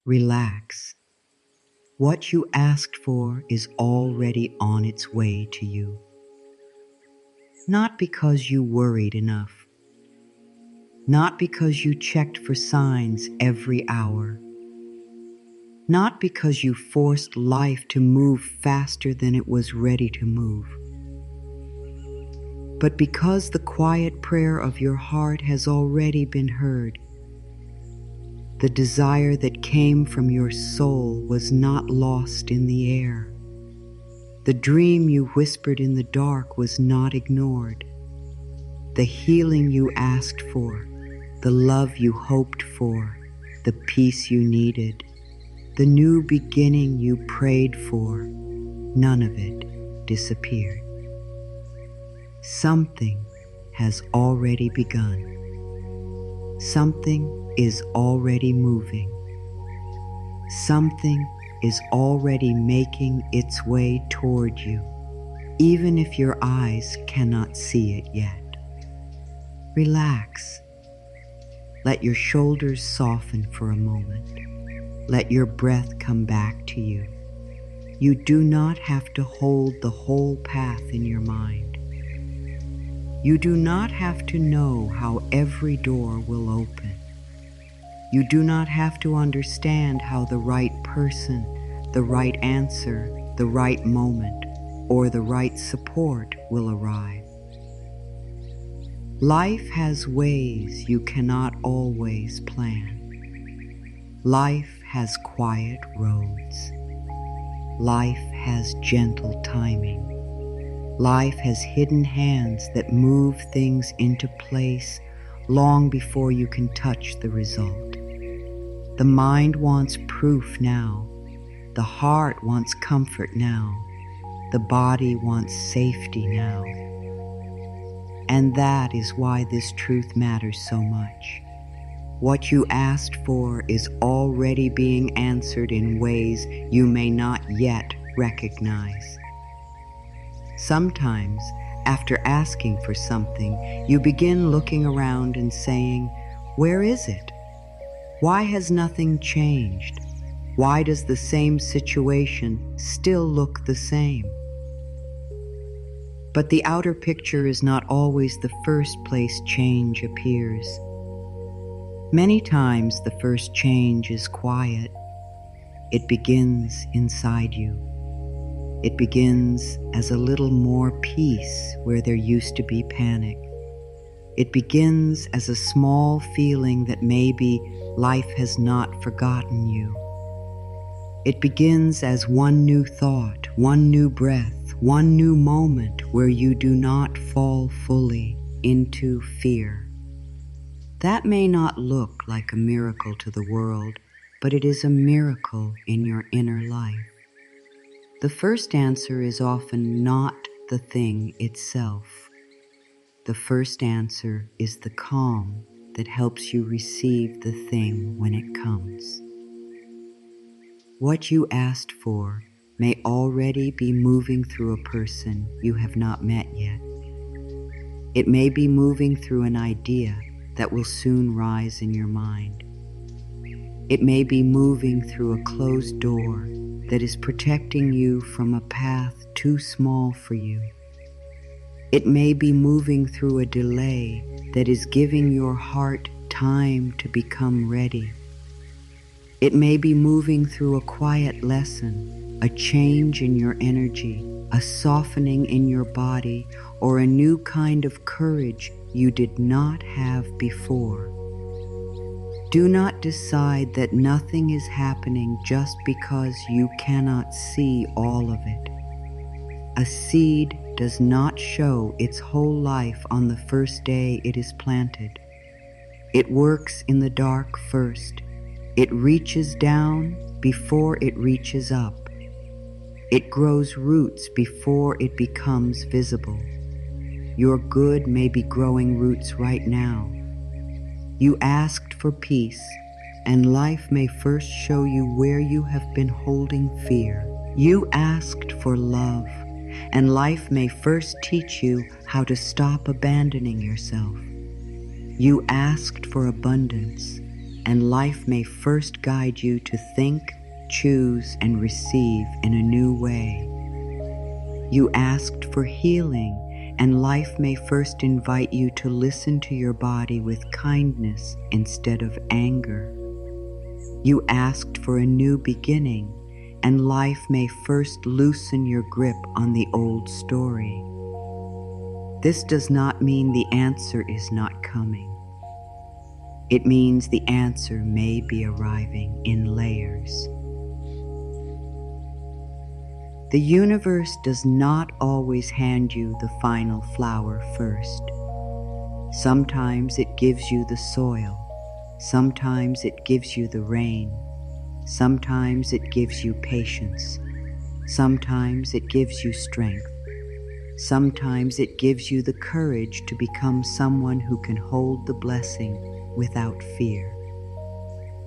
Relax. What you asked for is already on its way to you. Not because you worried enough. Not because you checked for signs every hour. Not because you forced life to move faster than it was ready to move. But because the quiet prayer of your heart has already been heard. The desire that came from your soul was not lost in the air. The dream you whispered in the dark was not ignored. The healing you asked for, the love you hoped for, the peace you needed, the new beginning you prayed for, none of it disappeared. Something has already begun. Something is already moving. Something is already making its way toward you, even if your eyes cannot see it yet. Relax. Let your shoulders soften for a moment. Let your breath come back to you. You do not have to hold the whole path in your mind. You do not have to know how every door will open. You do not have to understand how the right person, the right answer, the right moment, or the right support will arrive. Life has ways you cannot always plan. Life has quiet roads. Life has gentle timing. Life has hidden hands that move things into place long before you can touch the result. The mind wants proof now. The heart wants comfort now. The body wants safety now. And that is why this truth matters so much. What you asked for is already being answered in ways you may not yet recognize. Sometimes, after asking for something, you begin looking around and saying, "Where is it? Why has nothing changed? Why does the same situation still look the same?" But the outer picture is not always the first place change appears. Many times the first change is quiet. It begins inside you. It begins as a little more peace where there used to be panic. It begins as a small feeling that maybe life has not forgotten you. It begins as one new thought, one new breath, one new moment where you do not fall fully into fear. That may not look like a miracle to the world, but it is a miracle in your inner life. The first answer is often not the thing itself. The first answer is the calm that helps you receive the thing when it comes. What you asked for may already be moving through a person you have not met yet. It may be moving through an idea that will soon rise in your mind. It may be moving through a closed door that is protecting you from a path too small for you. It may be moving through a delay that is giving your heart time to become ready. It may be moving through a quiet lesson, a change in your energy, a softening in your body, or a new kind of courage you did not have before. Do not decide that nothing is happening just because you cannot see all of it. A seed does not show its whole life on the first day it is planted. It works in the dark first. It reaches down before it reaches up. It grows roots before it becomes visible. Your good may be growing roots right now. You asked for peace, and life may first show you where you have been holding fear. You asked for love, and life may first teach you how to stop abandoning yourself. You asked for abundance, and life may first guide you to think, choose, and receive in a new way. You asked for healing, and life may first invite you to listen to your body with kindness instead of anger. You asked for a new beginning, and life may first loosen your grip on the old story. This does not mean the answer is not coming. It means the answer may be arriving in layers. The universe does not always hand you the final flower first. Sometimes it gives you the soil. Sometimes it gives you the rain. Sometimes it gives you patience. Sometimes it gives you strength. Sometimes it gives you the courage to become someone who can hold the blessing without fear.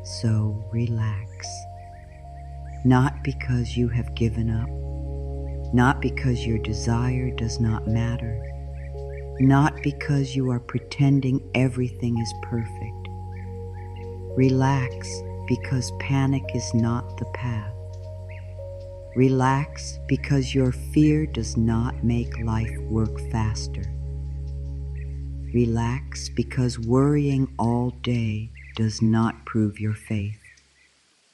So relax. Not because you have given up, not because your desire does not matter, not because you are pretending everything is perfect. Relax because panic is not the path. Relax because your fear does not make life work faster. Relax because worrying all day does not prove your faith.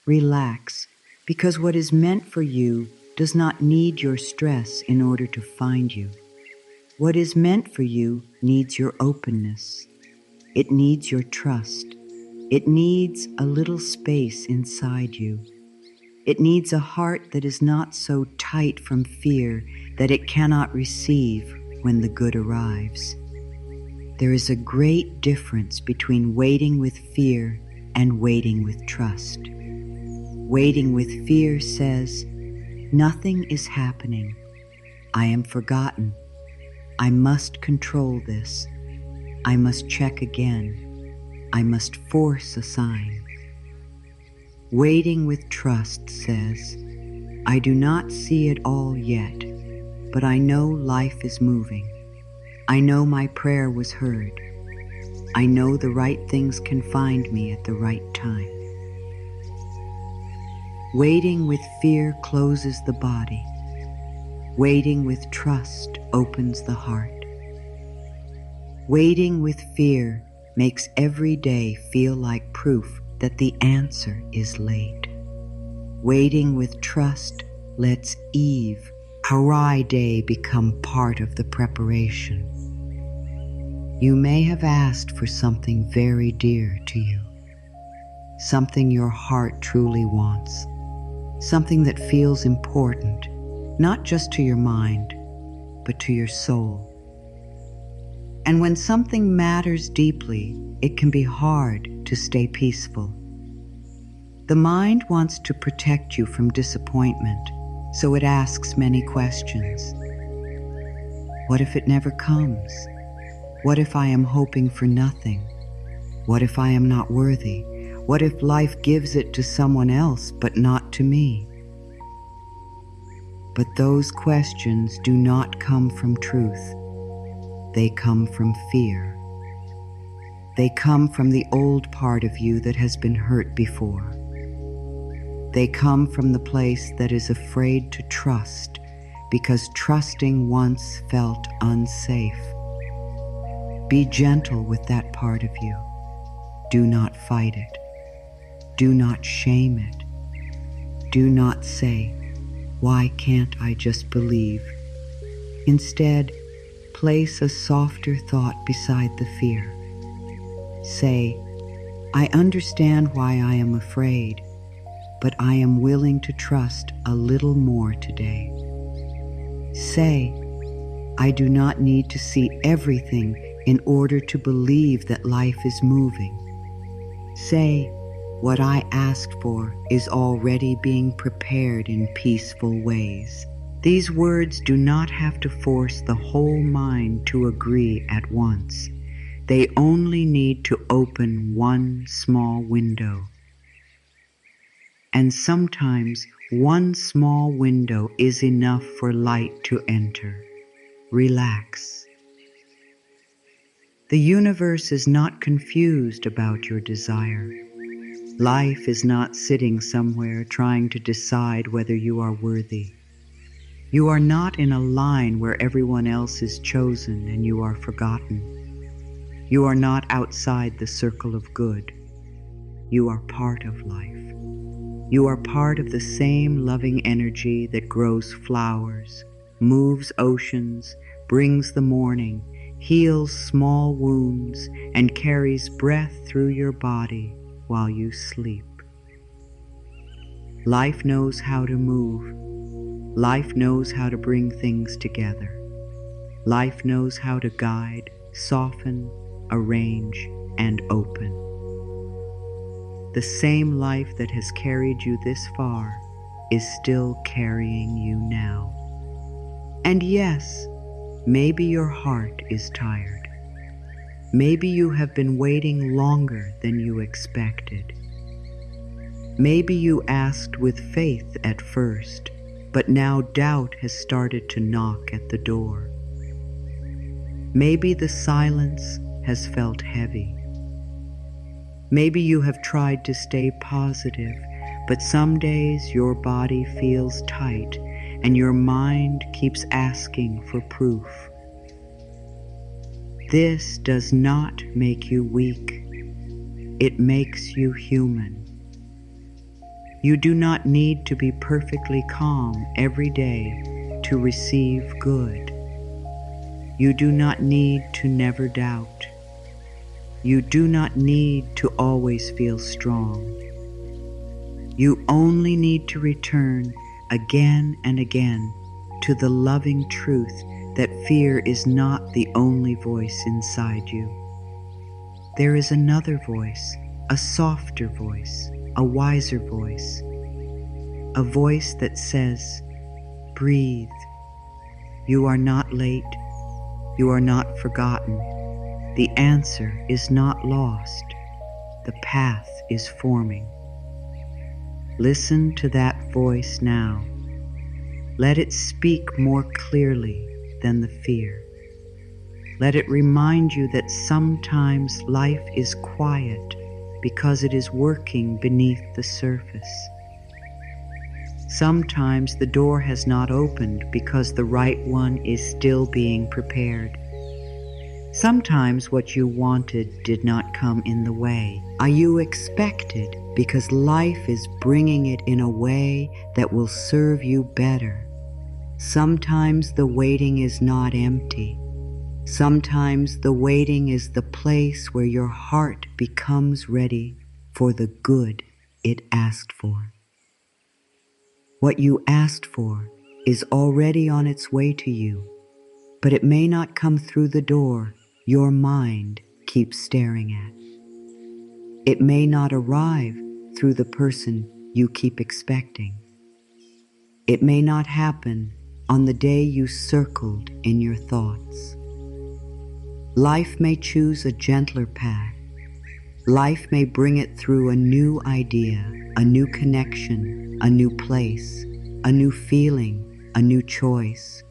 Relax because what is meant for you does not need your stress in order to find you. What is meant for you needs your openness. It needs your trust. It needs a little space inside you. It needs a heart that is not so tight from fear that it cannot receive when the good arrives. There is a great difference between waiting with fear and waiting with trust. Waiting with fear says, nothing is happening. I am forgotten. I must control this. I must check again. I must force a sign. Waiting with trust says, I do not see it all yet, but I know life is moving. I know my prayer was heard. I know the right things can find me at the right time. Waiting with fear closes the body. Waiting with trust opens the heart. Waiting with fear makes every day feel like proof that the answer is late. Waiting with trust lets Eve, Harai Day, become part of the preparation. You may have asked for something very dear to you, something your heart truly wants, something that feels important, not just to your mind, but to your soul. And when something matters deeply, it can be hard to stay peaceful. The mind wants to protect you from disappointment, so it asks many questions. What if it never comes? What if I am hoping for nothing? What if I am not worthy? What if life gives it to someone else but not to me? But those questions do not come from truth. They come from fear. They come from the old part of you that has been hurt before. They come from the place that is afraid to trust because trusting once felt unsafe. Be gentle with that part of you. Do not fight it. Do not shame it. Do not say, why can't I just believe? Instead, place a softer thought beside the fear. Say, I understand why I am afraid, but I am willing to trust a little more today. Say, I do not need to see everything in order to believe that life is moving. Say, what I asked for is already being prepared in peaceful ways. These words do not have to force the whole mind to agree at once. They only need to open one small window. And sometimes one small window is enough for light to enter. Relax. The universe is not confused about your desire. Life is not sitting somewhere trying to decide whether you are worthy. You are not in a line where everyone else is chosen and you are forgotten. You are not outside the circle of good. You are part of life. You are part of the same loving energy that grows flowers, moves oceans, brings the morning, heals small wounds, and carries breath through your body while you sleep. Life knows how to move. Life knows how to bring things together. Life knows how to guide, soften, arrange, and open. The same life that has carried you this far is still carrying you now. And yes, maybe your heart is tired. Maybe you have been waiting longer than you expected. Maybe you asked with faith at first, but now doubt has started to knock at the door. Maybe the silence has felt heavy. Maybe you have tried to stay positive, but some days your body feels tight and your mind keeps asking for proof. This does not make you weak. It makes you human. You do not need to be perfectly calm every day to receive good. You do not need to never doubt. You do not need to always feel strong. You only need to return again and again to the loving truth that fear is not the only voice inside you. There is another voice, a softer voice, a wiser voice, a voice that says, breathe. You are not late. You are not forgotten. The answer is not lost. The path is forming. Listen to that voice now. Let it speak more clearly than the fear. Let it remind you that sometimes life is quiet because it is working beneath the surface. Sometimes the door has not opened because the right one is still being prepared. Sometimes what you wanted did not come in the way you expected because life is bringing it in a way that will serve you better. Sometimes the waiting is not empty. Sometimes the waiting is the place where your heart becomes ready for the good it asked for. What you asked for is already on its way to you, but it may not come through the door your mind keeps staring at. It may not arrive through the person you keep expecting. It may not happen on the day you circled in your thoughts. Life may choose a gentler path. Life may bring it through a new idea, a new connection, a new place, a new feeling, a new choice,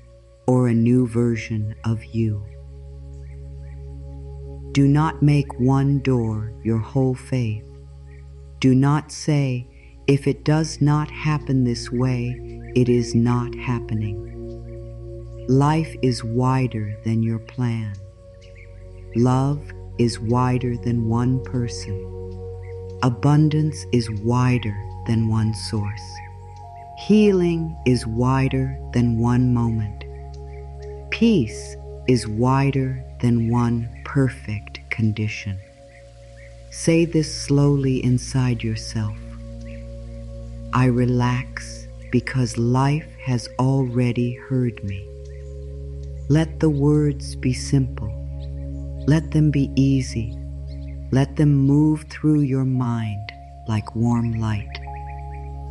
or a new version of you. Do not make one door your whole faith. Do not say, if it does not happen this way, it is not happening. Life is wider than your plan. Love is wider than one person. Abundance is wider than one source. Healing is wider than one moment. Peace is wider than one perfect condition. Say this slowly inside yourself. I relax because life has already heard me. Let the words be simple. Let them be easy. Let them move through your mind like warm light.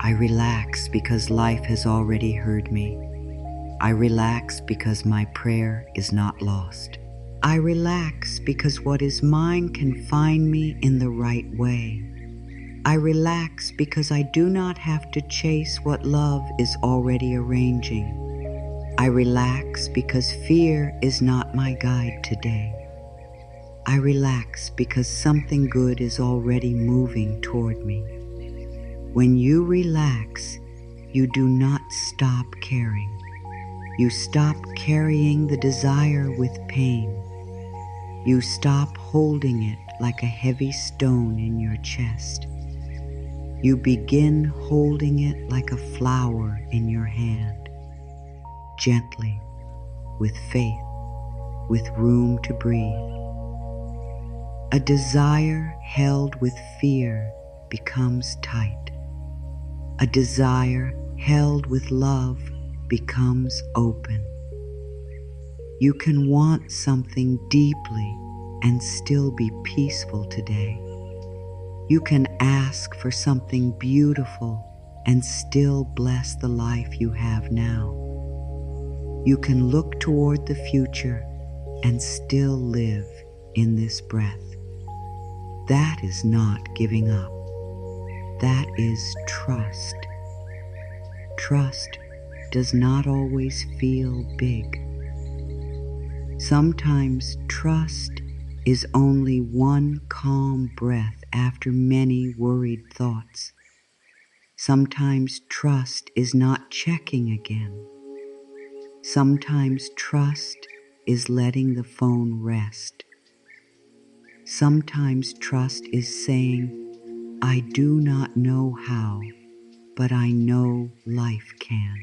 I relax because life has already heard me. I relax because my prayer is not lost. I relax because what is mine can find me in the right way. I relax because I do not have to chase what love is already arranging. I relax because fear is not my guide today. I relax because something good is already moving toward me. When you relax, you do not stop caring. You stop carrying the desire with pain. You stop holding it like a heavy stone in your chest. You begin holding it like a flower in your hand, gently, with faith, with room to breathe. A desire held with fear becomes tight. A desire held with love becomes open. You can want something deeply and still be peaceful today. You can ask for something beautiful and still bless the life you have now. You can look toward the future and still live in this breath. That is not giving up. That is trust. Trust does not always feel big. Sometimes trust is only one calm breath after many worried thoughts. Sometimes trust is not checking again. Sometimes trust is letting the phone rest. Sometimes trust is saying, I do not know how, but I know life can.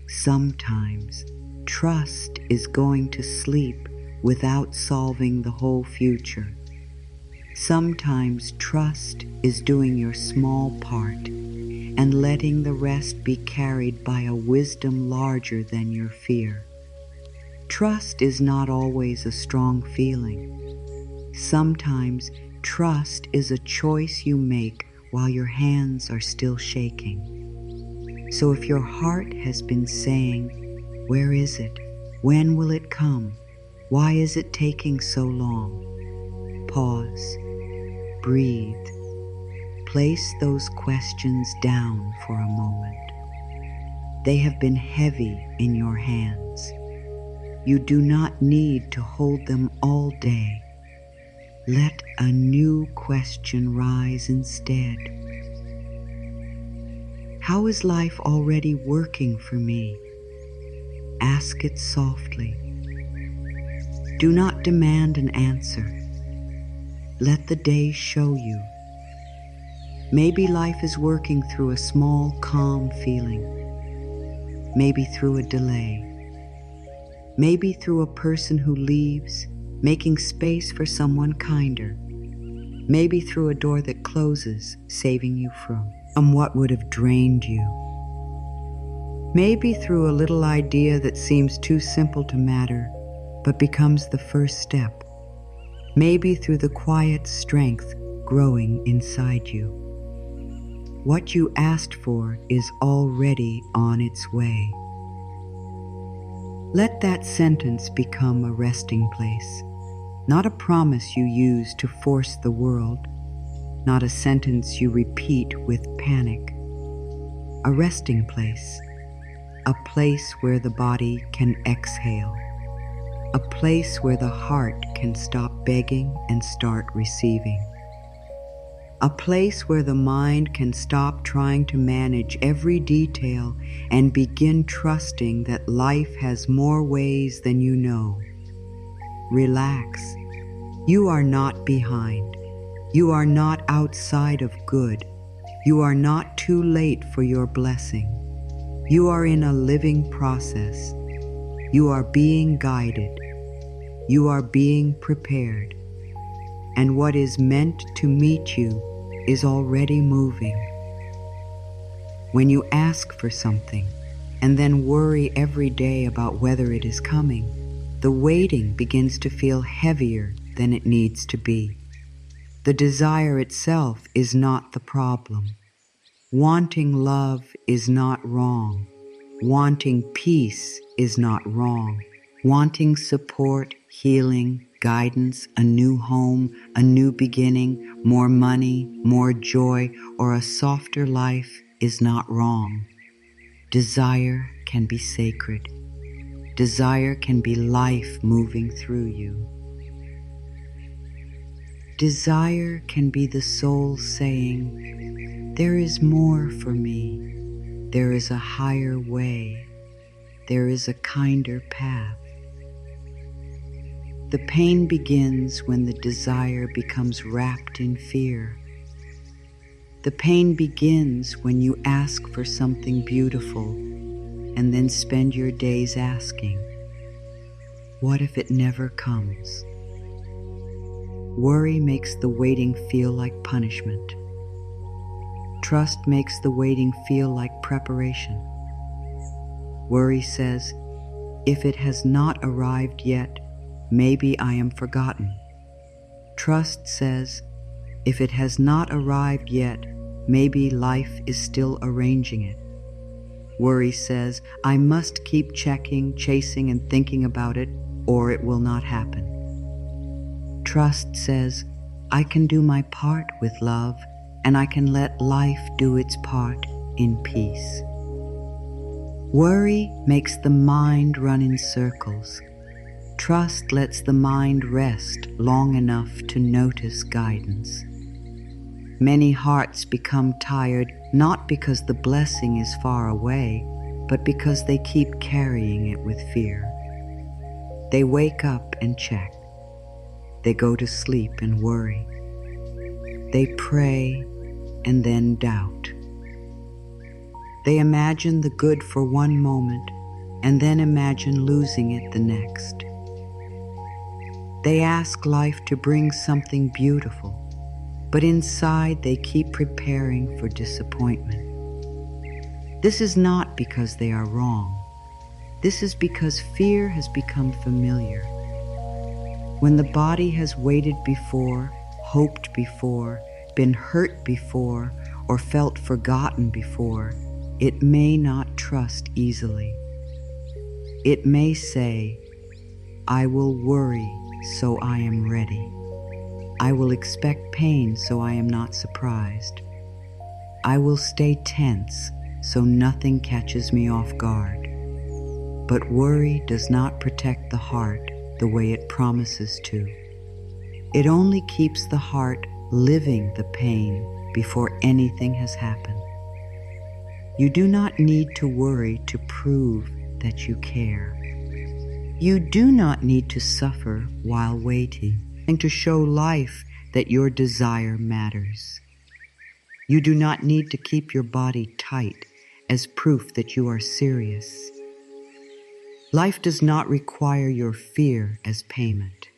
Sometimes trust is going to sleep without solving the whole future. Sometimes trust is doing your small part and letting the rest be carried by a wisdom larger than your fear. Trust is not always a strong feeling. Sometimes trust is a choice you make while your hands are still shaking. So if your heart has been saying, where is it? When will it come? Why is it taking so long? Pause, breathe, place those questions down for a moment. They have been heavy in your hands. You do not need to hold them all day. Let a new question rise instead. How is life already working for me? Ask it softly. Do not demand an answer. Let the day show you. Maybe life is working through a small, calm feeling. Maybe through a delay. Maybe through a person who leaves, making space for someone kinder. Maybe through a door that closes, saving you from what would have drained you. Maybe through a little idea that seems too simple to matter, but becomes the first step. Maybe through the quiet strength growing inside you. What you asked for is already on its way. Let that sentence become a resting place, not a promise you use to force the world, not a sentence you repeat with panic. A resting place, a place where the body can exhale, a place where the heart can stop begging and start receiving, a place where the mind can stop trying to manage every detail and begin trusting that life has more ways than you know. Relax. You are not behind. You are not outside of good. You are not too late for your blessing. You are in a living process. You are being guided. You are being prepared. And what is meant to meet you is already moving. When you ask for something and then worry every day about whether it is coming, the waiting begins to feel heavier than it needs to be. The desire itself is not the problem. Wanting love is not wrong. Wanting peace is not wrong. Wanting support, healing, guidance, a new home, a new beginning, more money, more joy, or a softer life is not wrong. Desire can be sacred. Desire can be life moving through you. Desire can be the soul saying, there is more for me. There is a higher way. There is a kinder path. The pain begins when the desire becomes wrapped in fear. The pain begins when you ask for something beautiful and then spend your days asking, what if it never comes? Worry makes the waiting feel like punishment. Trust makes the waiting feel like preparation. Worry says, if it has not arrived yet, maybe I am forgotten. Trust says, if it has not arrived yet, maybe life is still arranging it. Worry says, I must keep checking, chasing, and thinking about it, or it will not happen. Trust says, I can do my part with love, and I can let life do its part in peace. Worry makes the mind run in circles. Trust lets the mind rest long enough to notice guidance. Many hearts become tired not because the blessing is far away, but because they keep carrying it with fear. They wake up and check. They go to sleep and worry. They pray and then doubt. They imagine the good for one moment and then imagine losing it the next. They ask life to bring something beautiful, but inside they keep preparing for disappointment. This is not because they are wrong. This is because fear has become familiar. When the body has waited before, hoped before, been hurt before, or felt forgotten before, it may not trust easily. It may say, I will worry so I am ready. I will expect pain so I am not surprised. I will stay tense so nothing catches me off guard. But worry does not protect the heart the way it promises to. It only keeps the heart living the pain before anything has happened. You do not need to worry to prove that you care. You do not need to suffer while waiting and to show life that your desire matters. You do not need to keep your body tight as proof that you are serious. Life does not require your fear as payment.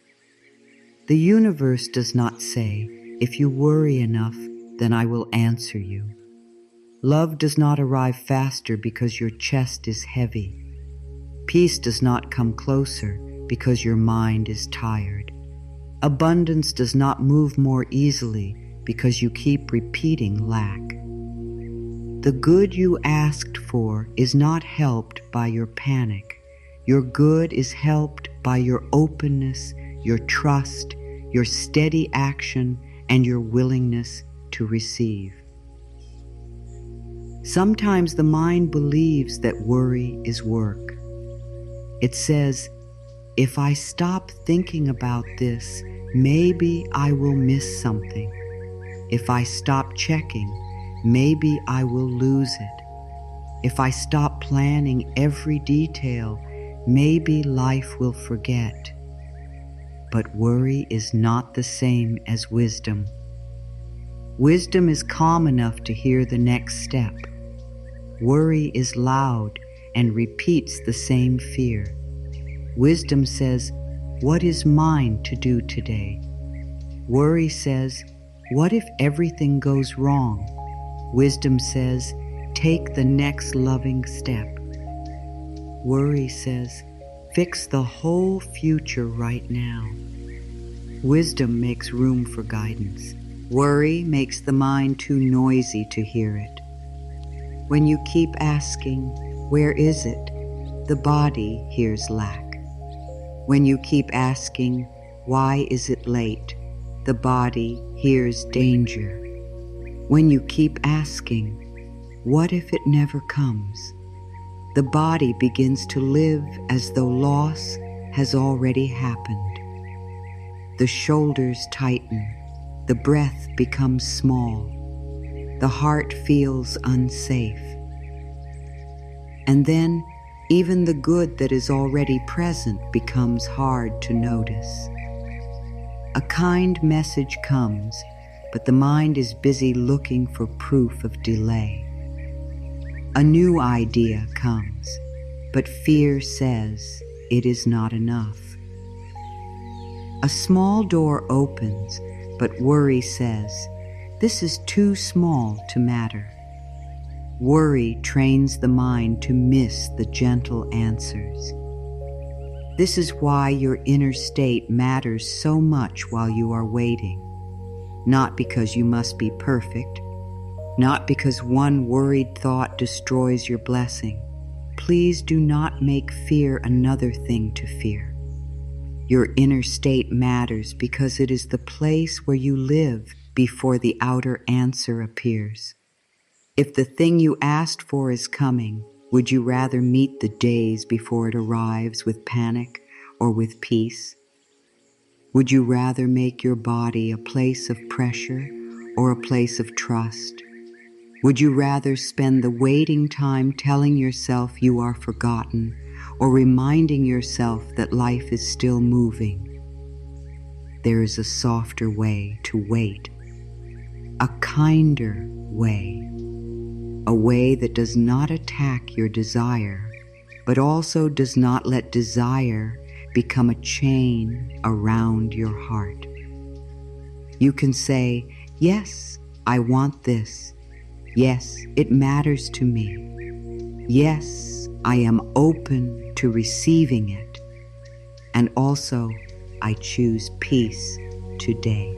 The universe does not say, if you worry enough, then I will answer you. Love does not arrive faster because your chest is heavy. Peace does not come closer because your mind is tired. Abundance does not move more easily because you keep repeating lack. The good you asked for is not helped by your panic. Your good is helped by your openness, your trust, your steady action, and your willingness to receive. Sometimes the mind believes that worry is work. It says, if I stop thinking about this, maybe I will miss something. If I stop checking, maybe I will lose it. If I stop planning every detail, maybe life will forget. But worry is not the same as wisdom. Wisdom is calm enough to hear the next step. Worry is loud and repeats the same fear. Wisdom says, what is mine to do today? Worry says, what if everything goes wrong? Wisdom says, take the next loving step. Worry says, fix the whole future right now. Wisdom makes room for guidance. Worry makes the mind too noisy to hear it. When you keep asking, where is it? The body hears lack. When you keep asking, why is it late? The body hears danger. When you keep asking, what if it never comes? The body begins to live as though loss has already happened. The shoulders tighten, the breath becomes small, the heart feels unsafe. And then, even the good that is already present becomes hard to notice. A kind message comes, but the mind is busy looking for proof of delay. A new idea comes, but fear says it is not enough. A small door opens, but worry says, this is too small to matter. Worry trains the mind to miss the gentle answers. This is why your inner state matters so much while you are waiting. Not because you must be perfect, not because one worried thought destroys your blessing. Please do not make fear another thing to fear. Your inner state matters because it is the place where you live before the outer answer appears. If the thing you asked for is coming, would you rather meet the days before it arrives with panic or with peace? Would you rather make your body a place of pressure or a place of trust? Would you rather spend the waiting time telling yourself you are forgotten or reminding yourself that life is still moving? There is a softer way to wait, a kinder way, a way that does not attack your desire, but also does not let desire become a chain around your heart. You can say, yes, I want this. Yes, it matters to me. Yes, I am open to receiving it. And also, I choose peace today.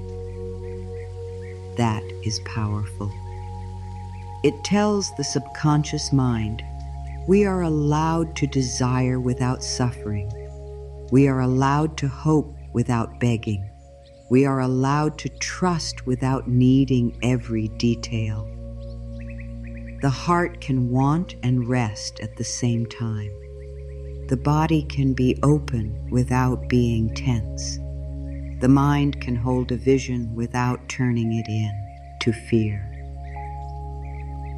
That is powerful. It tells the subconscious mind, we are allowed to desire without suffering. We are allowed to hope without begging. We are allowed to trust without needing every detail. The heart can want and rest at the same time. The body can be open without being tense. The mind can hold a vision without turning it in to fear.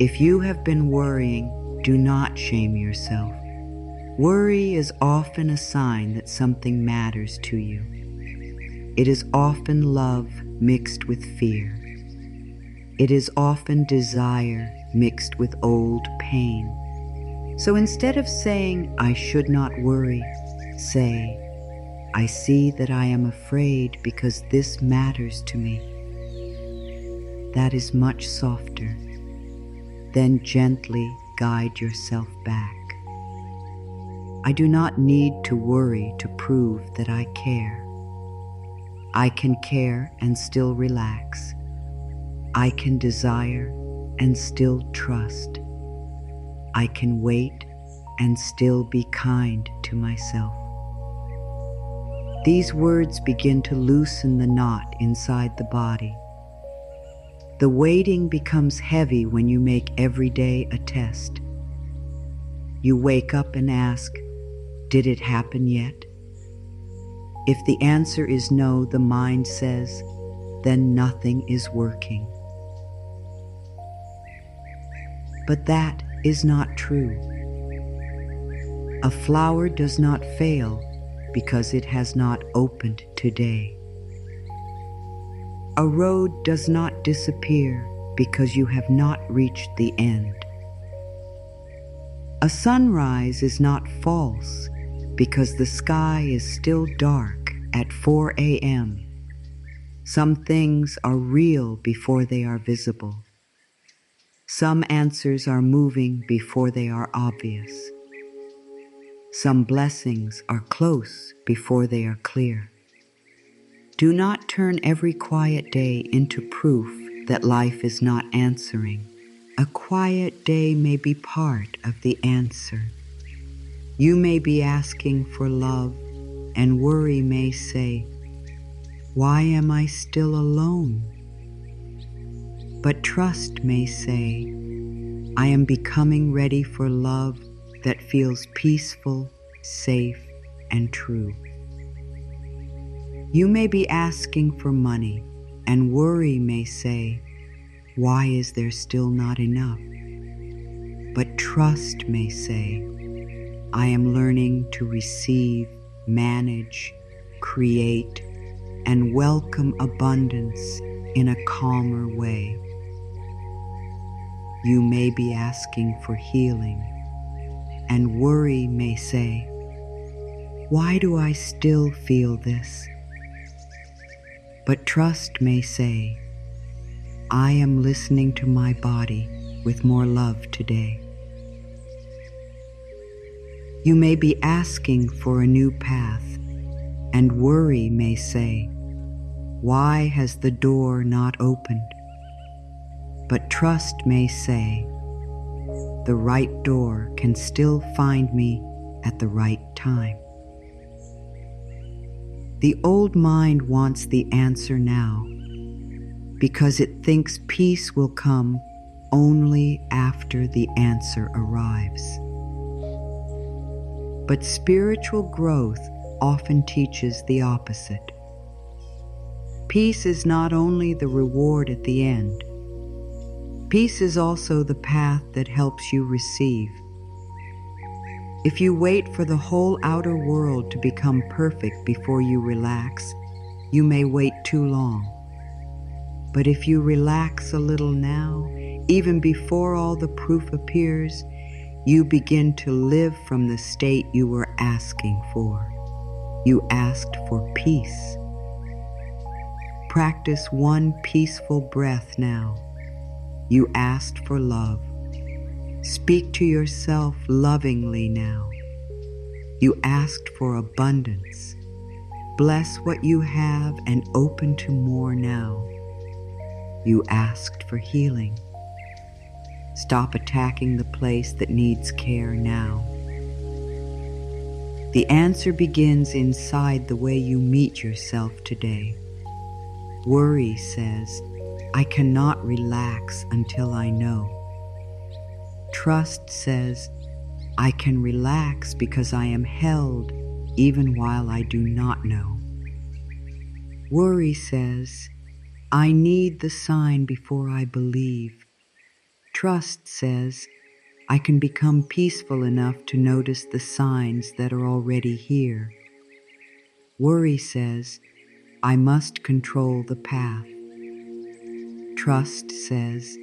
If you have been worrying, do not shame yourself. Worry is often a sign that something matters to you. It is often love mixed with fear. It is often desire mixed with old pain. So instead of saying, I should not worry, say, I see that I am afraid because this matters to me. That is much softer. Then gently guide yourself back. I do not need to worry to prove that I care. I can care and still relax. I can desire and still trust. I can wait and still be kind to myself. These words begin to loosen the knot inside the body. The waiting becomes heavy when you make every day a test. You wake up and ask, did it happen yet? If the answer is no, the mind says, then nothing is working. But that is not true. A flower does not fail because it has not opened today. A road does not disappear because you have not reached the end. A sunrise is not false because the sky is still dark at 4 a.m. Some things are real before they are visible. Some answers are moving before they are obvious. Some blessings are close before they are clear. Do not turn every quiet day into proof that life is not answering. A quiet day may be part of the answer. You may be asking for love, and worry may say, why am I still alone? But trust may say, I am becoming ready for love that feels peaceful, safe, and true. You may be asking for money, And worry may say, why is there still not enough? But trust may say, I am learning to receive, manage, create, and welcome abundance in a calmer way. You may be asking for healing, and worry may say, why do I still feel this? But trust may say, I am listening to my body with more love today. You may be asking for a new path, and worry may say, why has the door not opened? But trust may say, the right door can still find me at the right time. The old mind wants the answer now because it thinks peace will come only after the answer arrives. But spiritual growth often teaches the opposite. Peace is not only the reward at the end. Peace is also the path that helps you receive. If you wait for the whole outer world to become perfect before you relax, you may wait too long. But if you relax a little now, even before all the proof appears, you begin to live from the state you were asking for. You asked for peace. Practice one peaceful breath now. You asked for love. Speak to yourself lovingly now. You asked for abundance. Bless what you have and open to more now. You asked for healing. Stop attacking the place that needs care now. The answer begins inside the way you meet yourself today. Worry says, I cannot relax until I know. Trust says, I can relax because I am held even while I do not know. Worry says, I need the sign before I believe. Trust says, I can become peaceful enough to notice the signs that are already here. Worry says, I must control the path. Trust says,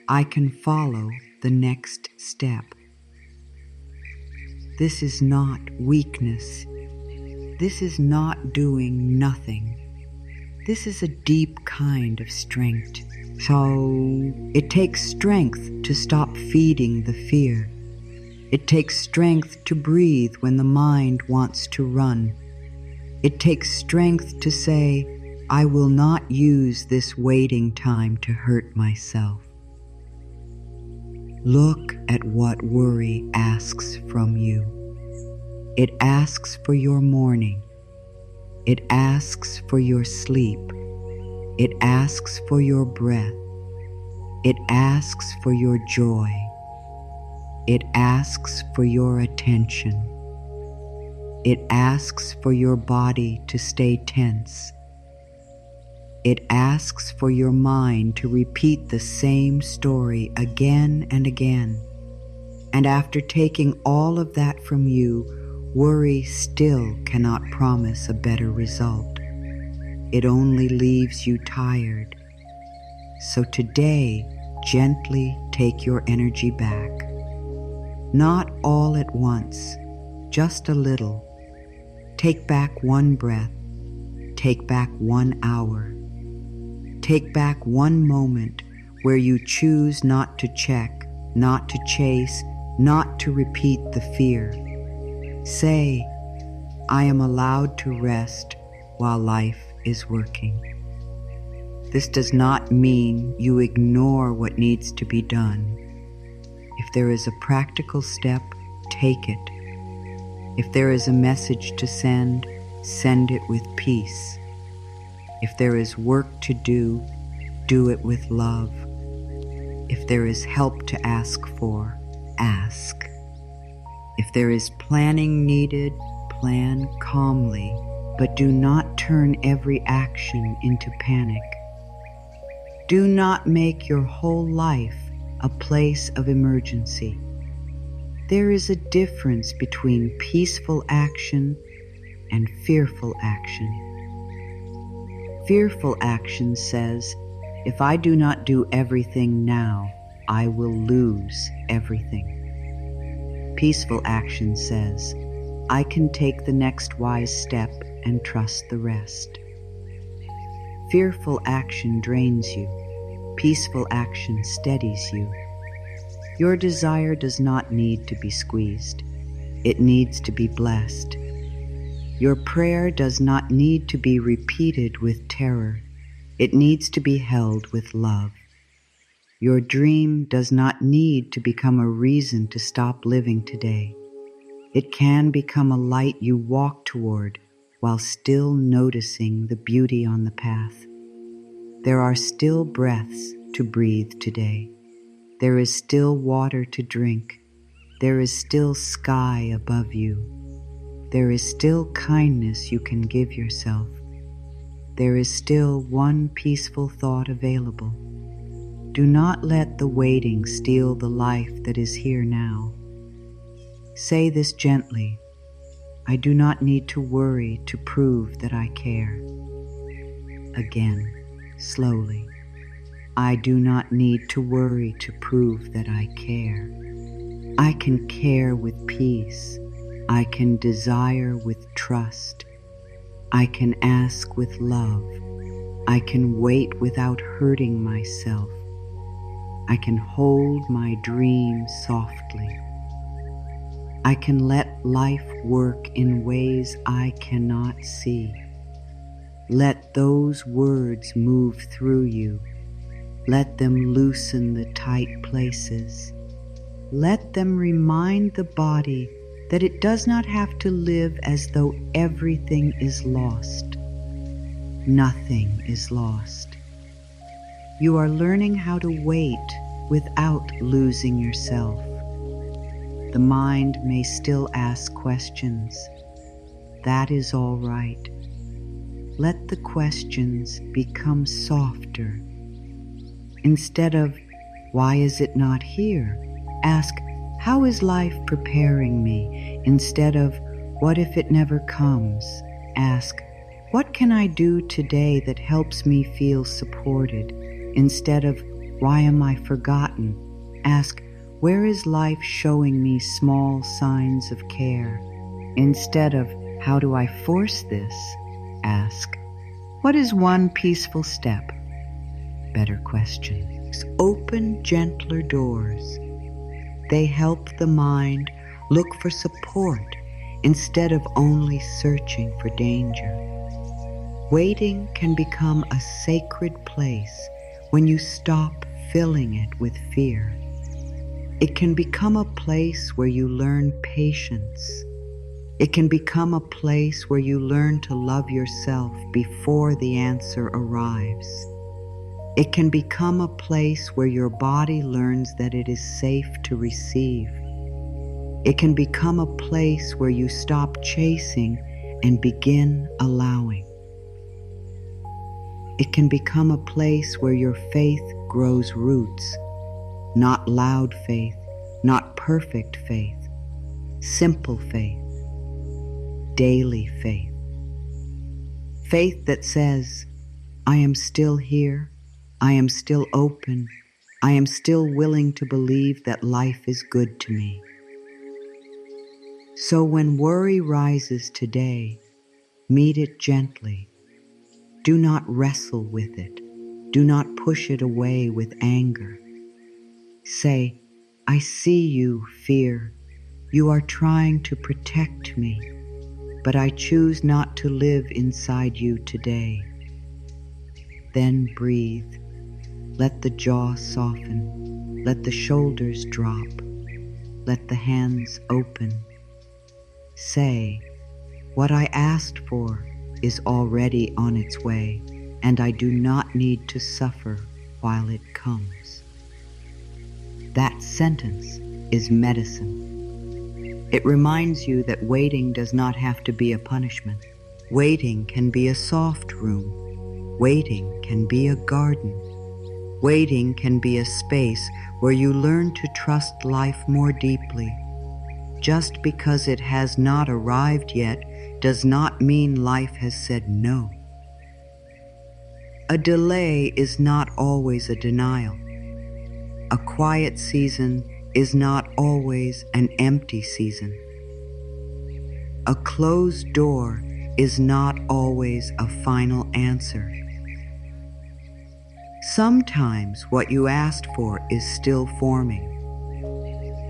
I can follow the next step. This is not weakness. This is not doing nothing. This is a deep kind of strength. So it takes strength to stop feeding the fear. It takes strength to breathe when the mind wants to run. It takes strength to say, I will not use this waiting time to hurt myself. Look at what worry asks from you. It asks for your morning. It asks for your sleep. It asks for your breath. It asks for your joy. It asks for your attention. It asks for your body to stay tense. It asks for your mind to repeat the same story again and again. And after taking all of that from you, worry still cannot promise a better result. It only leaves you tired. So today, gently take your energy back. Not all at once, just a little. Take back one breath. Take back 1 hour. Take back one moment where you choose not to check, not to chase, not to repeat the fear. Say, I am allowed to rest while life is working. This does not mean you ignore what needs to be done. If there is a practical step, take it. If there is a message to send it with peace. If there is work to do it with love. If there is help to ask for, ask. If there is planning needed, plan calmly, but do not turn every action into panic. Do not make your whole life a place of emergency. There is a difference between peaceful action and fearful action. Fearful action says, if I do not do everything now, I will lose everything. Peaceful action says, I can take the next wise step and trust the rest. Fearful action drains you. Peaceful action steadies you. Your desire does not need to be squeezed. It needs to be blessed. Your prayer does not need to be repeated with terror. It needs to be held with love. Your dream does not need to become a reason to stop living today. It can become a light you walk toward while still noticing the beauty on the path. There are still breaths to breathe today. There is still water to drink. There is still sky above you. There is still kindness you can give yourself. There is still one peaceful thought available. Do not let the waiting steal the life that is here now. Say this gently. I do not need to worry to prove that I care. Again, slowly. I do not need to worry to prove that I care. I can care with peace. I can desire with trust. I can ask with love. I can wait without hurting myself. I can hold my dream softly. I can let life work in ways I cannot see. Let those words move through you. Let them loosen the tight places. Let them remind the body that it does not have to live as though everything is lost. Nothing is lost. You are learning how to wait without losing yourself. The mind may still ask questions. That is all right. Let the questions become softer. Instead of, why is it not here? Ask, how is life preparing me? Instead of, what if it never comes? Ask, what can I do today that helps me feel supported? Instead of, why am I forgotten? Ask, where is life showing me small signs of care? Instead of, how do I force this? Ask, what is one peaceful step? Better question. Open gentler doors. They help the mind look for support instead of only searching for danger. Waiting can become a sacred place when you stop filling it with fear. It can become a place where you learn patience. It can become a place where you learn to love yourself before the answer arrives. It can become a place where your body learns that it is safe to receive. It can become a place where you stop chasing and begin allowing. It can become a place where your faith grows roots, not loud faith, not perfect faith, simple faith, daily faith. Faith that says, I am still here. I am still open. I am still willing to believe that life is good to me. So when worry rises today, meet it gently. Do not wrestle with it. Do not push it away with anger. Say, I see you, fear. You are trying to protect me, but I choose not to live inside you today. Then breathe. Let the jaw soften. Let the shoulders drop. Let the hands open. Say, what I asked for is already on its way, and I do not need to suffer while it comes. That sentence is medicine. It reminds you that waiting does not have to be a punishment. Waiting can be a soft room. Waiting can be a garden. Waiting can be a space where you learn to trust life more deeply. Just because it has not arrived yet does not mean life has said no. A delay is not always a denial. A quiet season is not always an empty season. A closed door is not always a final answer. Sometimes what you asked for is still forming.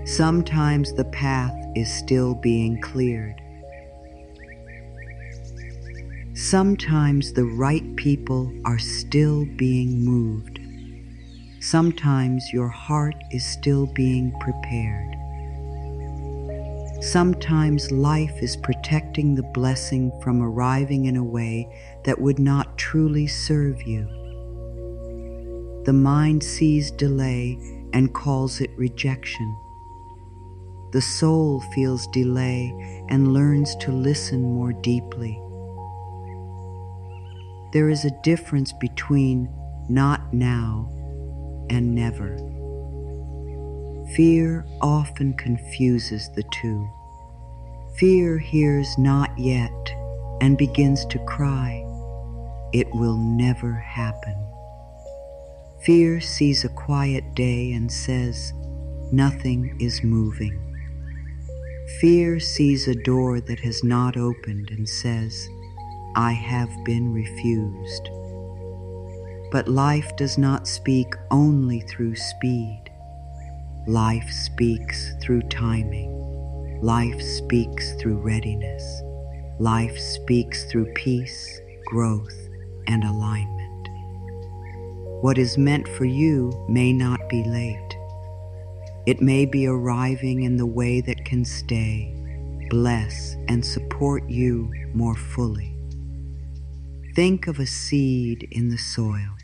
Sometimes the path is still being cleared. Sometimes the right people are still being moved. Sometimes your heart is still being prepared. Sometimes life is protecting the blessing from arriving in a way that would not truly serve you. The mind sees delay and calls it rejection. The soul feels delay and learns to listen more deeply. There is a difference between not now and never. Fear often confuses the two. Fear hears not yet and begins to cry, "It will never happen." Fear sees a quiet day and says, "Nothing is moving." Fear sees a door that has not opened and says, "I have been refused." But life does not speak only through speed. Life speaks through timing. Life speaks through readiness. Life speaks through peace, growth, and alignment. What is meant for you may not be late. It may be arriving in the way that can stay, bless, and support you more fully. Think of a seed in the soil.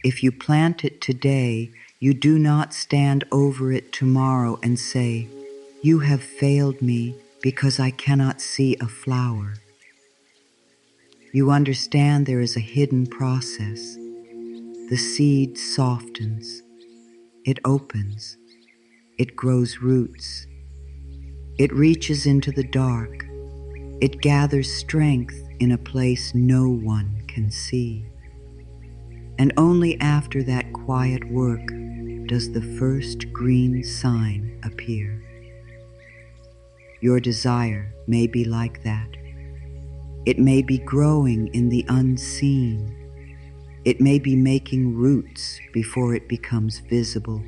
If you plant it today, you do not stand over it tomorrow and say, "You have failed me because I cannot see a flower." You understand there is a hidden process. The seed softens, it opens, it grows roots, it reaches into the dark, it gathers strength in a place no one can see. And only after that quiet work does the first green sign appear. Your desire may be like that. It may be growing in the unseen. It may be making roots before it becomes visible.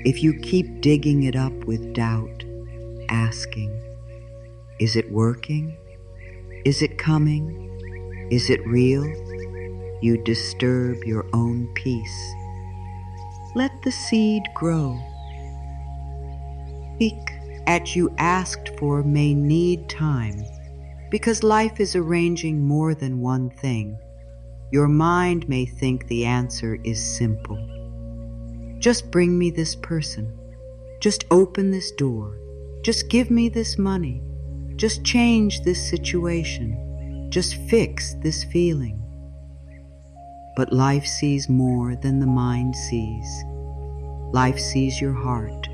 If you keep digging it up with doubt, asking, "Is it working? Is it coming? Is it real?" you disturb your own peace. Let the seed grow. Peak at you asked for may need time, because life is arranging more than one thing. Your mind may think the answer is simple. Just bring me this person. Just open this door. Just give me this money. Just change this situation. Just fix this feeling. But life sees more than the mind sees. Life sees your heart.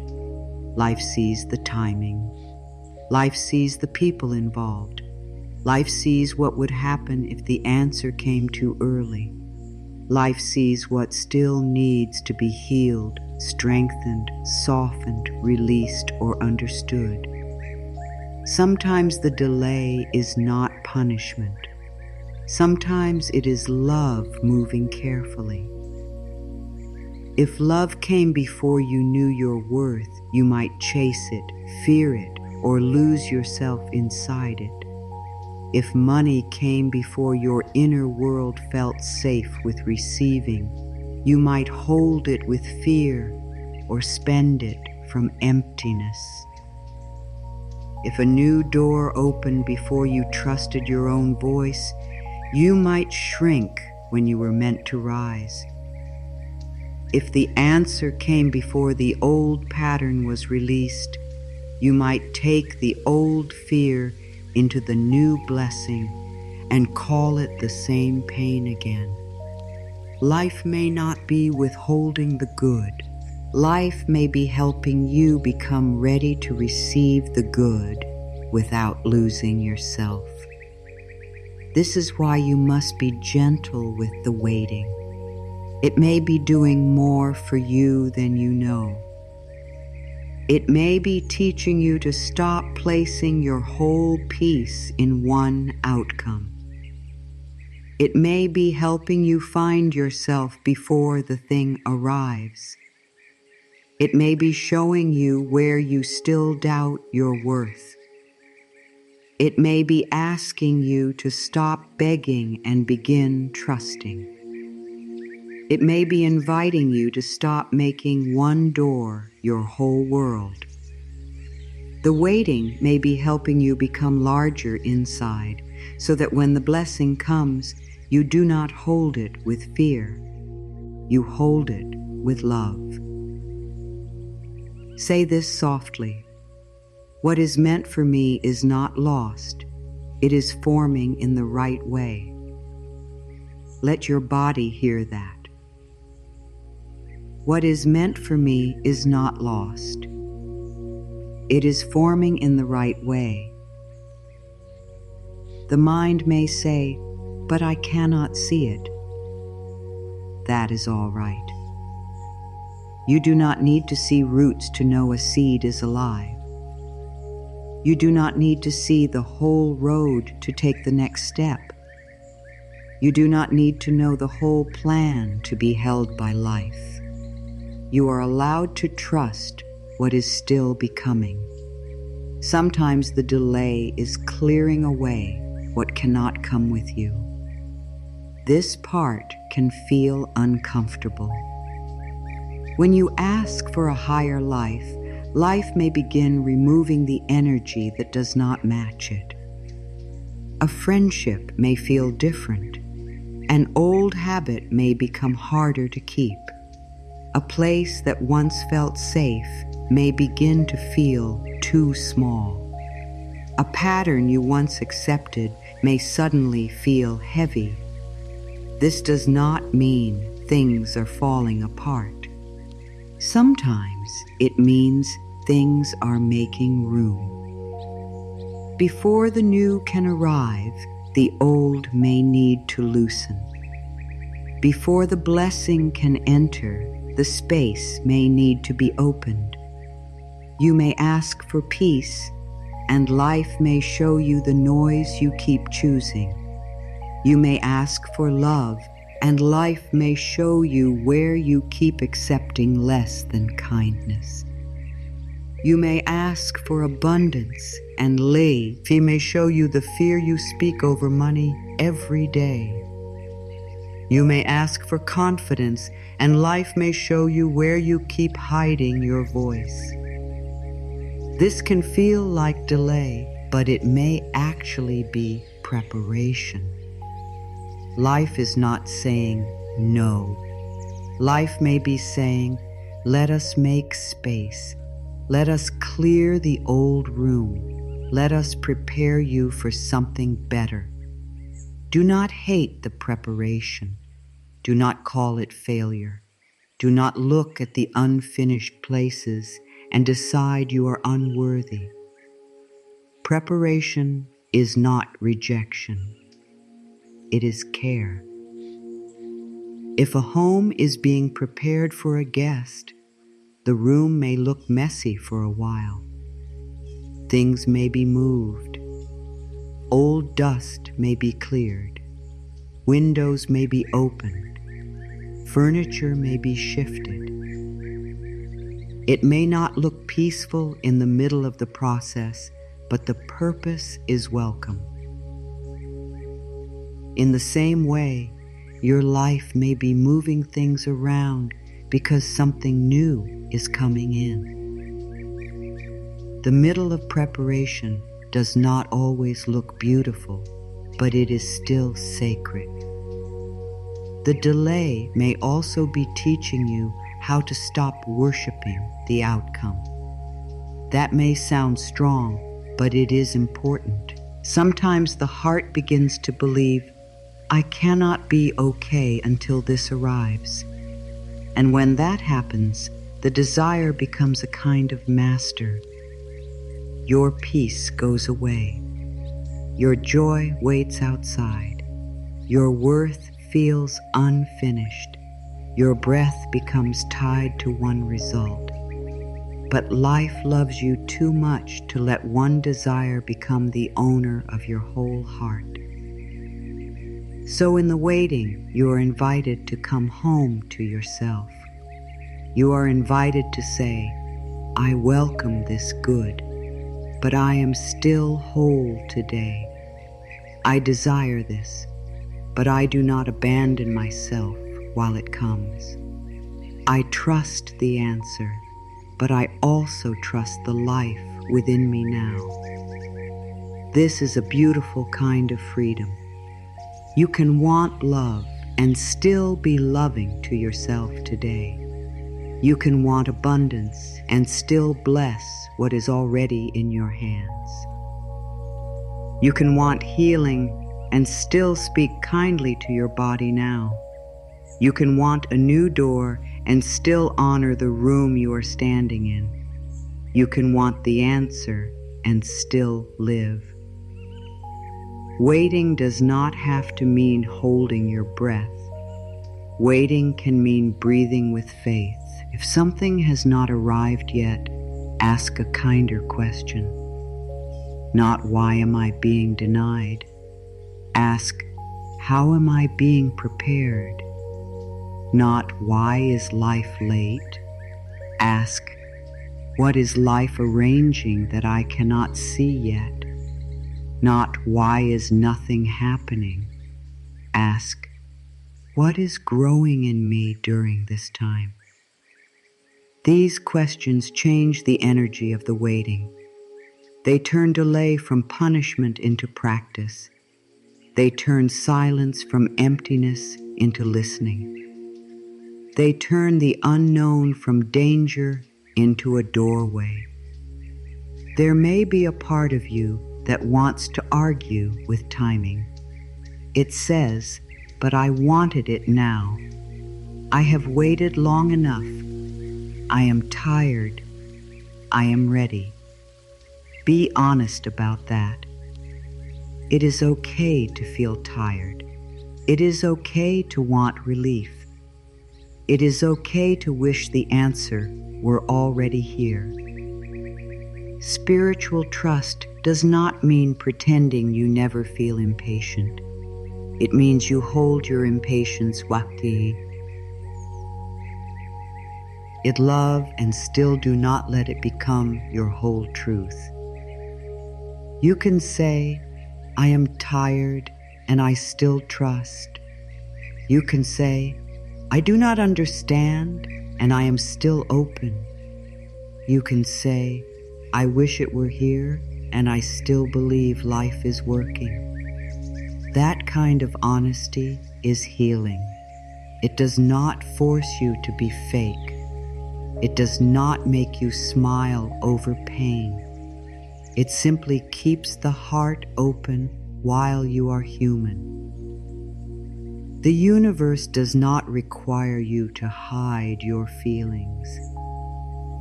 Life sees the timing. Life sees the people involved. Life sees what would happen if the answer came too early. Life sees what still needs to be healed, strengthened, softened, released, or understood. Sometimes the delay is not punishment. Sometimes it is love moving carefully. If love came before you knew your worth, you might chase it, fear it, or lose yourself inside it. If money came before your inner world felt safe with receiving, you might hold it with fear or spend it from emptiness. If a new door opened before you trusted your own voice, you might shrink when you were meant to rise. If the answer came before the old pattern was released, you might take the old fear into the new blessing and call it the same pain again. Life may not be withholding the good. Life may be helping you become ready to receive the good without losing yourself. This is why you must be gentle with the waiting. It may be doing more for you than you know. It may be teaching you to stop placing your whole peace in one outcome. It may be helping you find yourself before the thing arrives. It may be showing you where you still doubt your worth. It may be asking you to stop begging and begin trusting. It may be inviting you to stop making one door your whole world. The waiting may be helping you become larger inside, so that when the blessing comes, you do not hold it with fear. You hold it with love. Say this softly. What is meant for me is not lost. It is forming in the right way. Let your body hear that. What is meant for me is not lost. It is forming in the right way. The mind may say, but I cannot see it. That is all right. You do not need to see roots to know a seed is alive. You do not need to see the whole road to take the next step. You do not need to know the whole plan to be held by life. You are allowed to trust what is still becoming. Sometimes the delay is clearing away what cannot come with you. This part can feel uncomfortable. When you ask for a higher life, life may begin removing the energy that does not match it. A friendship may feel different. An old habit may become harder to keep. A place that once felt safe may begin to feel too small. A pattern you once accepted may suddenly feel heavy. This does not mean things are falling apart. Sometimes it means things are making room. Before the new can arrive, the old may need to loosen. Before the blessing can enter, the space may need to be opened. You may ask for peace, and life may show you the noise you keep choosing. You may ask for love, and life may show you where you keep accepting less than kindness. You may ask for abundance, and life may show you the fear you speak over money every day. You may ask for confidence, and life may show you where you keep hiding your voice. This can feel like delay, but it may actually be preparation. Life is not saying no. Life may be saying, let us make space. Let us clear the old room. Let us prepare you for something better. Do not hate the preparation. Do not call it failure. Do not look at the unfinished places and decide you are unworthy. Preparation is not rejection. It is care. If a home is being prepared for a guest, the room may look messy for a while. Things may be moved. Old dust may be cleared. Windows may be opened. Furniture may be shifted. It may not look peaceful in the middle of the process, but the purpose is welcome. In the same way, your life may be moving things around because something new is coming in. The middle of preparation does not always look beautiful, but it is still sacred. The delay may also be teaching you how to stop worshiping the outcome. That may sound strong, but it is important. Sometimes the heart begins to believe, I cannot be okay until this arrives. And when that happens, the desire becomes a kind of master. Your peace goes away. Your joy waits outside. Your worth feels unfinished. Your breath becomes tied to one result. But life loves you too much to let one desire become the owner of your whole heart. So in the waiting, you are invited to come home to yourself. You are invited to say, I welcome this good, but I am still whole today. I desire this, but I do not abandon myself while it comes. I trust the answer, but I also trust the life within me now. This is a beautiful kind of freedom. You can want love and still be loving to yourself today. You can want abundance and still bless what is already in your hands. You can want healing and still speak kindly to your body now. You can want a new door and still honor the room you are standing in. You can want the answer and still live. Waiting does not have to mean holding your breath. Waiting can mean breathing with faith. If something has not arrived yet, ask a kinder question. Not why am I being denied? Ask, how am I being prepared? Not why is life late? Ask, what is life arranging that I cannot see yet? Not why is nothing happening? Ask, what is growing in me during this time? These questions change the energy of the waiting. They turn delay from punishment into practice. They turn silence from emptiness into listening. They turn the unknown from danger into a doorway. There may be a part of you that wants to argue with timing. It says, but I wanted it now. I have waited long enough. I am tired. I am ready. Be honest about that. It is okay to feel tired. It is okay to want relief. It is okay to wish the answer were already here. Spiritual trust does not mean pretending you never feel impatient. It means you hold your impatience wakti. It love and still do not let it become your whole truth. You can say, I am tired and I still trust. You can say, I do not understand and I am still open. You can say, I wish it were here and I still believe life is working. That kind of honesty is healing. It does not force you to be fake. It does not make you smile over pain. It simply keeps the heart open while you are human. The universe does not require you to hide your feelings.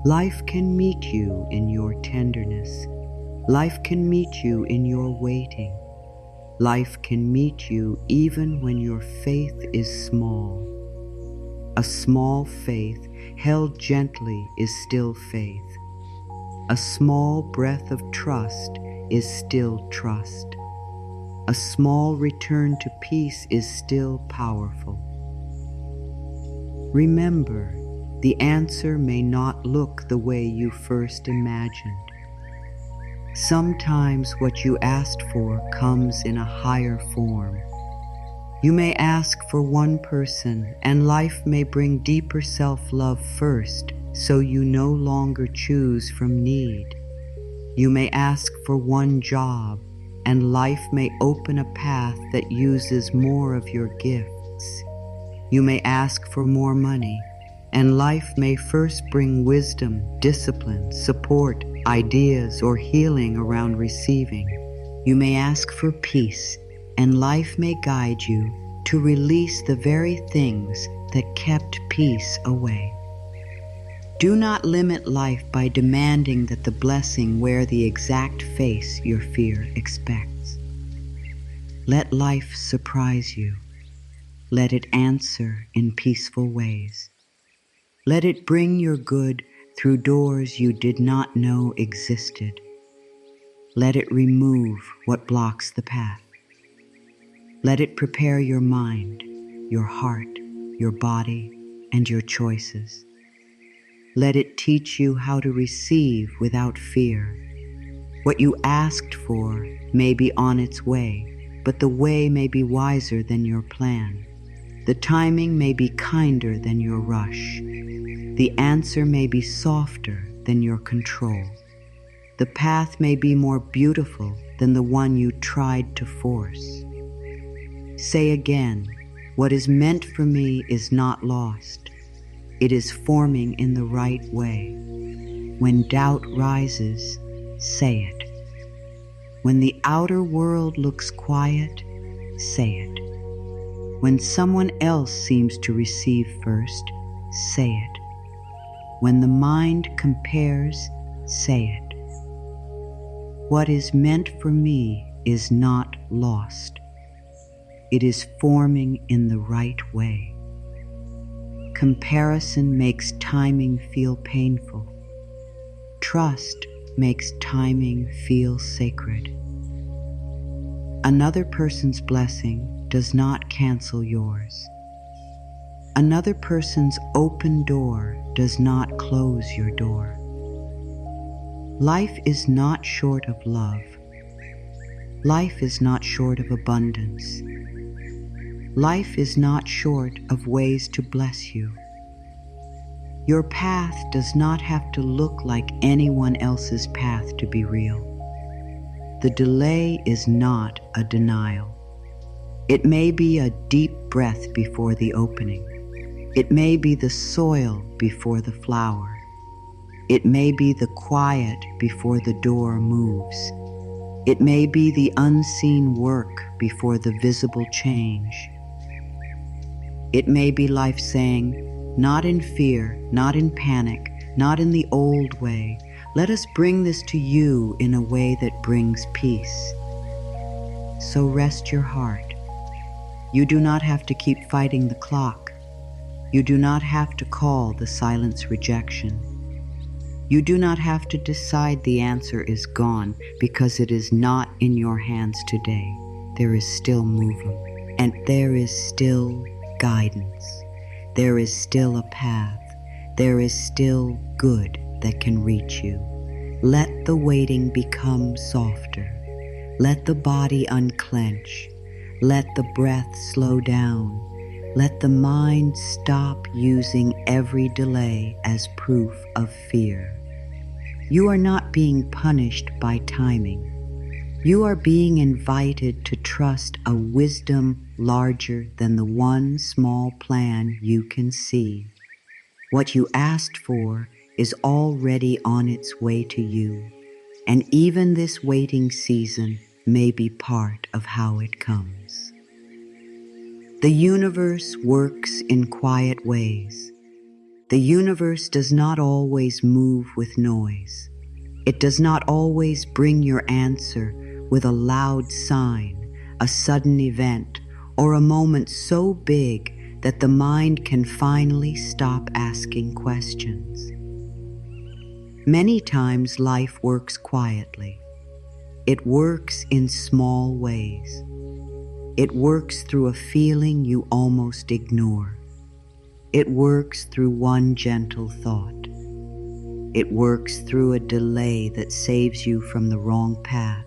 Life can meet you in your tenderness. Life can meet you in your waiting. Life can meet you even when your faith is small. A small faith held gently is still faith. A small breath of trust is still trust. A small return to peace is still powerful. Remember, the answer may not look the way you first imagined. Sometimes what you asked for comes in a higher form. You may ask for one person, and life may bring deeper self-love first, so you no longer choose from need. You may ask for one job, and life may open a path that uses more of your gifts. You may ask for more money, and life may first bring wisdom, discipline, support, ideas, or healing around receiving. You may ask for peace, and life may guide you to release the very things that kept peace away. Do not limit life by demanding that the blessing wear the exact face your fear expects. Let life surprise you. Let it answer in peaceful ways. Let it bring your good through doors you did not know existed. Let it remove what blocks the path. Let it prepare your mind, your heart, your body, and your choices. Let it teach you how to receive without fear. What you asked for may be on its way, but the way may be wiser than your plan. The timing may be kinder than your rush. The answer may be softer than your control. The path may be more beautiful than the one you tried to force. Say again, what is meant for me is not lost. It is forming in the right way. When doubt rises, say it. When the outer world looks quiet, say it. When someone else seems to receive first, say it. When the mind compares, say it. What is meant for me is not lost. It is forming in the right way. Comparison makes timing feel painful. Trust makes timing feel sacred. Another person's blessing does not cancel yours. Another person's open door does not close your door. Life is not short of love. Life is not short of abundance. Life is not short of ways to bless you. Your path does not have to look like anyone else's path to be real. The delay is not a denial. It may be a deep breath before the opening. It may be the soil before the flower. It may be the quiet before the door moves. It may be the unseen work before the visible change. It may be life saying, not in fear, not in panic, not in the old way. Let us bring this to you in a way that brings peace. So rest your heart. You do not have to keep fighting the clock. You do not have to call the silence rejection. You do not have to decide the answer is gone because it is not in your hands today. There is still movement, and there is still guidance. There is still a path. There is still good that can reach you. Let the waiting become softer. Let the body unclench. Let the breath slow down. Let the mind stop using every delay as proof of fear. You are not being punished by timing. You are being invited to trust a wisdom larger than the one small plan you can see. What you asked for is already on its way to you, and even this waiting season may be part of how it comes. The universe works in quiet ways. The universe does not always move with noise. It does not always bring your answer with a loud sign, a sudden event, or a moment so big that the mind can finally stop asking questions. Many times life works quietly. It works in small ways. It works through a feeling you almost ignore. It works through one gentle thought. It works through a delay that saves you from the wrong path.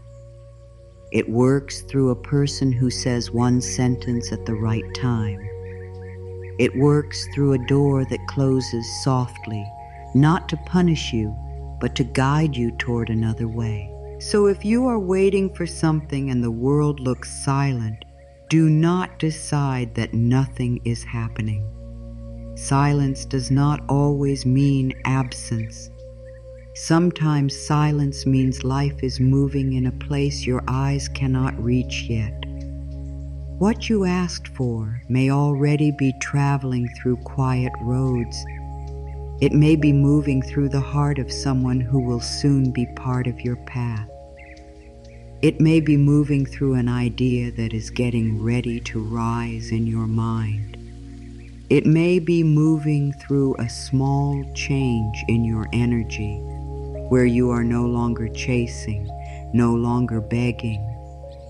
It works through a person who says one sentence at the right time. It works through a door that closes softly, not to punish you, but to guide you toward another way. So if you are waiting for something and the world looks silent, do not decide that nothing is happening. Silence does not always mean absence. Sometimes silence means life is moving in a place your eyes cannot reach yet. What you asked for may already be traveling through quiet roads. It may be moving through the heart of someone who will soon be part of your path. It may be moving through an idea that is getting ready to rise in your mind. It may be moving through a small change in your energy, where you are no longer chasing, no longer begging,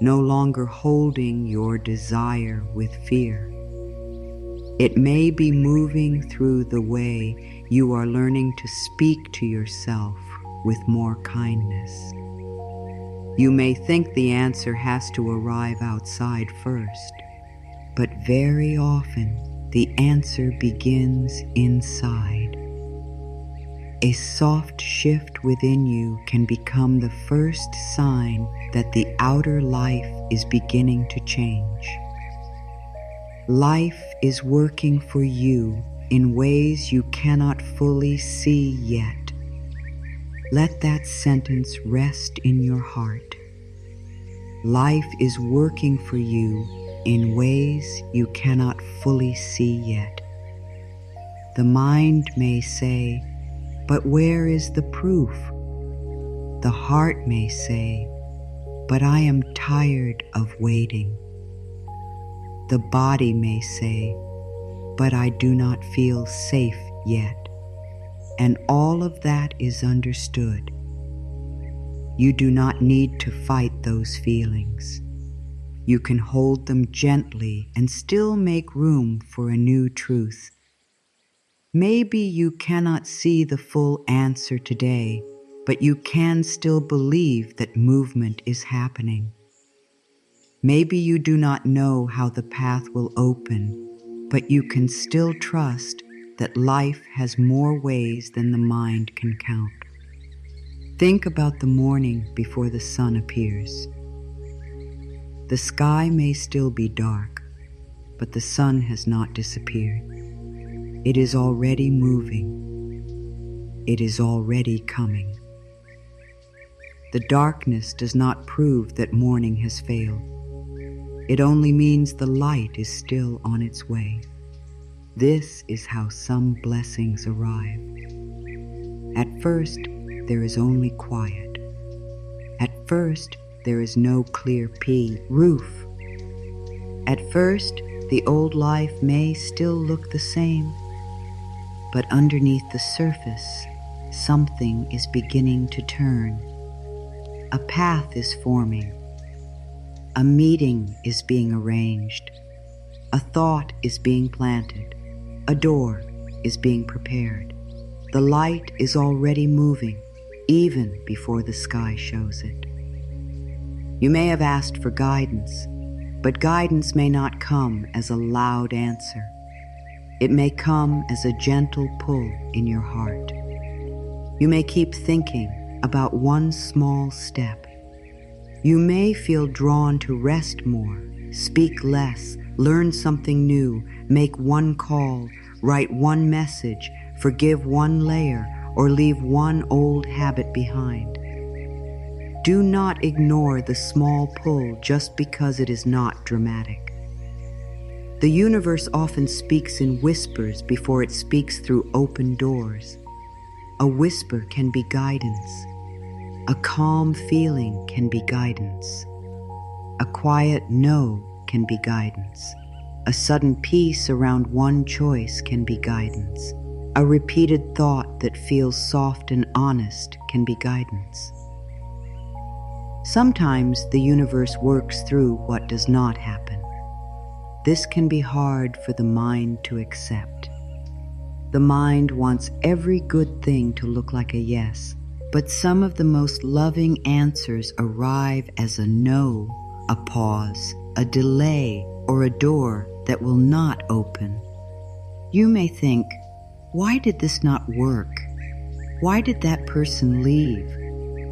no longer holding your desire with fear. It may be moving through the way you are learning to speak to yourself with more kindness. You may think the answer has to arrive outside first, but very often the answer begins inside. A soft shift within you can become the first sign that the outer life is beginning to change. Life is working for you in ways you cannot fully see yet. Let that sentence rest in your heart. Life is working for you in ways you cannot fully see yet. The mind may say, "But where is the proof?" The heart may say, "But I am tired of waiting." The body may say, "But I do not feel safe yet." And all of that is understood. You do not need to fight those feelings. You can hold them gently and still make room for a new truth. Maybe you cannot see the full answer today, but you can still believe that movement is happening. Maybe you do not know how the path will open, but you can still trust that life has more ways than the mind can count. Think about the morning before the sun appears. The sky may still be dark, but the sun has not disappeared. It is already moving. It is already coming. The darkness does not prove that morning has failed. It only means the light is still on its way. This is how some blessings arrive. At first, there is only quiet. At first, there is no clear roof. At first, the old life may still look the same, but underneath the surface, something is beginning to turn. A path is forming. A meeting is being arranged. A thought is being planted. A door is being prepared. The light is already moving, even before the sky shows it. You may have asked for guidance, but guidance may not come as a loud answer. It may come as a gentle pull in your heart. You may keep thinking about one small step. You may feel drawn to rest more, speak less, learn something new, make one call, write one message, forgive one layer, or leave one old habit behind. Do not ignore the small pull just because it is not dramatic. The universe often speaks in whispers before it speaks through open doors. A whisper can be guidance. A calm feeling can be guidance. A quiet no can be guidance. A sudden peace around one choice can be guidance. A repeated thought that feels soft and honest can be guidance. Sometimes the universe works through what does not happen. This can be hard for the mind to accept. The mind wants every good thing to look like a yes, but some of the most loving answers arrive as a no, a pause, a delay, or a door that will not open. You may think, why did this not work? Why did that person leave?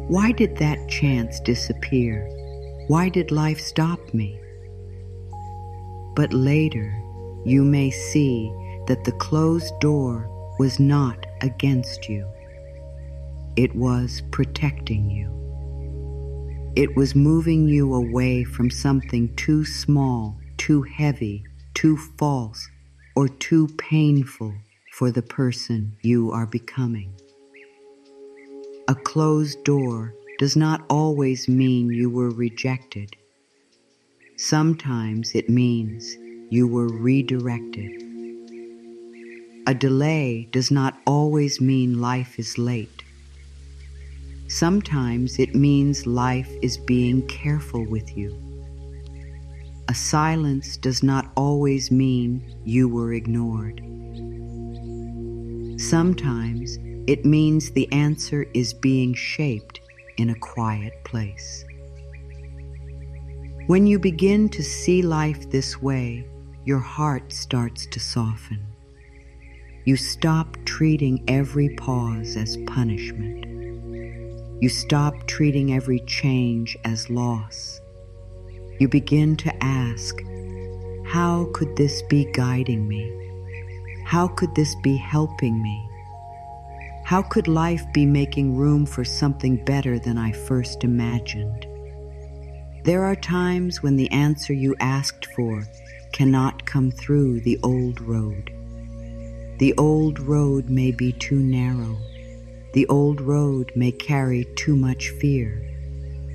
Why did that chance disappear? Why did life stop me? But later, you may see that the closed door was not against you. It was protecting you. It was moving you away from something too small, too too heavy, too false, or too painful for the person you are becoming. A closed door does not always mean you were rejected. Sometimes it means you were redirected. A delay does not always mean life is late. Sometimes it means life is being careful with you. A silence does not always mean you were ignored. Sometimes it means the answer is being shaped in a quiet place. When you begin to see life this way, your heart starts to soften. You stop treating every pause as punishment. You stop treating every change as loss. You begin to ask, how could this be guiding me? How could this be helping me? How could life be making room for something better than I first imagined? There are times when the answer you asked for cannot come through the old road. The old road may be too narrow. The old road may carry too much fear.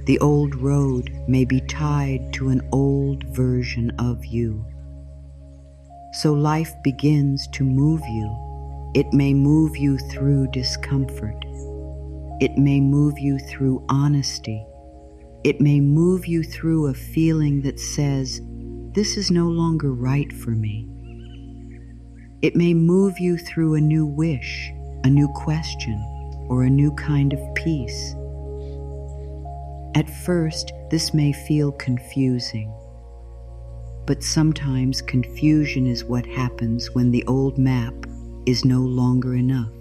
The old road may be tied to an old version of you. So life begins to move you. It may move you through discomfort. It may move you through honesty. It may move you through a feeling that says, this is no longer right for me. It may move you through a new wish, a new question, or a new kind of peace. At first, this may feel confusing. But sometimes confusion is what happens when the old map is no longer enough.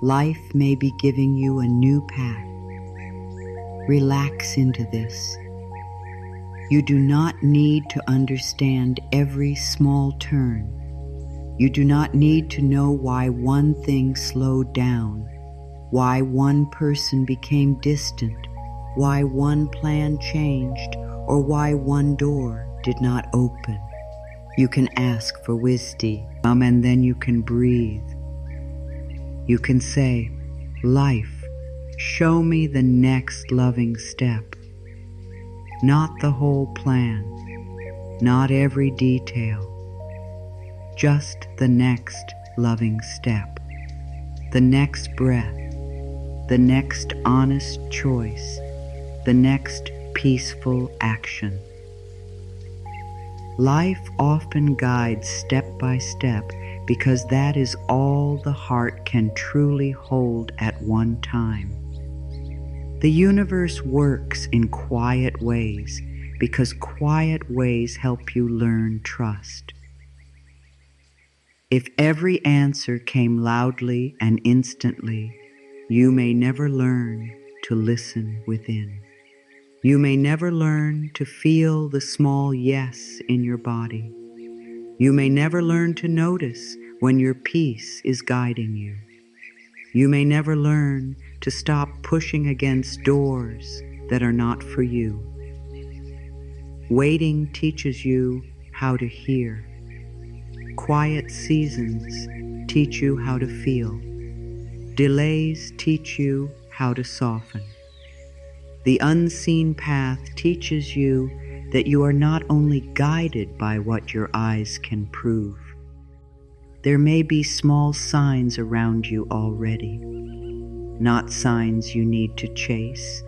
Life may be giving you a new path. Relax into this. You do not need to understand every small turn. You do not need to know why one thing slowed down, why one person became distant, why one plan changed, or why one door did not open. You can ask for wisdom, and then you can breathe. You can say, life, show me the next loving step. Not the whole plan, not every detail, just the next loving step, the next breath, the next honest choice, the next peaceful action. Life often guides step by step because that is all the heart can truly hold at one time. The universe works in quiet ways because quiet ways help you learn trust. If every answer came loudly and instantly, you may never learn to listen within. You may never learn to feel the small yes in your body. You may never learn to notice when your peace is guiding you. You may never learn to stop pushing against doors that are not for you. Waiting teaches you how to hear. Quiet seasons teach you how to feel. Delays teach you how to soften. The unseen path teaches you that you are not only guided by what your eyes can prove. There may be small signs around you already, not signs you need to chase,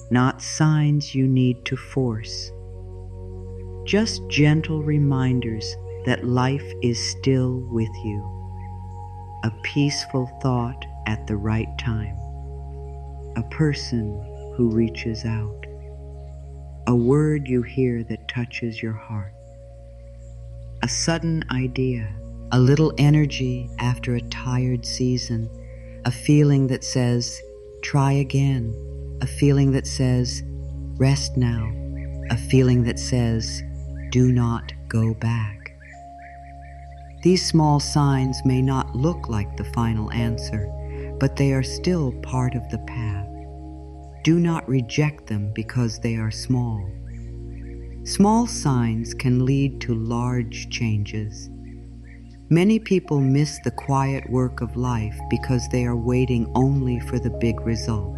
not signs you need to force. Just gentle reminders that life is still with you. A peaceful thought at the right time. A person who reaches out. A word you hear that touches your heart. A sudden idea. A little energy after a tired season. A feeling that says, try again. A feeling that says, rest now. A feeling that says, do not go back. These small signs may not look like the final answer, but they are still part of the path. Do not reject them because they are small. Small signs can lead to large changes. Many people miss the quiet work of life because they are waiting only for the big result.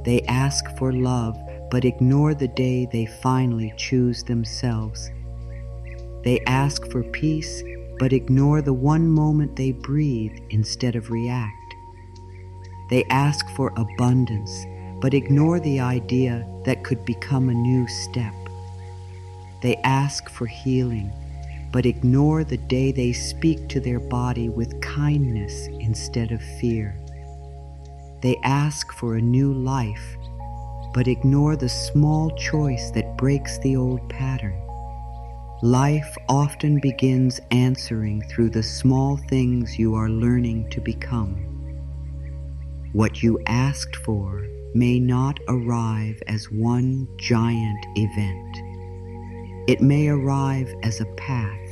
They ask for love, but ignore the day they finally choose themselves. They ask for peace, but ignore the one moment they breathe instead of react. They ask for abundance, but ignore the idea that could become a new step. They ask for healing, but ignore the day they speak to their body with kindness instead of fear. They ask for a new life, but ignore the small choice that breaks the old pattern. Life often begins answering through the small things you are learning to become. What you asked for may not arrive as one giant event. It may arrive as a path.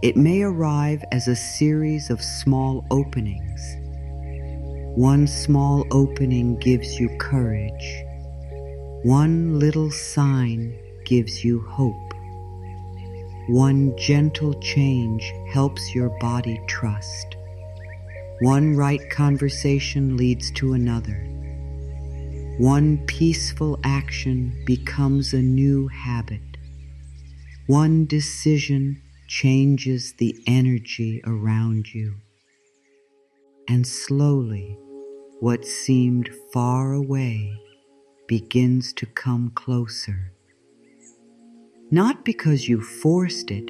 It may arrive as a series of small openings. One small opening gives you courage. One little sign gives you hope. One gentle change helps your body trust. One right conversation leads to another. One peaceful action becomes a new habit. One decision changes the energy around you. And slowly, what seemed far away begins to come closer. Not because you forced it,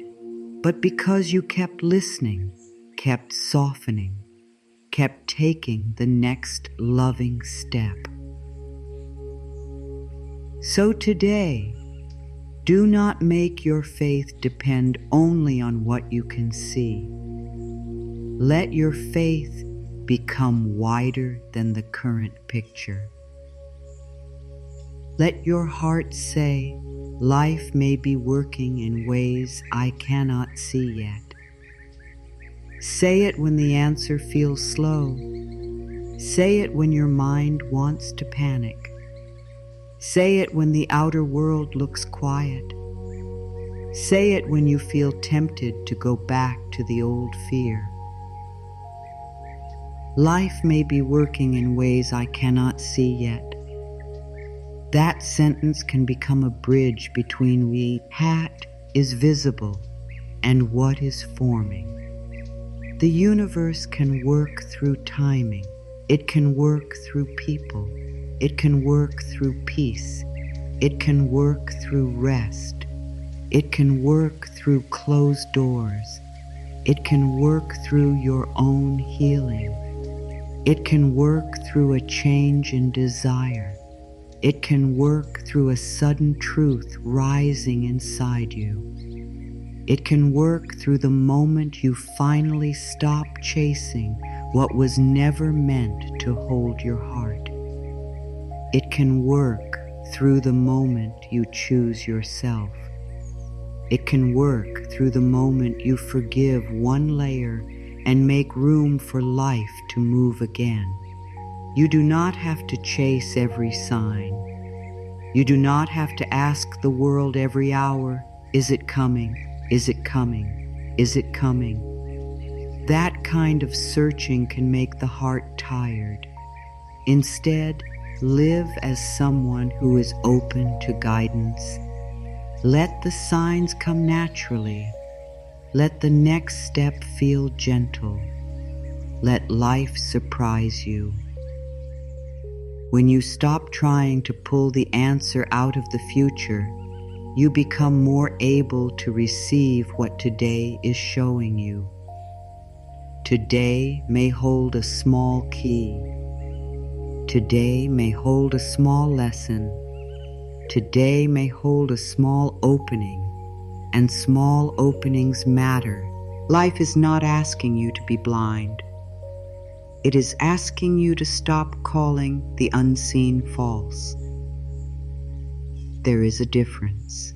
but because you kept listening, kept softening, kept taking the next loving step. So today, do not make your faith depend only on what you can see. Let your faith become wider than the current picture. Let your heart say, life may be working in ways I cannot see yet. Say it when the answer feels slow. Say it when your mind wants to panic. Say it when the outer world looks quiet. Say it when you feel tempted to go back to the old fear. Life may be working in ways I cannot see yet. That sentence can become a bridge between what is visible and what is forming. The universe can work through timing. It can work through people. It can work through peace. It can work through rest. It can work through closed doors. It can work through your own healing. It can work through a change in desire. It can work through a sudden truth rising inside you. It can work through the moment you finally stop chasing what was never meant to hold your heart. It can work through the moment you choose yourself. It can work through the moment you forgive one layer and make room for life to move again. You do not have to chase every sign. You do not have to ask the world every hour, is it coming? Is it coming? Is it coming? That kind of searching can make the heart tired. Instead, live as someone who is open to guidance. Let the signs come naturally. Let the next step feel gentle. Let life surprise you. When you stop trying to pull the answer out of the future, you become more able to receive what today is showing you. Today may hold a small key. Today may hold a small lesson. Today may hold a small opening, and small openings matter. Life is not asking you to be blind. It is asking you to stop calling the unseen false. There is a difference.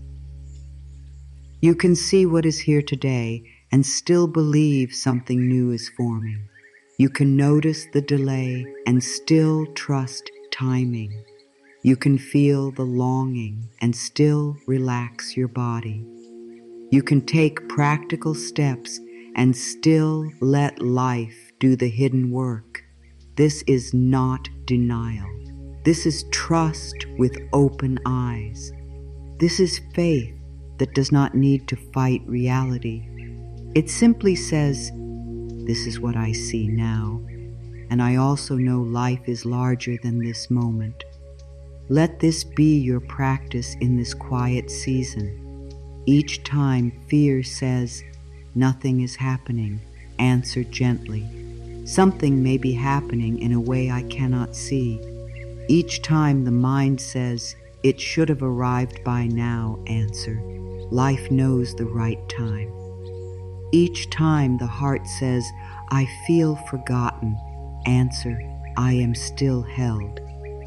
You can see what is here today and still believe something new is forming. You can notice the delay and still trust timing. You can feel the longing and still relax your body. You can take practical steps and still let life do the hidden work. This is not denial. This is trust with open eyes. This is faith that does not need to fight reality. It simply says, this is what I see now, and I also know life is larger than this moment. Let this be your practice in this quiet season. Each time fear says, nothing is happening, answer gently. Something may be happening in a way I cannot see. Each time the mind says, it should have arrived by now, answer. Life knows the right time. Each time the heart says, I feel forgotten, answer, I am still held.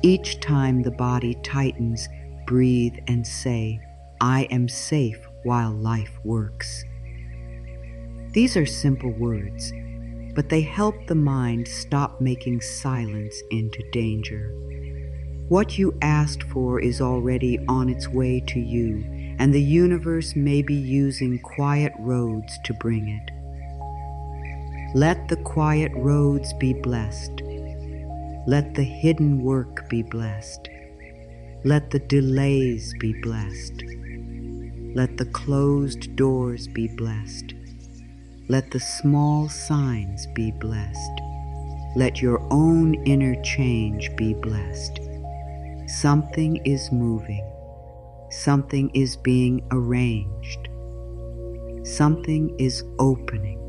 Each time the body tightens, breathe and say, I am safe while life works. These are simple words, but they help the mind stop making silence into danger. What you asked for is already on its way to you, and the universe may be using quiet roads to bring it. Let the quiet roads be blessed. Let the hidden work be blessed. Let the delays be blessed. Let the closed doors be blessed. Let the small signs be blessed. Let your own inner change be blessed. Something is moving. Something is being arranged. Something is opening.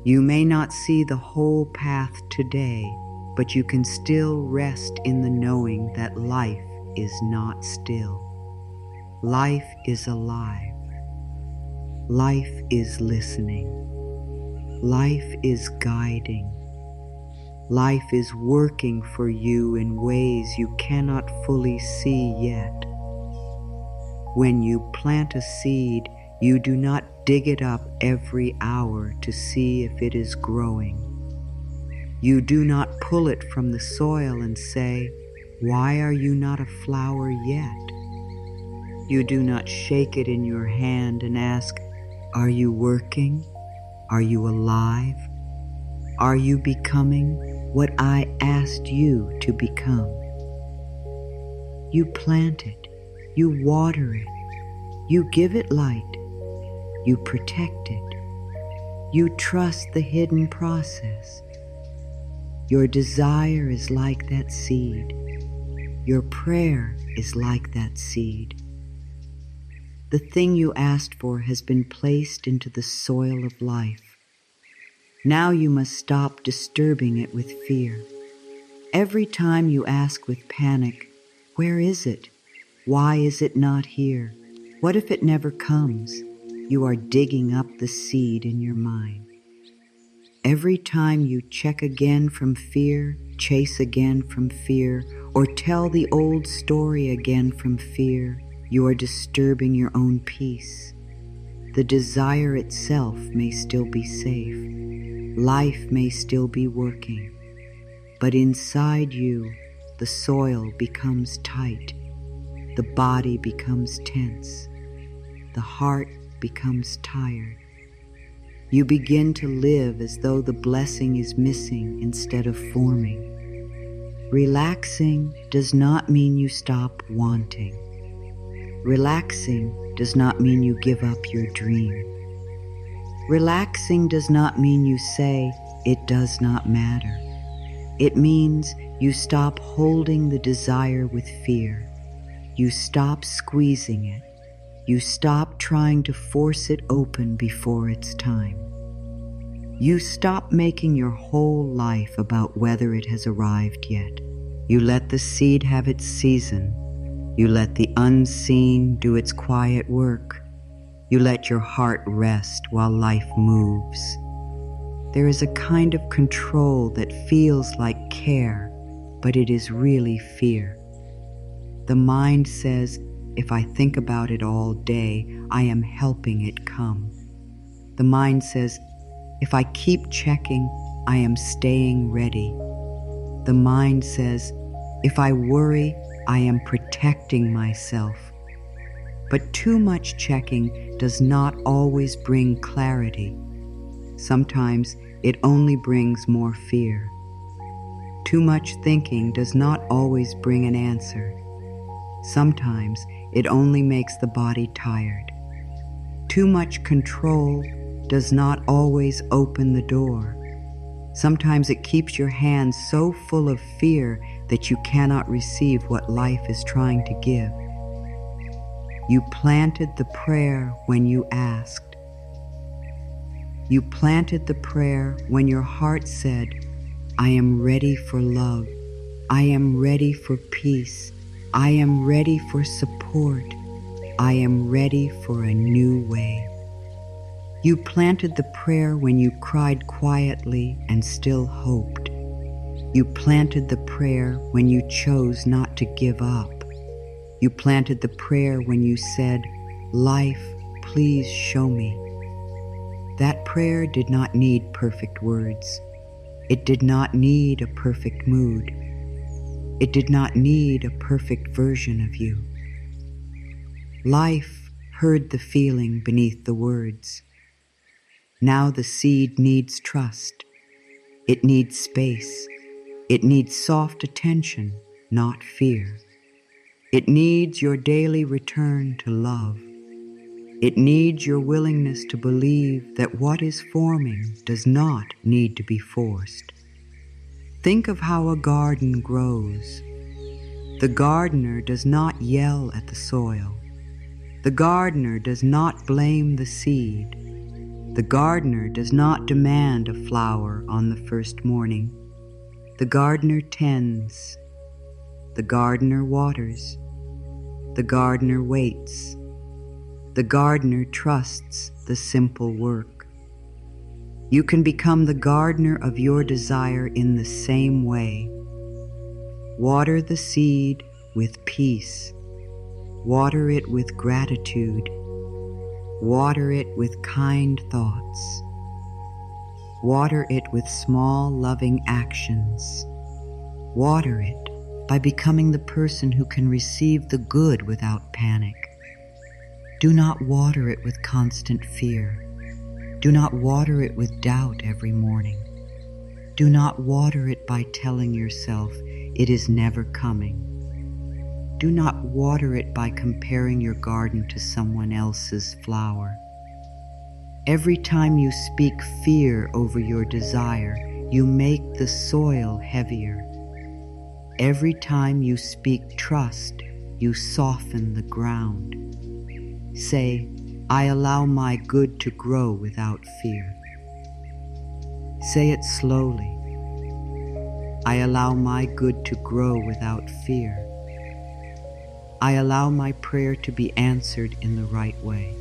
You may not see the whole path today, but you can still rest in the knowing that life is not still. Life is alive. Life is listening. Life is guiding. Life is working for you in ways you cannot fully see yet. When you plant a seed, you do not dig it up every hour to see if it is growing. You do not pull it from the soil and say, why are you not a flower yet? You do not shake it in your hand and ask, are you working? Are you alive? Are you becoming what I asked you to become? You plant it, you water it, you give it light, you protect it, you trust the hidden process. Your desire is like that seed. Your prayer is like that seed. The thing you asked for has been placed into the soil of life. Now you must stop disturbing it with fear. Every time you ask with panic, where is it? Why is it not here? What if it never comes? You are digging up the seed in your mind. Every time you check again from fear, chase again from fear, or tell the old story again from fear, you are disturbing your own peace. The desire itself may still be safe. Life may still be working. But inside you, the soil becomes tight. The body becomes tense. The heart becomes tired. You begin to live as though the blessing is missing instead of forming. Relaxing does not mean you stop wanting. Relaxing does not mean you give up your dream. Relaxing does not mean you say, it does not matter. It means you stop holding the desire with fear. You stop squeezing it. You stop trying to force it open before it's time. You stop making your whole life about whether it has arrived yet. You let the seed have its season. You let the unseen do its quiet work. You let your heart rest while life moves. There is a kind of control that feels like care, but it is really fear. The mind says, if I think about it all day, I am helping it come. The mind says, if I keep checking, I am staying ready. The mind says, If I worry, I am protecting myself. But too much checking does not always bring clarity. Sometimes it only brings more fear. Too much thinking does not always bring an answer. Sometimes it only makes the body tired. Too much control does not always open the door. Sometimes it keeps your hands so full of fear that you cannot receive what life is trying to give. You planted the prayer when you asked. You planted the prayer when your heart said, I am ready for love. I am ready for peace. I am ready for support. I am ready for a new way. You planted the prayer when you cried quietly and still hoped. You planted the prayer when you chose not to give up. You planted the prayer when you said, Life, please show me. That prayer did not need perfect words. It did not need a perfect mood. It did not need a perfect version of you. Life heard the feeling beneath the words. Now the seed needs trust. It needs space. It needs soft attention, not fear. It needs your daily return to love. It needs your willingness to believe that what is forming does not need to be forced. Think of how a garden grows. The gardener does not yell at the soil. The gardener does not blame the seed. The gardener does not demand a flower on the first morning. The gardener tends. The gardener waters. The gardener waits. The gardener trusts the simple work. You can become the gardener of your desire in the same way. Water the seed with peace. Water it with gratitude. Water it with kind thoughts. Water it with small, loving actions. Water it by becoming the person who can receive the good without panic. Do not water it with constant fear. Do not water it with doubt every morning. Do not water it by telling yourself it is never coming. Do not water it by comparing your garden to someone else's flower. Every time you speak fear over your desire, you make the soil heavier. Every time you speak trust, you soften the ground. Say, I allow my good to grow without fear. Say it slowly. I allow my good to grow without fear. I allow my prayer to be answered in the right way.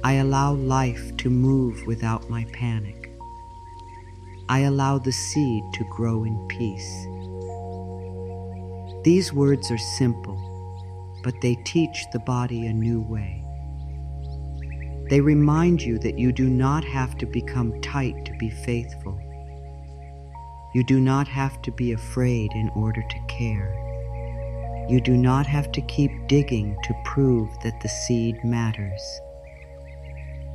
I allow life to move without my panic. I allow the seed to grow in peace. These words are simple, but they teach the body a new way. They remind you that you do not have to become tight to be faithful. You do not have to be afraid in order to care. You do not have to keep digging to prove that the seed matters.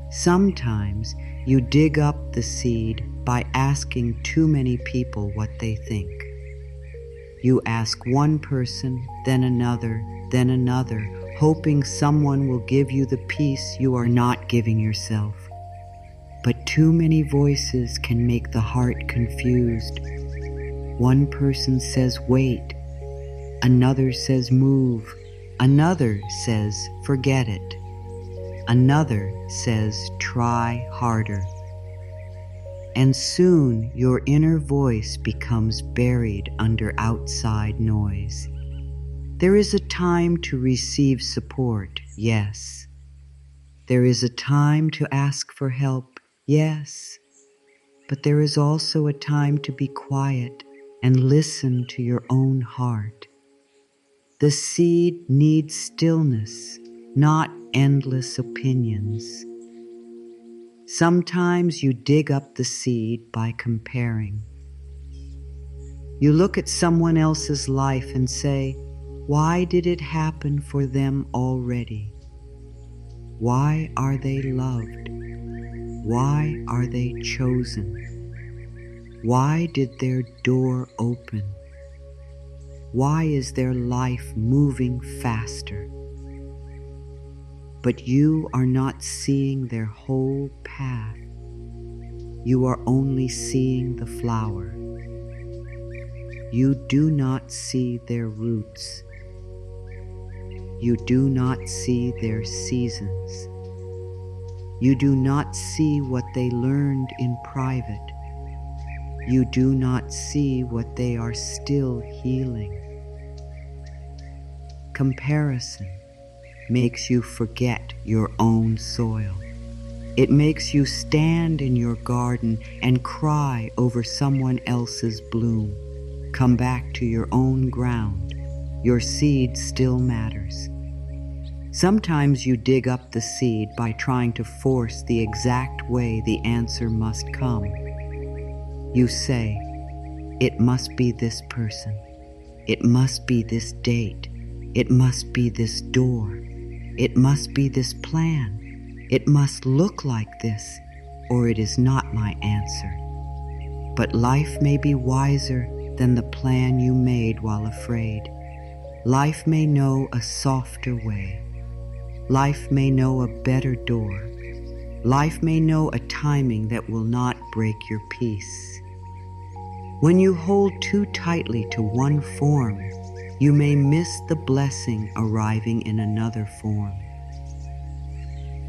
Sometimes you dig up the seed by asking too many people what they think. You ask one person, then another, hoping someone will give you the peace you are not giving yourself. But too many voices can make the heart confused. One person says wait, another says move, another says forget it, another says try harder. And soon your inner voice becomes buried under outside noise. There is a time to receive support, yes. There is a time to ask for help, yes. But there is also a time to be quiet and listen to your own heart. The seed needs stillness, not endless opinions. Sometimes you dig up the seed by comparing. You look at someone else's life and say, why did it happen for them already? Why are they loved? Why are they chosen? Why did their door open? Why is their life moving faster? But you are not seeing their whole path. You are only seeing the flower. You do not see their roots. You do not see their seasons. You do not see what they learned in private. You do not see what they are still healing. Comparison makes you forget your own soil. It makes you stand in your garden and cry over someone else's bloom. Come back to your own ground. Your seed still matters. Sometimes you dig up the seed by trying to force the exact way the answer must come. You say, it must be this person. It must be this date. It must be this door. It must be this plan. It must look like this, or it is not my answer. But life may be wiser than the plan you made while afraid. Life may know a softer way. Life may know a better door. Life may know a timing that will not break your peace. When you hold too tightly to one form, you may miss the blessing arriving in another form.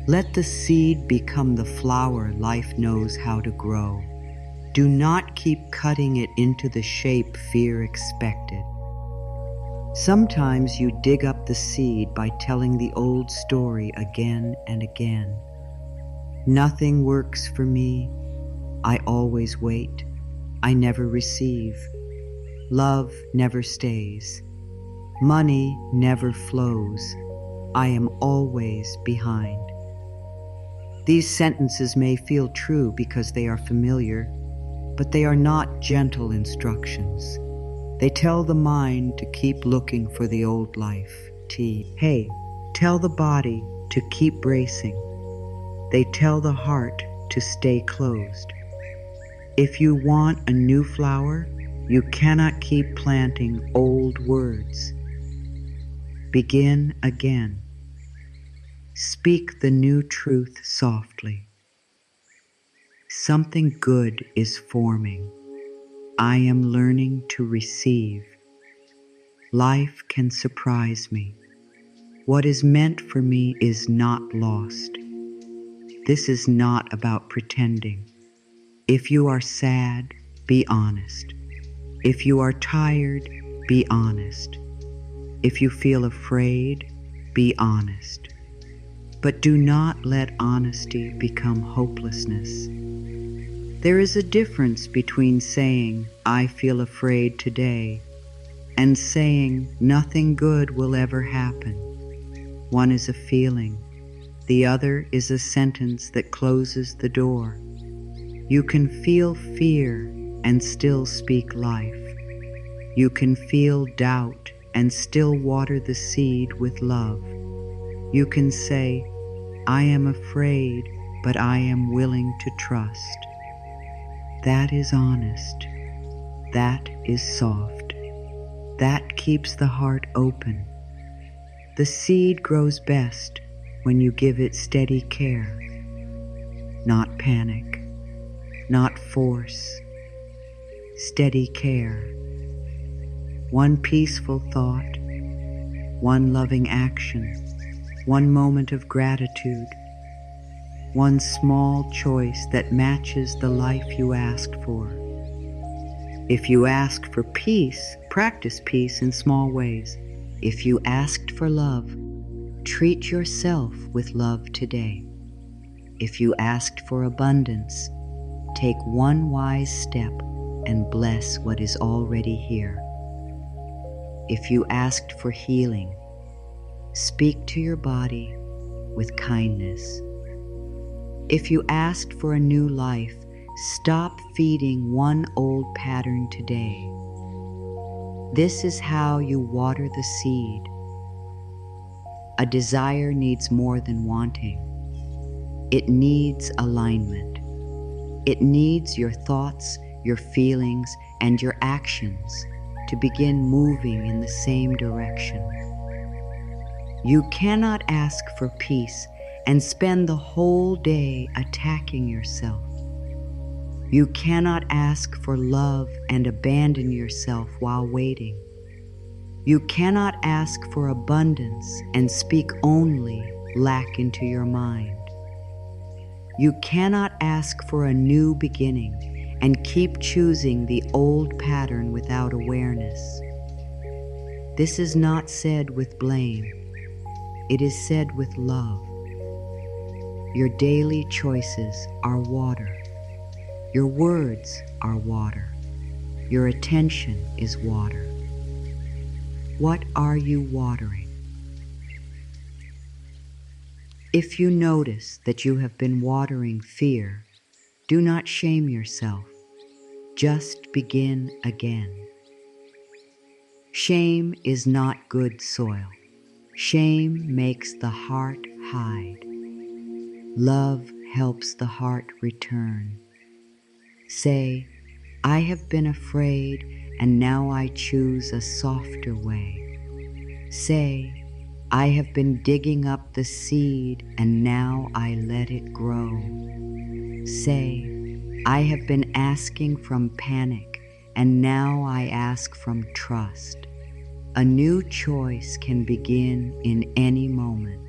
Let the seed become the flower life knows how to grow. Do not keep cutting it into the shape fear expected. Sometimes you dig up the seed by telling the old story again and again. Nothing works for me. I always wait. I never receive. Love never stays. Money never flows. I am always behind. These sentences may feel true because they are familiar, but they are not gentle instructions. They tell the mind to keep looking for the old life. Hey, tell the body to keep bracing. They tell the heart to stay closed. If you want a new flower, you cannot keep planting old words. Begin again. Speak the new truth softly. Something good is forming. I am learning to receive. Life can surprise me. What is meant for me is not lost. This is not about pretending. If you are sad, be honest. If you are tired, be honest. If you feel afraid, be honest. But do not let honesty become hopelessness. There is a difference between saying, I feel afraid today, and saying, nothing good will ever happen. One is a feeling. The other is a sentence that closes the door. You can feel fear and still speak life. You can feel doubt and still water the seed with love. You can say, I am afraid, but I am willing to trust. That is honest. That is soft. That keeps the heart open. The seed grows best when you give it steady care. Not panic, not force. Steady care. One peaceful thought, one loving action, one moment of gratitude, one small choice that matches the life you asked for. If you asked for peace, practice peace in small ways. If you asked for love, treat yourself with love today. If you asked for abundance, take one wise step and bless what is already here. If you asked for healing, speak to your body with kindness. If you asked for a new life, stop feeding one old pattern today. This is how you water the seed. A desire needs more than wanting. It needs alignment. It needs your thoughts, your feelings, and your actions to begin moving in the same direction. You cannot ask for peace and spend the whole day attacking yourself. You cannot ask for love and abandon yourself while waiting. You cannot ask for abundance and speak only lack into your mind. You cannot ask for a new beginning and keep choosing the old pattern without awareness. This is not said with blame. It is said with love. Your daily choices are water. Your words are water. Your attention is water. What are you watering? If you notice that you have been watering fear, do not shame yourself. Just begin again. Shame is not good soil. Shame makes the heart hide. Love helps the heart return. Say, I have been afraid, and now I choose a softer way. Say, I have been digging up the seed, and now I let it grow. Say, I have been asking from panic, and now I ask from trust. A new choice can begin in any moment.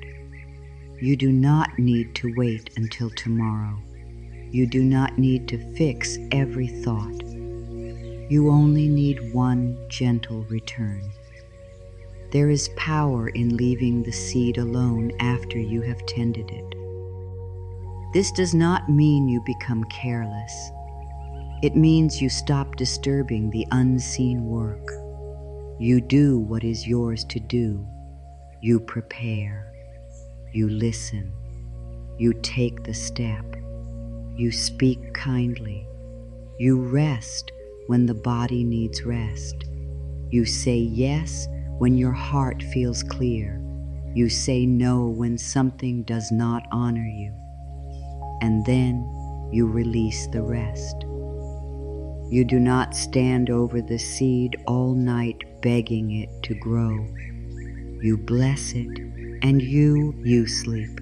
You do not need to wait until tomorrow. You do not need to fix every thought. You only need one gentle return. There is power in leaving the seed alone after you have tended it. This does not mean you become careless. It means you stop disturbing the unseen work. You do what is yours to do. You prepare. You listen. You take the step. You speak kindly. You rest when the body needs rest. You say yes when your heart feels clear. You say no when something does not honor you. And then you release the rest. You do not stand over the seed all night begging it to grow. You bless it, and you sleep.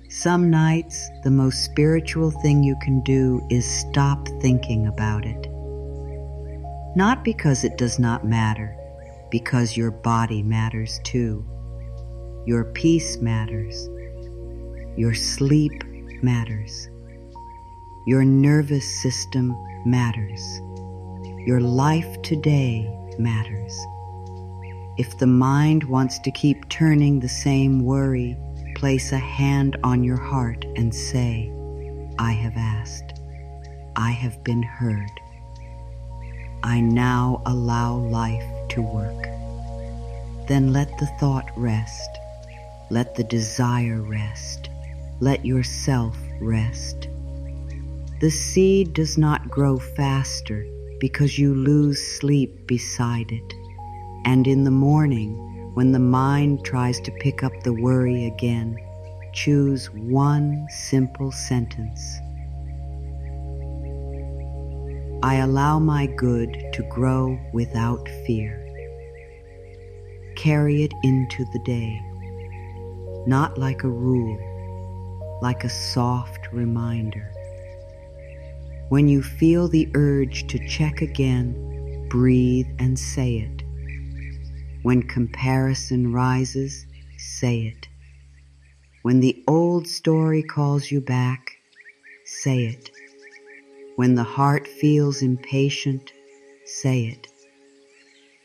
Some nights, the most spiritual thing you can do is stop thinking about it. Not because it does not matter, because your body matters too. Your peace matters. Your sleep matters. Your nervous system matters. Your life today matters. If the mind wants to keep turning the same worry, place a hand on your heart and say, I have asked. I have been heard. I now allow life to work. Then let the thought rest. Let the desire rest. Let yourself rest. The seed does not grow faster because you lose sleep beside it. And in the morning, when the mind tries to pick up the worry again, choose one simple sentence. I allow my good to grow without fear. Carry it into the day, not like a rule, like a soft reminder. When you feel the urge to check again, breathe and say it. When comparison rises, say it. When the old story calls you back, say it. When the heart feels impatient, say it.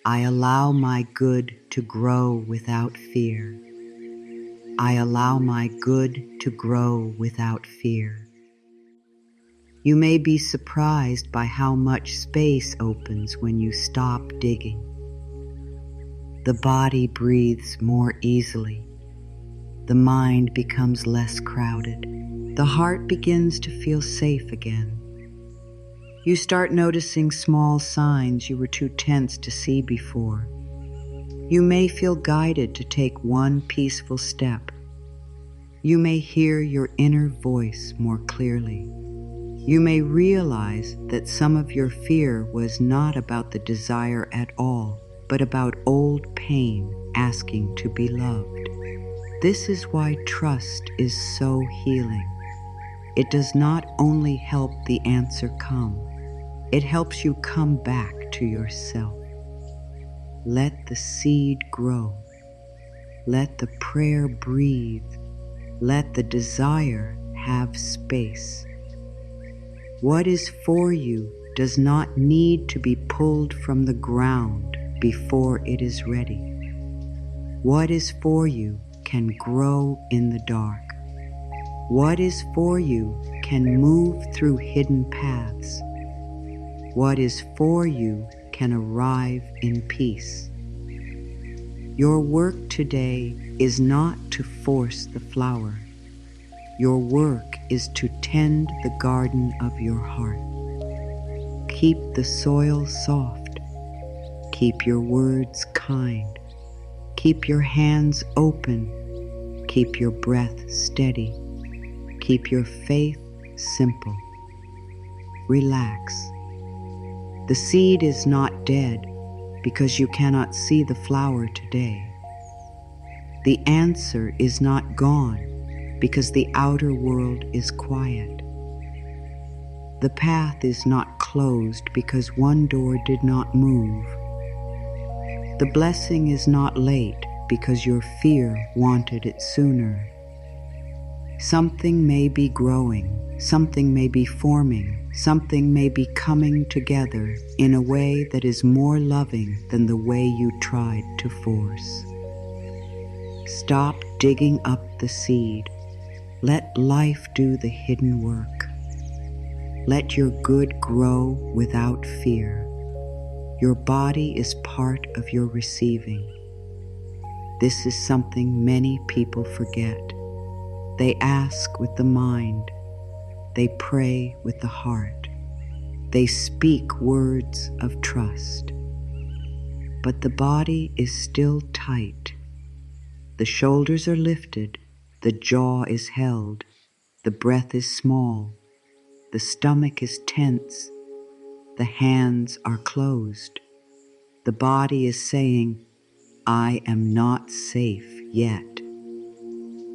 I allow my good to grow without fear. I allow my good to grow without fear. You may be surprised by how much space opens when you stop digging. The body breathes more easily. The mind becomes less crowded. The heart begins to feel safe again. You start noticing small signs you were too tense to see before. You may feel guided to take one peaceful step. You may hear your inner voice more clearly. You may realize that some of your fear was not about the desire at all, but about old pain asking to be loved. This is why trust is so healing. It does not only help the answer come, it helps you come back to yourself. Let the seed grow. Let the prayer breathe. Let the desire have space. What is for you does not need to be pulled from the ground before it is ready. What is for you can grow in the dark. What is for you can move through hidden paths. What is for you can arrive in peace. Your work today is not to force the flower. Your work is to tend the garden of your heart. Keep the soil soft. Keep your words kind. Keep your hands open. Keep your breath steady. Keep your faith simple. Relax. The seed is not dead because you cannot see the flower today. The answer is not gone because the outer world is quiet. The path is not closed because one door did not move. The blessing is not late because your fear wanted it sooner. Something may be growing, something may be forming, something may be coming together in a way that is more loving than the way you tried to force. Stop digging up the seed. Let life do the hidden work. Let your good grow without fear. Your body is part of your receiving. This is something many people forget. They ask with the mind. They pray with the heart. They speak words of trust. But the body is still tight. The shoulders are lifted. The jaw is held. The breath is small. The stomach is tense. The hands are closed. The body is saying, I am not safe yet.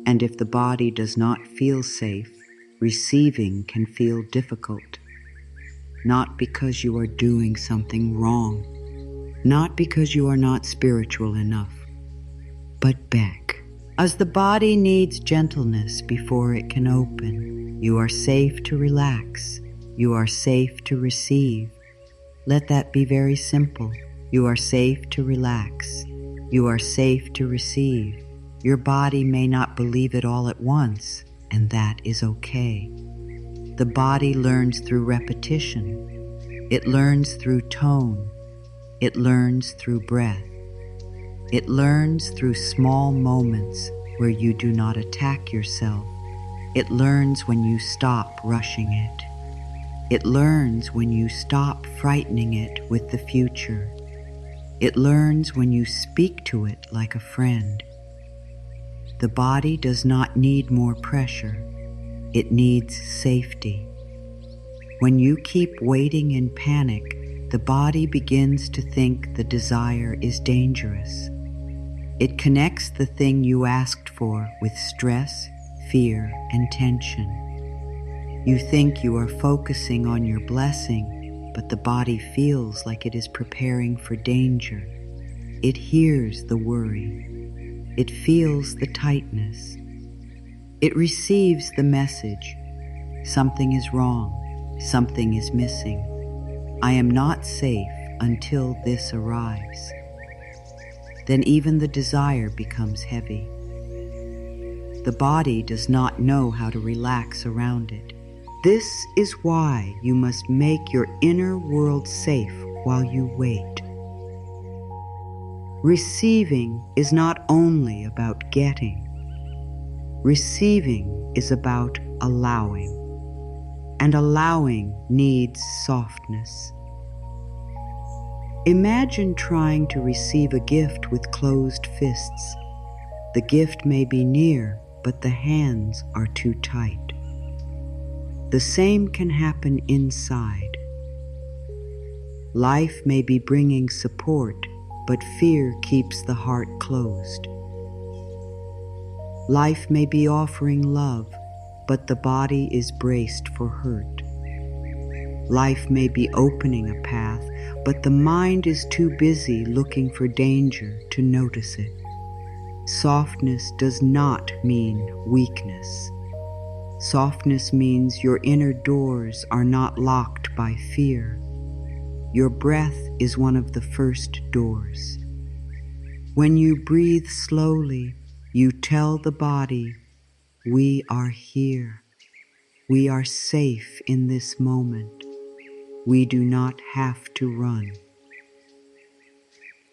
And if the body does not feel safe, receiving can feel difficult. Not because you are doing something wrong, not because you are not spiritual enough, but back. As the body needs gentleness before it can open, you are safe to relax. You are safe to receive. Let that be very simple. You are safe to relax. You are safe to receive. Your body may not believe it all at once, and that is okay. The body learns through repetition. It learns through tone. It learns through breath. It learns through small moments where you do not attack yourself. It learns when you stop rushing it. It learns when you stop frightening it with the future. It learns when you speak to it like a friend. The body does not need more pressure. It needs safety. When you keep waiting in panic, the body begins to think the desire is dangerous. It connects the thing you asked for with stress, fear, and tension. You think you are focusing on your blessing, but the body feels like it is preparing for danger. It hears the worry. It feels the tightness. It receives the message. Something is wrong. Something is missing. I am not safe until this arrives. Then even the desire becomes heavy. The body does not know how to relax around it. This is why you must make your inner world safe while you wait. Receiving is not only about getting. Receiving is about allowing. and allowing needs softness. Imagine trying to receive a gift with closed fists. The gift may be near, but the hands are too tight. The same can happen inside. Life may be bringing support, but fear keeps the heart closed. Life may be offering love, but the body is braced for hurt. Life may be opening a path, but the mind is too busy looking for danger to notice it. Softness does not mean weakness. Softness means your inner doors are not locked by fear. Your breath is one of the first doors. When you breathe slowly, you tell the body, "We are here. We are safe in this moment. We do not have to run."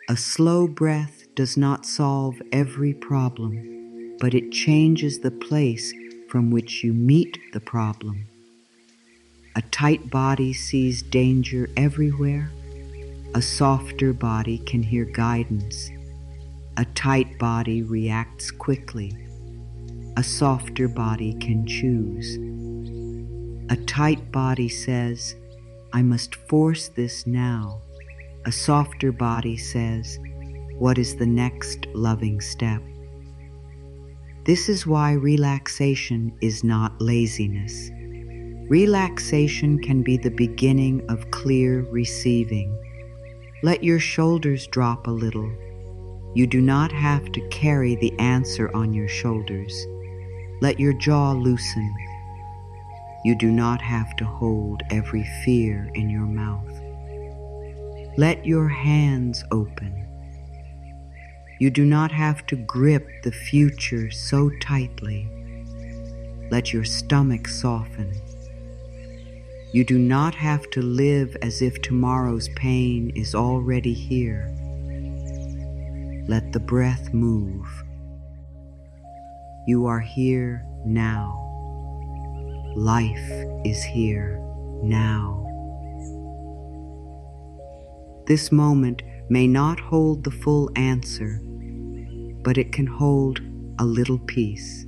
A slow breath does not solve every problem, but it changes the place from which you meet the problem. A tight body sees danger everywhere. A softer body can hear guidance. A tight body reacts quickly. A softer body can choose. A tight body says, "I must force this now." A softer body says, "What is the next loving step?" This is why relaxation is not laziness. Relaxation can be the beginning of clear receiving. Let your shoulders drop a little. You do not have to carry the answer on your shoulders. Let your jaw loosen. You do not have to hold every fear in your mouth. Let your hands open. You do not have to grip the future so tightly. Let your stomach soften. You do not have to live as if tomorrow's pain is already here. Let the breath move. You are here now. Life is here now. This moment may not hold the full answer, but it can hold a little peace.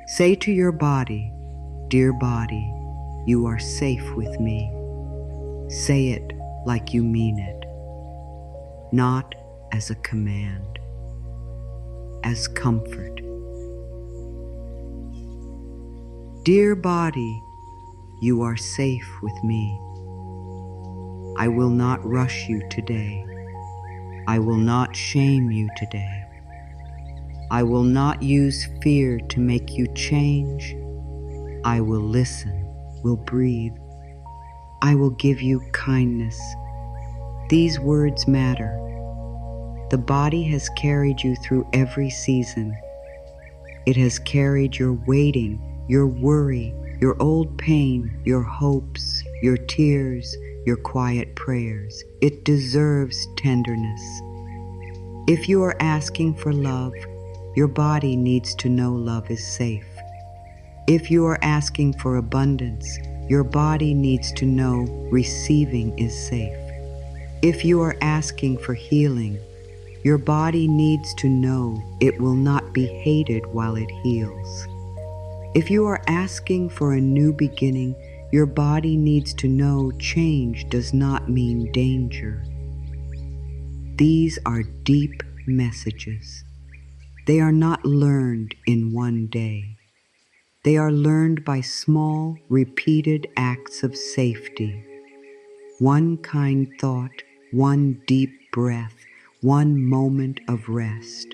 Say to your body, "Dear body, you are safe with me." Say it like you mean it, not as a command, as comfort. "Dear body, you are safe with me. I will not rush you today. I will not shame you today. I will not use fear to make you change. I will listen, will breathe. I will give you kindness." These words matter. The body has carried you through every season. It has carried your waiting, your worry, your old pain, your hopes, your tears, your quiet prayers. It deserves tenderness. If you are asking for love, your body needs to know love is safe. If you are asking for abundance, your body needs to know receiving is safe. If you are asking for healing, your body needs to know it will not be hated while it heals. If you are asking for a new beginning, your body needs to know change does not mean danger. These are deep messages. They are not learned in one day. They are learned by small, repeated acts of safety. One kind thought, one deep breath, one moment of rest,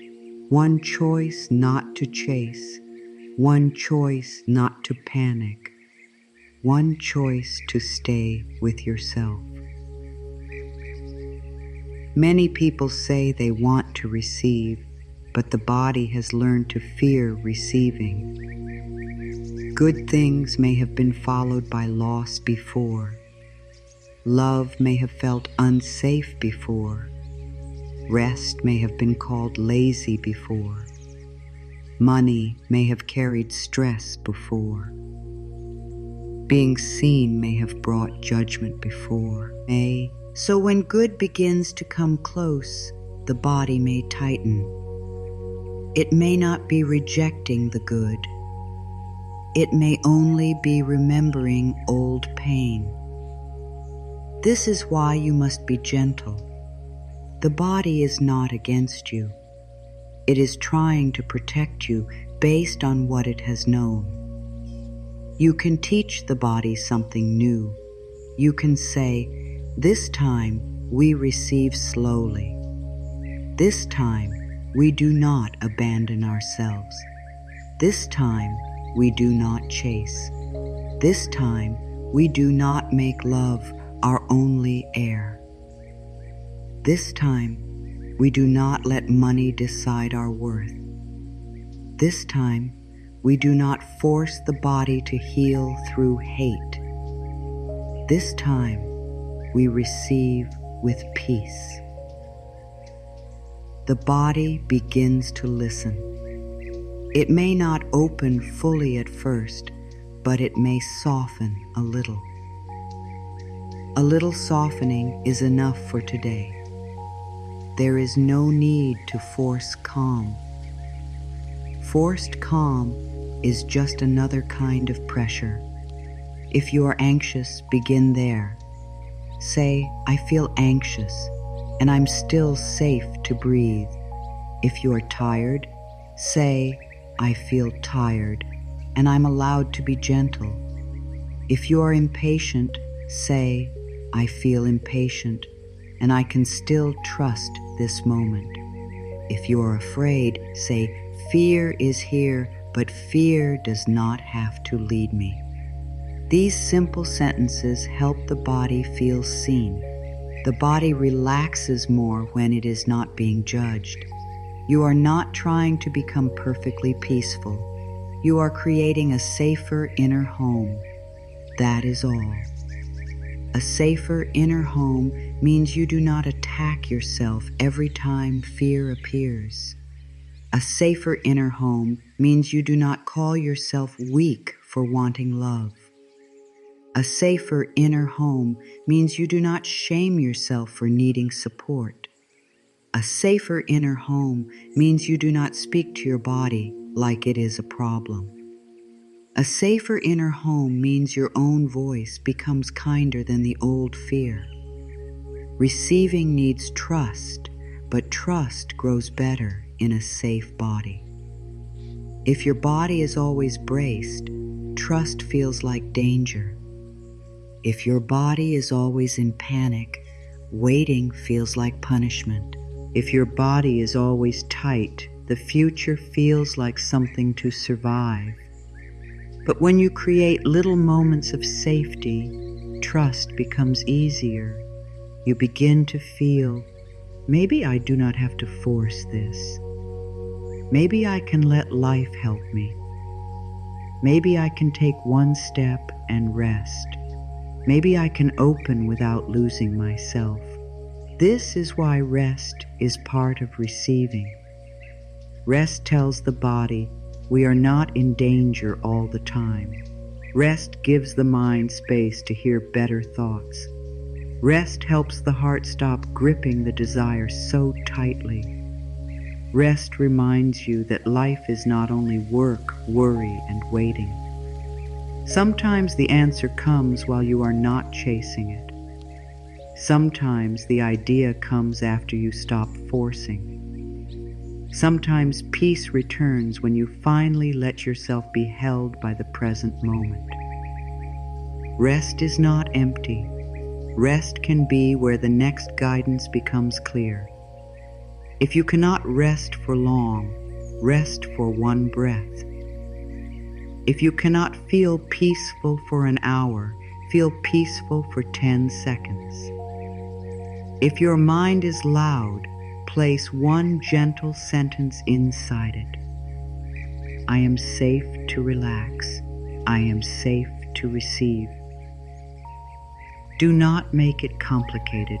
one choice not to chase, one choice not to panic, one choice to stay with yourself. Many people say they want to receive, but the body has learned to fear receiving. Good things may have been followed by loss before. Love may have felt unsafe before. Rest may have been called lazy before. Money may have carried stress before. Being seen may have brought judgment before. So when good begins to come close, the body may tighten. It may not be rejecting the good. It may only be remembering old pain. This is why you must be gentle. The body is not against you. It is trying to protect you based on what it has known. You can teach the body something new. You can say, "This time we receive slowly. This time we do not abandon ourselves. This time we do not chase. This time we do not make love our only heir. This time we do not let money decide our worth. This time we do not force the body to heal through hate. This time we receive with peace." The body begins to listen. It may not open fully at first, but it may soften a little. A little softening is enough for today. There is no need to force calm. Forced calm is just another kind of pressure. If you are anxious, begin there. Say, "I feel anxious, and I'm still safe to breathe." If you are tired, say, "I feel tired, and I'm allowed to be gentle." If you are impatient, say, "I feel impatient, and I can still trust this moment." If you are afraid, say, "Fear is here, but fear does not have to lead me." These simple sentences help the body feel seen. The body relaxes more when it is not being judged. You are not trying to become perfectly peaceful. You are creating a safer inner home. That is all. A safer inner home means you do not attack yourself every time fear appears. A safer inner home means you do not call yourself weak for wanting love. A safer inner home means you do not shame yourself for needing support. A safer inner home means you do not speak to your body like it is a problem. A safer inner home means your own voice becomes kinder than the old fear. Receiving needs trust, but trust grows better in a safe body. If your body is always braced, trust feels like danger. If your body is always in panic, waiting feels like punishment. If your body is always tight, the future feels like something to survive. But when you create little moments of safety, trust becomes easier. You begin to feel, maybe I do not have to force this. Maybe I can let life help me. Maybe I can take one step and rest. Maybe I can open without losing myself. This is why rest is part of receiving. Rest tells the body we are not in danger all the time. Rest gives the mind space to hear better thoughts. Rest helps the heart stop gripping the desire so tightly. Rest reminds you that life is not only work, worry, and waiting. Sometimes the answer comes while you are not chasing it. Sometimes the idea comes after you stop forcing. Sometimes peace returns when you finally let yourself be held by the present moment. Rest is not empty. Rest can be where the next guidance becomes clear. If you cannot rest for long, rest for one breath. If you cannot feel peaceful for an hour, feel peaceful for 10 seconds. If your mind is loud, place one gentle sentence inside it. I am safe to relax. I am safe to receive. Do not make it complicated.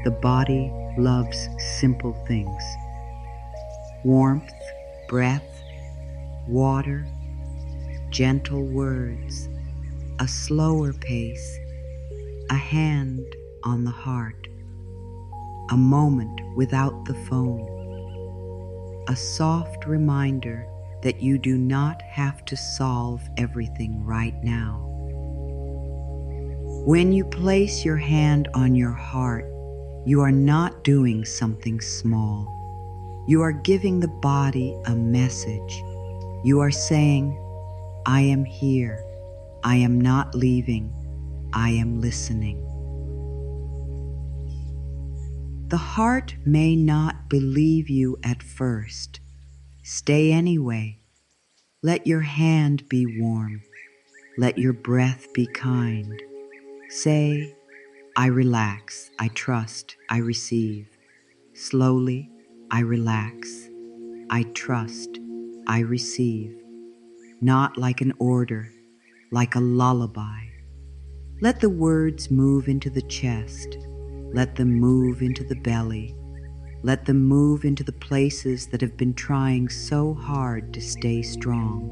The body loves simple things. Warmth, breath, water, gentle words. a slower pace, a hand on the heart, a moment without the phone, a soft reminder that you do not have to solve everything right now. When you place your hand on your heart, you are not doing something small. You are giving the body a message. You are saying, I am here. I am not leaving. I am listening. The heart may not believe you at first. Stay anyway. Let your hand be warm. Let your breath be kind. Say, I relax, I trust, I receive. Slowly, I relax, I trust, I receive. Not like an order, like a lullaby. Let the words move into the chest. Let them move into the belly. Let them move into the places that have been trying so hard to stay strong.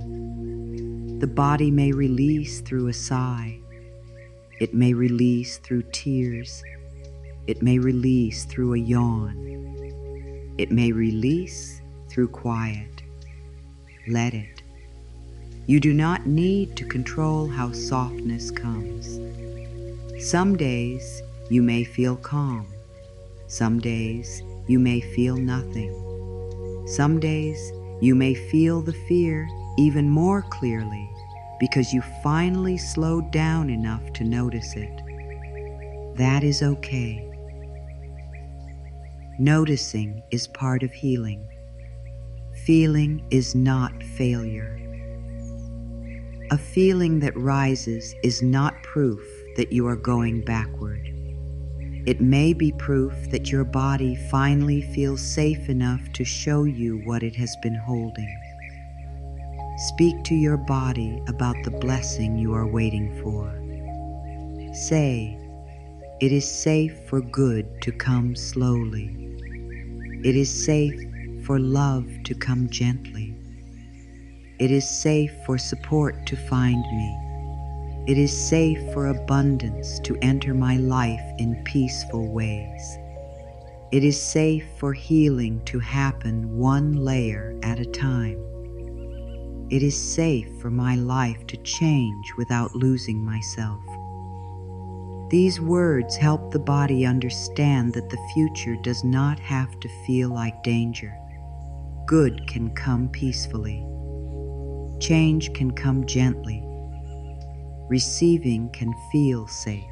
The body may release through a sigh. It may release through tears. It may release through a yawn. It may release through quiet. Let it. You do not need to control how softness comes. Some days you may feel calm. Some days you may feel nothing. Some days you may feel the fear even more clearly because you finally slowed down enough to notice it. That is okay. Noticing is part of healing. Feeling is not failure. A feeling that rises is not proof that you are going backward. It may be proof that your body finally feels safe enough to show you what it has been holding. Speak to your body about the blessing you are waiting for. Say, it is safe for good to come slowly. It is safe for love to come gently. It is safe for support to find me. It is safe for abundance to enter my life in peaceful ways. It is safe for healing to happen one layer at a time. It is safe for my life to change without losing myself. These words help the body understand that the future does not have to feel like danger. Good can come peacefully. Change can come gently. Receiving can feel safe.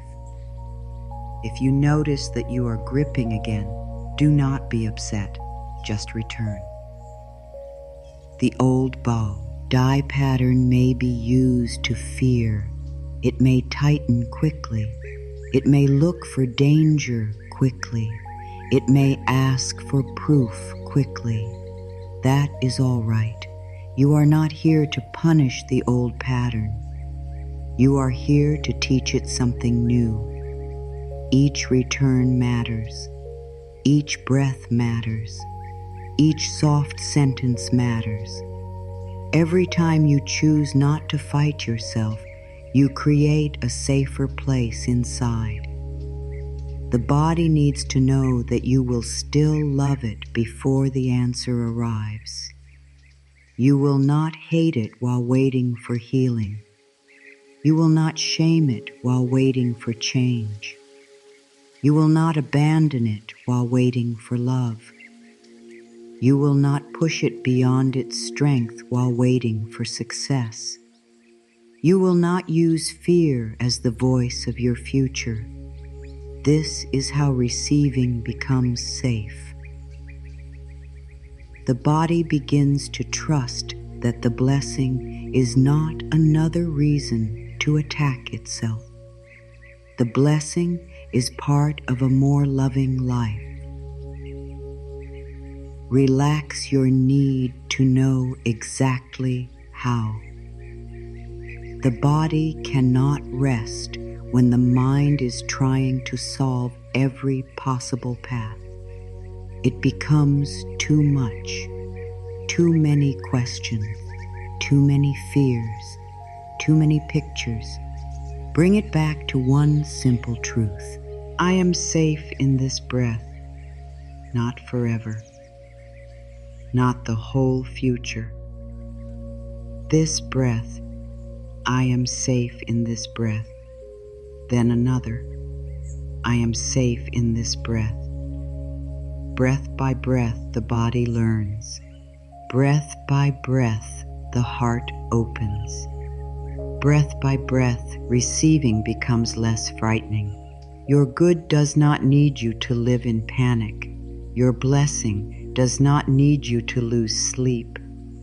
If you notice that you are gripping again, do not be upset, just return. The old bow. Dye pattern may be used to fear. It may tighten quickly. It may look for danger quickly. It may ask for proof quickly. That is all right. You are not here to punish the old pattern. You are here to teach it something new. Each return matters. Each breath matters. Each soft sentence matters. Every time you choose not to fight yourself, you create a safer place inside. The body needs to know that you will still love it before the answer arrives. You will not hate it while waiting for healing. You will not shame it while waiting for change. You will not abandon it while waiting for love. You will not push it beyond its strength while waiting for success. You will not use fear as the voice of your future. This is how receiving becomes safe. The body begins to trust that the blessing is not another reason to attack itself. The blessing is part of a more loving life. Relax your need to know exactly how. The body cannot rest when the mind is trying to solve every possible path. It becomes too much, too many questions, too many fears, too many pictures, Bring it back to one simple truth. I am safe in this breath, not forever, not the whole future. This breath, I am safe in this breath. Then another, I am safe in this breath. Breath by breath, the body learns. Breath by breath, the heart opens. Breath by breath, receiving becomes less frightening. Your good does not need you to live in panic. Your blessing does not need you to lose sleep.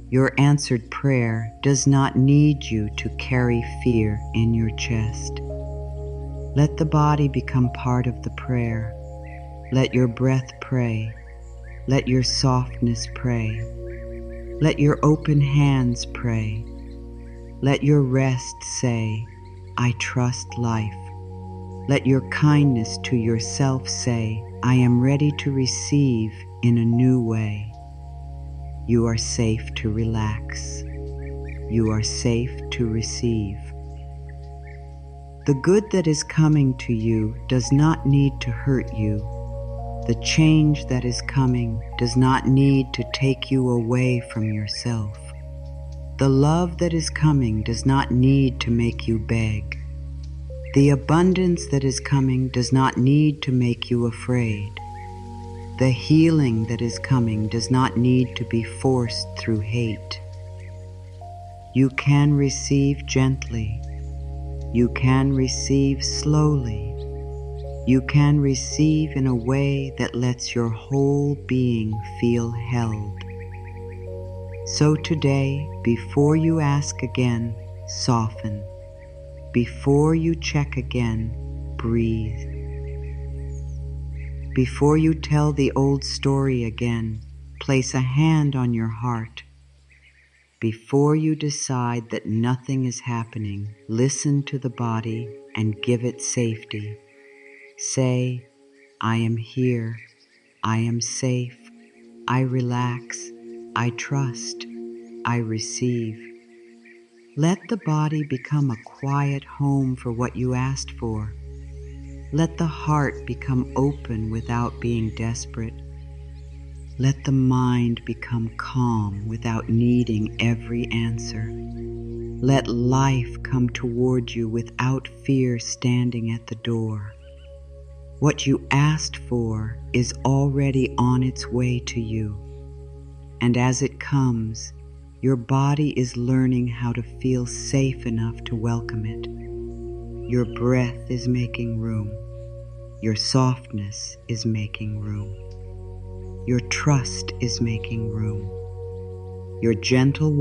Your answered prayer does not need you to carry fear in your chest. Let the body become part of the prayer. Let your breath pray. Let your softness pray. Let your open hands pray. Let your rest say, I trust life. Let your kindness to yourself say, I am ready to receive in a new way. You are safe to relax. You are safe to receive. The good that is coming to you does not need to hurt you. The change that is coming does not need to take you away from yourself. The love that is coming does not need to make you beg. The abundance that is coming does not need to make you afraid. The healing that is coming does not need to be forced through hate. You can receive gently. You can receive slowly. You can receive in a way that lets your whole being feel held. So today, before you ask again, soften. Before you check again, breathe. Before you tell the old story again, place a hand on your heart. Before you decide that nothing is happening, listen to the body and give it safety. Say, I am here, I am safe, I relax, I trust, I receive. Let the body become a quiet home for what you asked for. Let the heart become open without being desperate. Let the mind become calm without needing every answer. Let life come toward you without fear standing at the door. What you asked for is already on its way to you. And as it comes, your body is learning how to feel safe enough to welcome it. Your breath is making room. Your softness is making room. Your trust is making room. Your gentle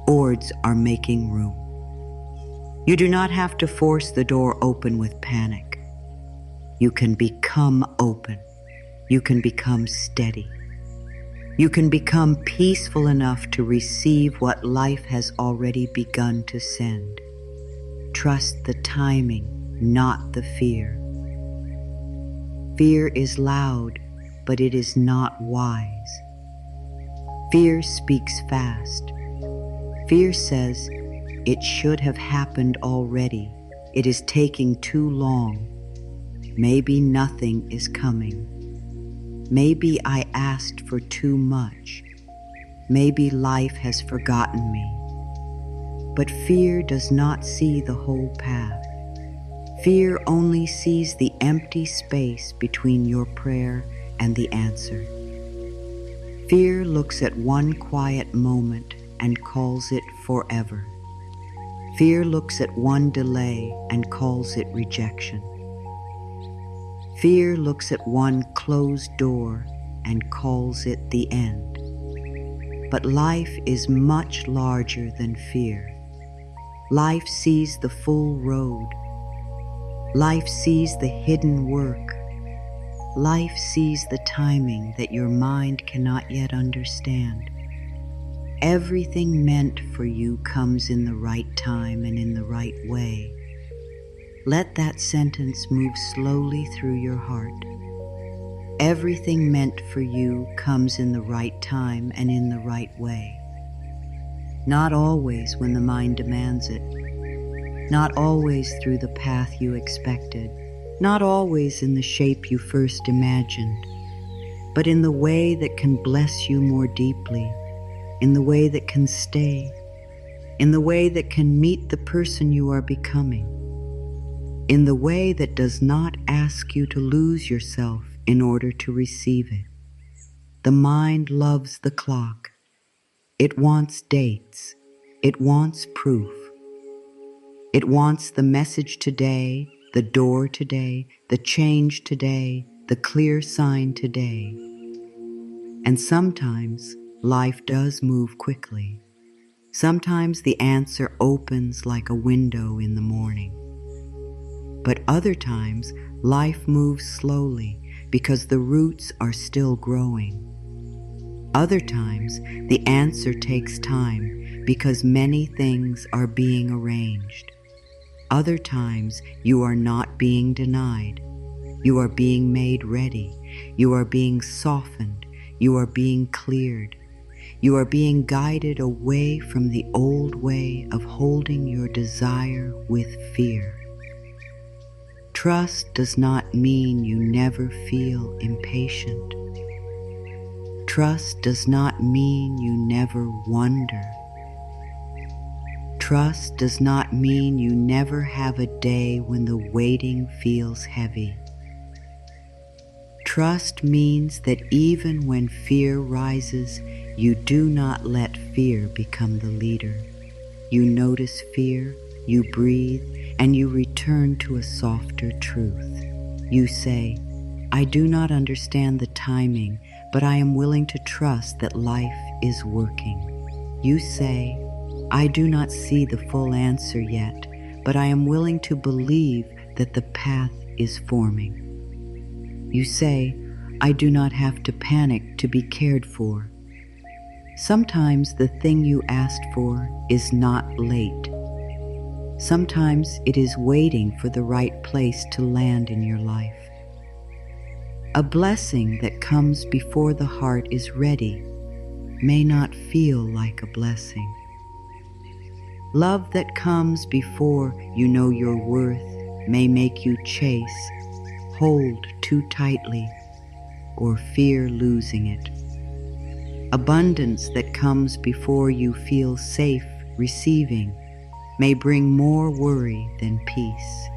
words are making room. You do not have to force the door open with panic. You can become open. You can become steady. You can become peaceful enough to receive what life has already begun to send. Trust the timing, not the fear. Fear is loud, but it is not wise. Fear speaks fast. Fear says, it should have happened already. It is taking too long. Maybe nothing is coming. Maybe I asked for too much. Maybe life has forgotten me. But fear does not see the whole path. Fear only sees the empty space between your prayer and the answer. Fear looks at one quiet moment and calls it forever. Fear looks at one delay and calls it rejection. Fear looks at one closed door and calls it the end. But life is much larger than fear. Life sees the full road. Life sees the hidden work. Life sees the timing that your mind cannot yet understand. Everything meant for you comes in the right time and in the right way. Let that sentence move slowly through your heart. Everything meant for you comes in the right time and in the right way. Not always when the mind demands it, not always through the path you expected, not always in the shape you first imagined, but in the way that can bless you more deeply, in the way that can stay, in the way that can meet the person you are becoming, in the way that does not ask you to lose yourself in order to receive it. The mind loves the clock. It wants dates. It wants proof. It wants the message today, the door today, the change today, the clear sign today. And sometimes life does move quickly. Sometimes the answer opens like a window in the morning. But other times life moves slowly because the roots are still growing. Other times the answer takes time because many things are being arranged. Other times you are not being denied. You are being made ready. You are being softened. You are being cleared. You are being guided away from the old way of holding your desire with fear. Trust does not mean you never feel impatient. Trust does not mean you never wonder. Trust does not mean you never have a day when the waiting feels heavy. Trust means that even when fear rises, you do not let fear become the leader. You notice fear, you breathe, and you return to a softer truth. You say, I do not understand the timing, but I am willing to trust that life is working. You say, I do not see the full answer yet, but I am willing to believe that the path is forming. You say, I do not have to panic to be cared for. Sometimes the thing you asked for is not late. Sometimes it is waiting for the right place to land in your life. A blessing that comes before the heart is ready may not feel like a blessing. Love that comes before you know your worth may make you chase, hold too tightly, or fear losing it. Abundance that comes before you feel safe receiving may bring more worry than peace.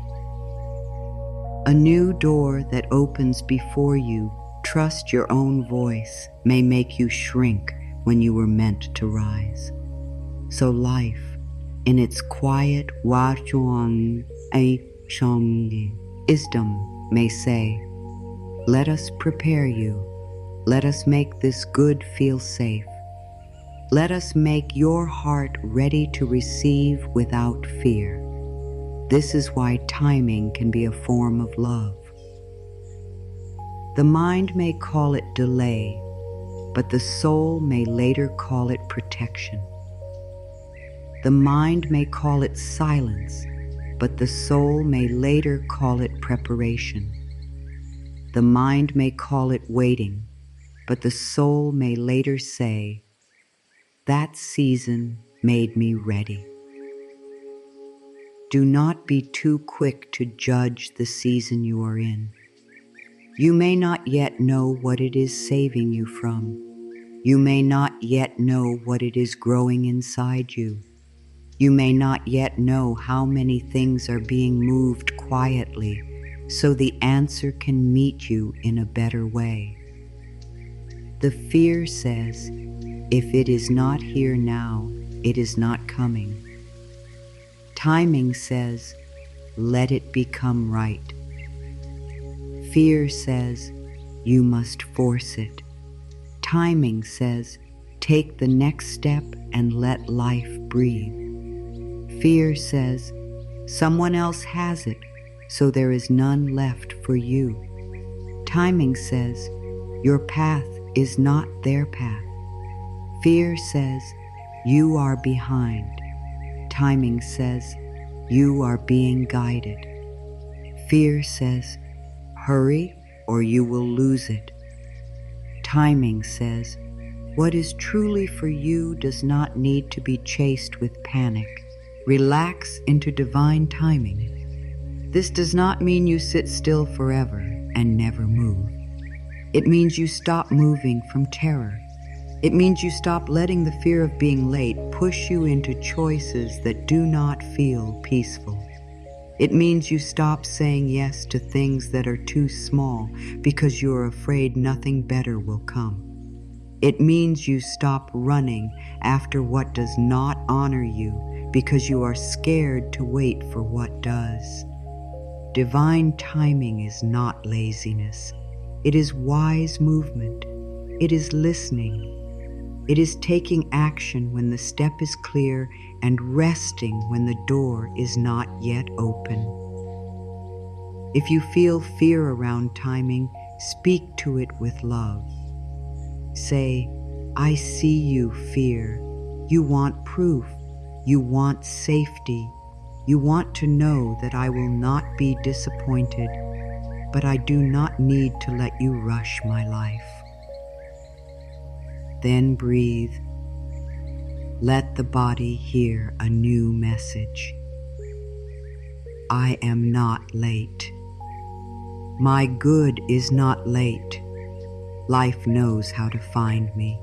A new door that opens before you, trust your own voice, may make you shrink when you were meant to rise. So life, in its quiet wisdom, may say, let us prepare you. Let us make this good feel safe. Let us make your heart ready to receive without fear. This is why timing can be a form of love. The mind may call it delay, but the soul may later call it protection. The mind may call it silence, but the soul may later call it preparation. The mind may call it waiting, but the soul may later say, that season made me ready. Do not be too quick to judge the season you are in. You may not yet know what it is saving you from. You may not yet know what it is growing inside you. You may not yet know how many things are being moved quietly so the answer can meet you in a better way. The fear says, if it is not here now, it is not coming. Timing says, let it become right. Fear says, you must force it. Timing says, take the next step and let life breathe. Fear says, someone else has it, so there is none left for you. Timing says, your path is not their path. Fear says, you are behind. Timing says, you are being guided. Fear says, hurry or you will lose it. Timing says, What is truly for you does not need to be chased with panic. Relax into divine timing. This does not mean you sit still forever and never move. It means you stop moving from terror. It means you stop letting the fear of being late push you into choices that do not feel peaceful. It means you stop saying yes to things that are too small because you're afraid nothing better will come. It means you stop running after what does not honor you because you are scared to wait for what does. Divine timing is not laziness. It is wise movement. It is listening. It is taking action when the step is clear and resting when the door is not yet open. If you feel fear around timing, speak to it with love. Say, I see you, fear. You want proof. You want safety. You want to know that I will not be disappointed, but I do not need to let you rush my life. Then breathe. Let the body hear a new message. I am not late. My good is not late. Life knows how to find me.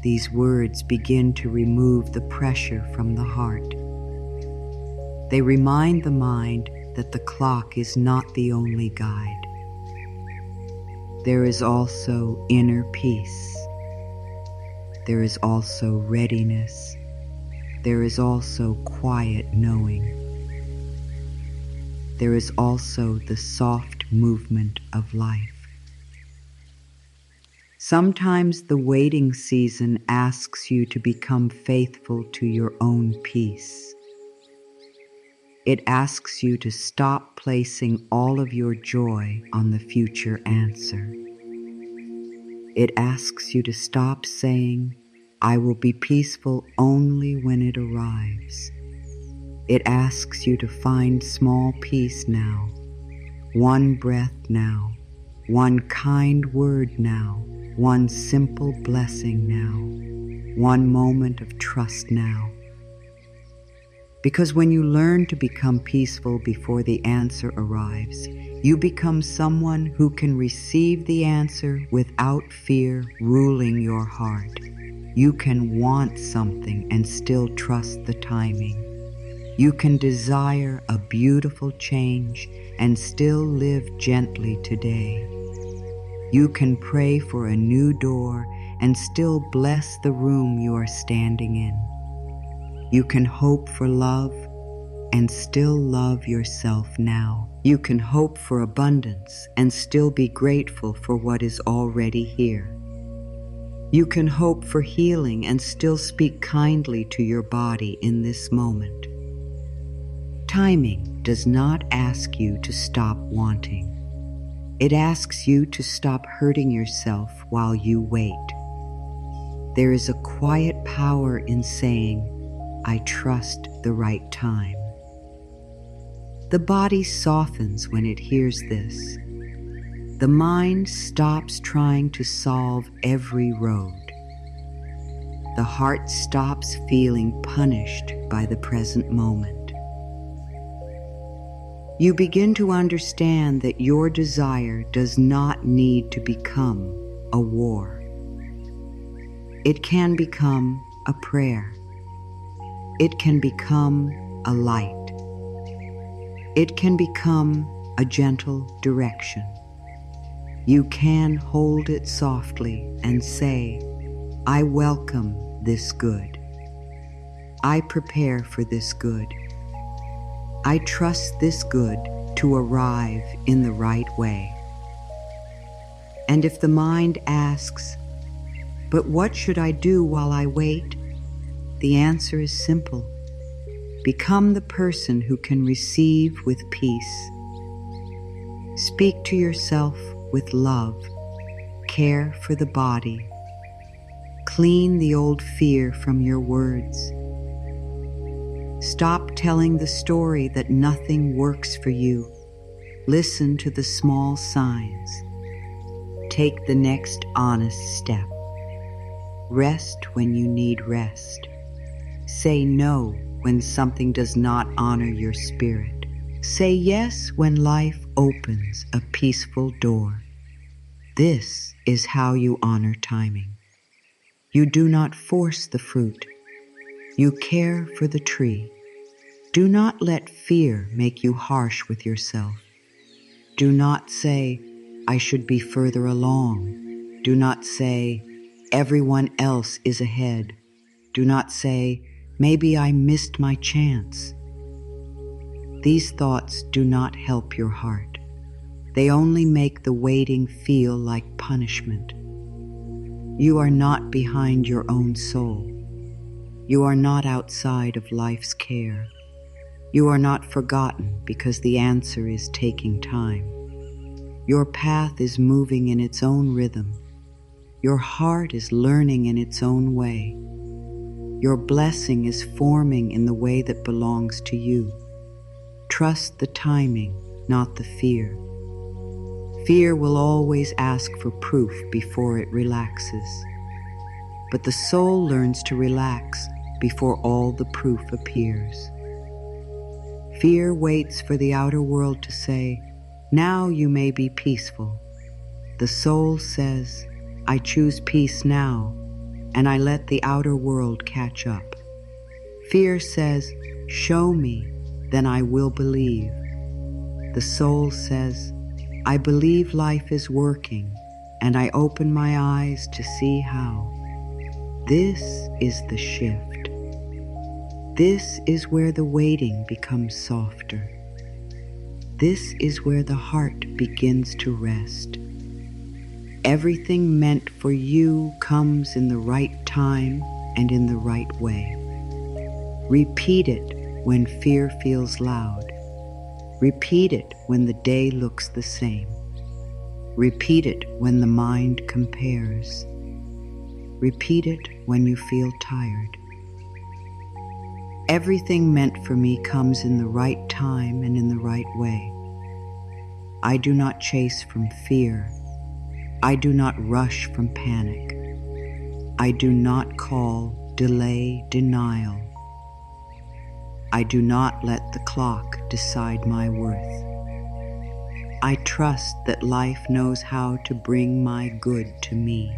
These words begin to remove the pressure from the heart. They remind the mind that the clock is not the only guide. There is also inner peace. There is also readiness. There is also quiet knowing. There is also the soft movement of life. Sometimes the waiting season asks you to become faithful to your own peace. It asks you to stop placing all of your joy on the future answer. It asks you to stop saying, I will be peaceful only when it arrives. It asks you to find small peace now, one breath now, one kind word now, one simple blessing now, one moment of trust now. Because when you learn to become peaceful before the answer arrives, you become someone who can receive the answer without fear ruling your heart. You can want something and still trust the timing. You can desire a beautiful change and still live gently today. You can pray for a new door and still bless the room you are standing in. You can hope for love and still love yourself now. You can hope for abundance and still be grateful for what is already here. You can hope for healing and still speak kindly to your body in this moment. Timing does not ask you to stop wanting. It asks you to stop hurting yourself while you wait. There is a quiet power in saying, I trust the right time. The body softens when it hears this. The mind stops trying to solve every road. The heart stops feeling punished by the present moment. You begin to understand that your desire does not need to become a war. It can become a prayer. It can become a light. It can become a gentle direction. You can hold it softly and say, I welcome this good. I prepare for this good. I trust this good to arrive in the right way. And if the mind asks, but what should I do while I wait? The answer is simple. Become the person who can receive with peace. Speak to yourself with love. Care for the body. Clean the old fear from your words. Stop telling the story that nothing works for you. Listen to the small signs. Take the next honest step. Rest when you need rest. Say no when something does not honor your spirit. Say yes when life opens a peaceful door. This is how you honor timing. You do not force the fruit. You care for the tree. Do not let fear make you harsh with yourself. Do not say, I should be further along. Do not say, everyone else is ahead. Do not say, maybe I missed my chance. These thoughts do not help your heart. They only make the waiting feel like punishment. You are not behind your own soul. You are not outside of life's care. You are not forgotten because the answer is taking time. Your path is moving in its own rhythm. Your heart is learning in its own way. Your blessing is forming in the way that belongs to you. Trust the timing, not the fear. Fear will always ask for proof before it relaxes. But the soul learns to relax before all the proof appears. Fear waits for the outer world to say, now you may be peaceful. The soul says, I choose peace now, and I let the outer world catch up. Fear says, show me, then I will believe. The soul says, I believe life is working, and I open my eyes to see how. This is the shift. This is where the waiting becomes softer. This is where the heart begins to rest. Everything meant for you comes in the right time and in the right way. Repeat it when fear feels loud. Repeat it when the day looks the same. Repeat it when the mind compares. Repeat it when you feel tired. Everything meant for me comes in the right time and in the right way. I do not chase from fear. I do not rush from panic. I do not call delay denial. I do not let the clock decide my worth. I trust that life knows how to bring my good to me.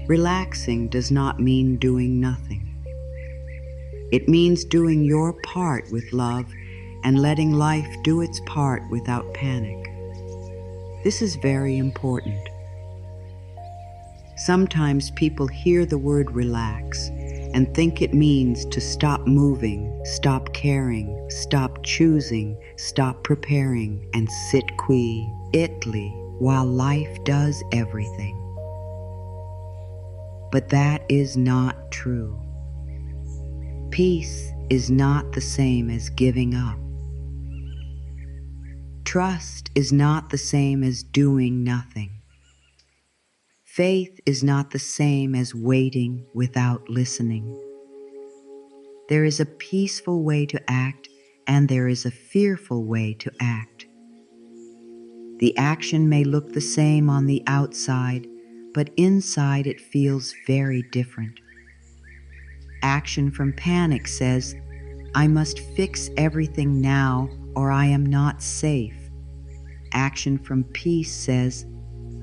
Relaxing does not mean doing nothing. It means doing your part with love and letting life do its part without panic. This is very important. Sometimes people hear the word relax and think it means to stop moving, stop caring, stop choosing, stop preparing, and sit quietly while life does everything. But that is not true. Peace is not the same as giving up. Trust is not the same as doing nothing. Faith is not the same as waiting without listening. There is a peaceful way to act, and there is a fearful way to act. The action may look the same on the outside, but inside it feels very different. Action from panic says, I must fix everything now or I am not safe. Action from peace says,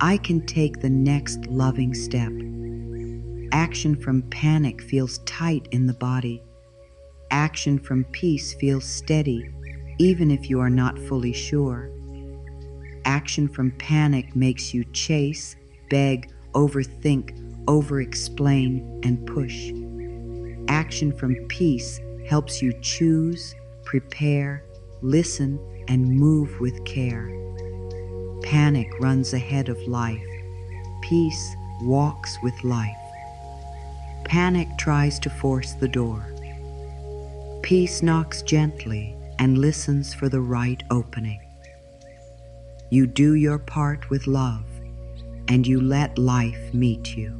I can take the next loving step. Action from panic feels tight in the body. Action from peace feels steady, even if you are not fully sure. Action from panic makes you chase, beg, overthink, over-explain, and push. Action from peace helps you choose, prepare, listen, and move with care. Panic runs ahead of life. Peace walks with life. Panic tries to force the door. Peace knocks gently and listens for the right opening. You do your part with love, and you let life meet you.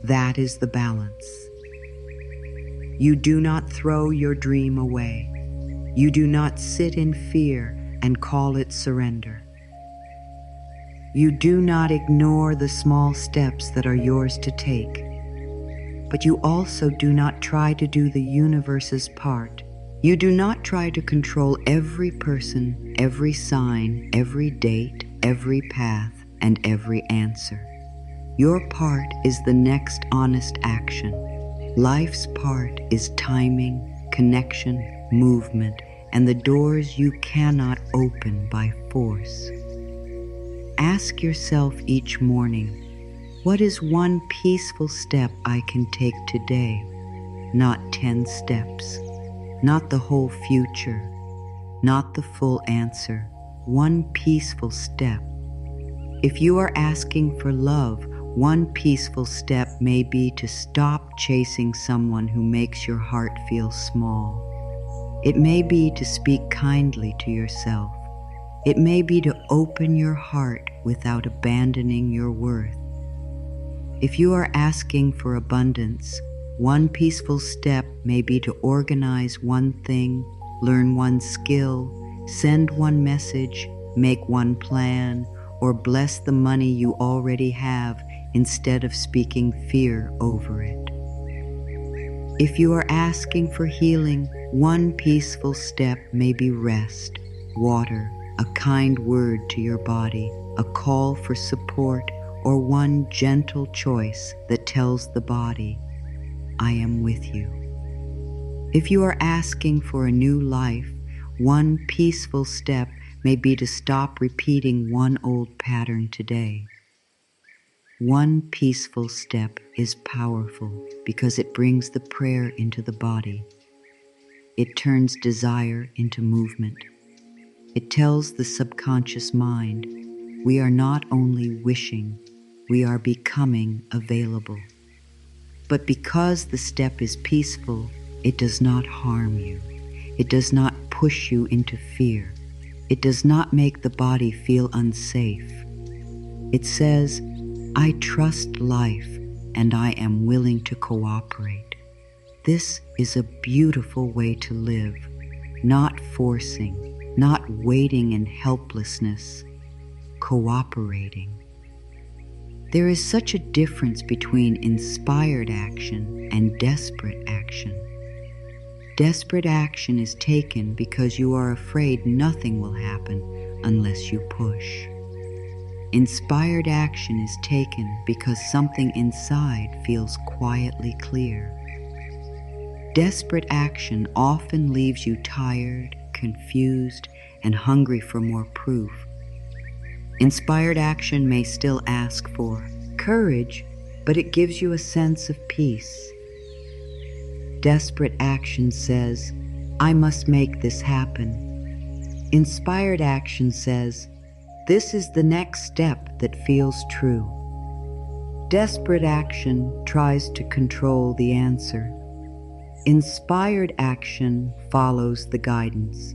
That is the balance. You do not throw your dream away. You do not sit in fear and call it surrender. You do not ignore the small steps that are yours to take, but you also do not try to do the universe's part. You do not try to control every person, every sign, every date, every path, and every answer. Your part is the next honest action. Life's part is timing, connection, movement, and the doors you cannot open by force. Ask yourself each morning, what is one peaceful step I can take today? Not 10 steps, not the whole future, not the full answer, one peaceful step. If you are asking for love, one peaceful step may be to stop chasing someone who makes your heart feel small. It may be to speak kindly to yourself. It may be to open your heart without abandoning your worth. If you are asking for abundance, one peaceful step may be to organize one thing, learn one skill, send one message, make one plan, or bless the money you already have instead of speaking fear over it. If you are asking for healing, one peaceful step may be rest, water, a kind word to your body, a call for support, or one gentle choice that tells the body, I am with you. If you are asking for a new life, one peaceful step may be to stop repeating one old pattern today. One peaceful step is powerful because it brings the prayer into the body. It turns desire into movement. It tells the subconscious mind, we are not only wishing, we are becoming available. But because the step is peaceful, it does not harm you. It does not push you into fear. It does not make the body feel unsafe. It says, I trust life and I am willing to cooperate. This is a beautiful way to live, not forcing, not waiting in helplessness, cooperating. There is such a difference between inspired action and desperate action. Desperate action is taken because you are afraid nothing will happen unless you push. Inspired action is taken because something inside feels quietly clear. Desperate action often leaves you tired, confused, and hungry for more proof. Inspired action may still ask for courage, but it gives you a sense of peace. Desperate action says, I must make this happen. Inspired action says, this is the next step that feels true. Desperate action tries to control the answer. Inspired action follows the guidance.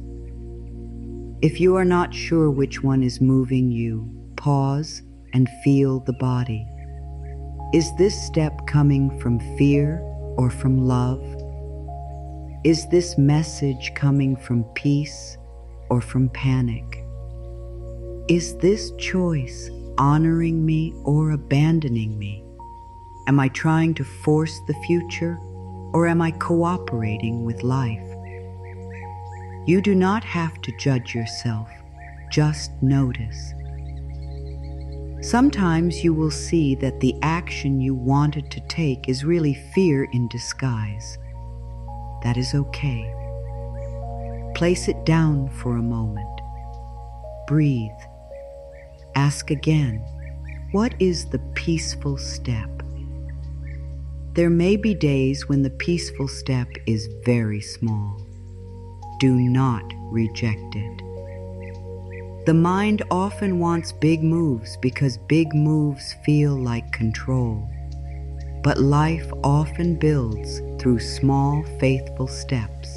If you are not sure which one is moving you, pause and feel the body. Is this step coming from fear or from love? Is this message coming from peace or from panic? Is this choice honoring me or abandoning me? Am I trying to force the future or am I cooperating with life? You do not have to judge yourself, just notice. Sometimes you will see that the action you wanted to take is really fear in disguise. That is okay. Place it down for a moment. Breathe. Ask again, what is the peaceful step? There may be days when the peaceful step is very small. Do not reject it. The mind often wants big moves because big moves feel like control. But life often builds through small, faithful steps.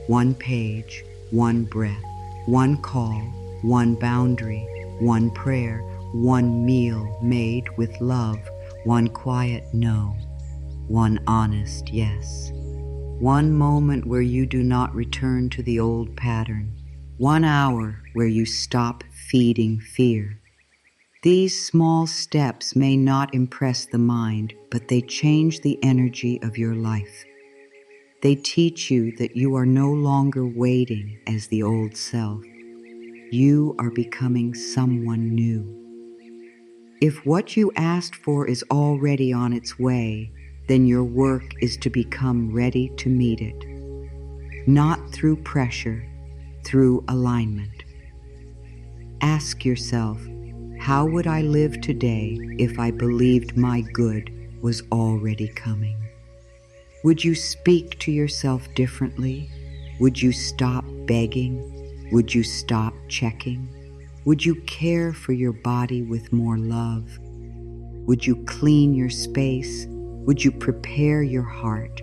One page, one breath, one call, one boundary, one prayer, one meal made with love, one quiet no, one honest yes. One moment where you do not return to the old pattern. 1 hour where you stop feeding fear. These small steps may not impress the mind, but they change the energy of your life. They teach you that you are no longer waiting as the old self. You are becoming someone new. If what you asked for is already on its way, then your work is to become ready to meet it. Not through pressure, through alignment. Ask yourself, how would I live today if I believed my good was already coming? Would you speak to yourself differently? Would you stop begging? Would you stop checking? Would you care for your body with more love? Would you clean your space? Would you prepare your heart?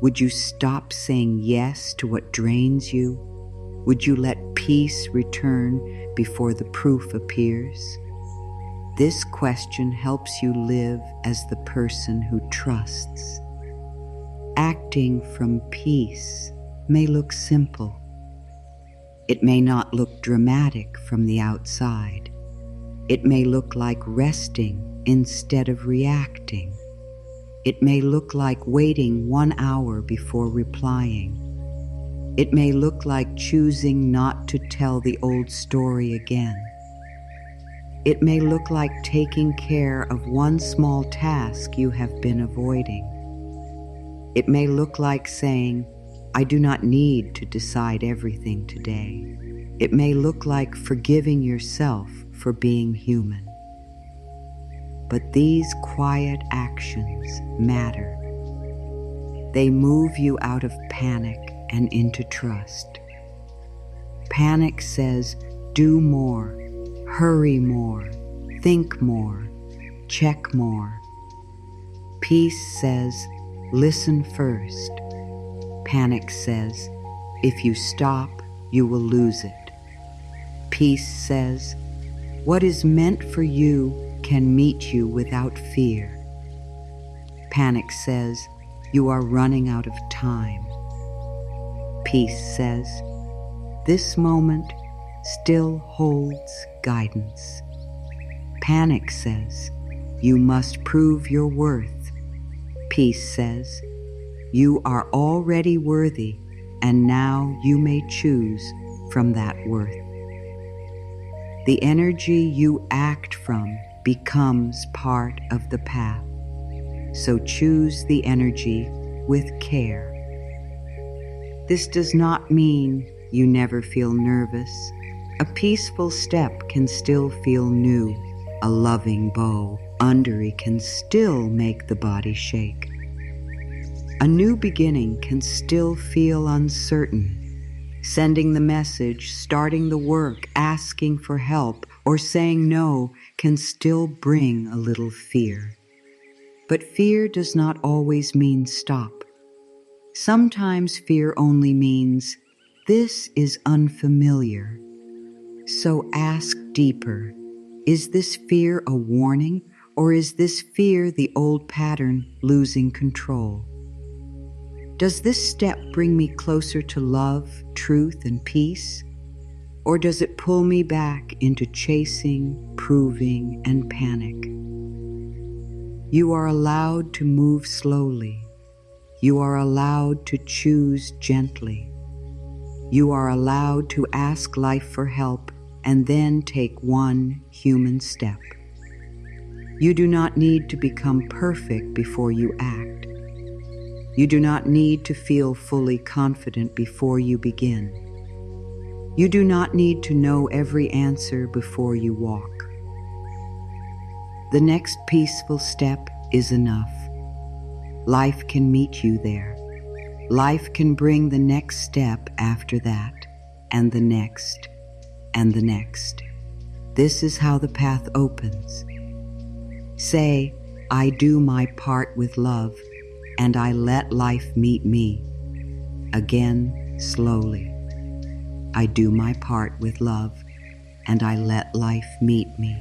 Would you stop saying yes to what drains you? Would you let peace return before the proof appears? This question helps you live as the person who trusts. Acting from peace may look simple. It may not look dramatic from the outside. It may look like resting instead of reacting. It may look like waiting 1 hour before replying. It may look like choosing not to tell the old story again. It may look like taking care of one small task you have been avoiding. It may look like saying, I do not need to decide everything today. It may look like forgiving yourself for being human. But these quiet actions matter. They move you out of panic and into trust. Panic says, do more, hurry more, think more, check more. Peace says, listen first. Panic says, if you stop, you will lose it. Peace says, what is meant for you can meet you without fear. Panic says, you are running out of time. Peace says, this moment still holds guidance. Panic says, you must prove your worth. Peace says, you are already worthy, and now you may choose from that worth. The energy you act from becomes part of the path, so choose the energy with care. This does not mean you never feel nervous. A peaceful step can still feel new. A loving bow under it can still make the body shake. A new beginning can still feel uncertain. Sending the message, starting the work, asking for help, or saying no can still bring a little fear. But fear does not always mean stop. Sometimes fear only means, this is unfamiliar. So ask deeper, is this fear a warning, or is this fear the old pattern losing control? Does this step bring me closer to love, truth, and peace? Or does it pull me back into chasing, proving, and panic? You are allowed to move slowly. You are allowed to choose gently. You are allowed to ask life for help and then take one human step. You do not need to become perfect before you act. You do not need to feel fully confident before you begin. You do not need to know every answer before you walk. The next peaceful step is enough. Life can meet you there. Life can bring the next step after that, and the next, and the next. This is how the path opens. Say, I do my part with love, and I let life meet me. Again, slowly. I do my part with love, and I let life meet me.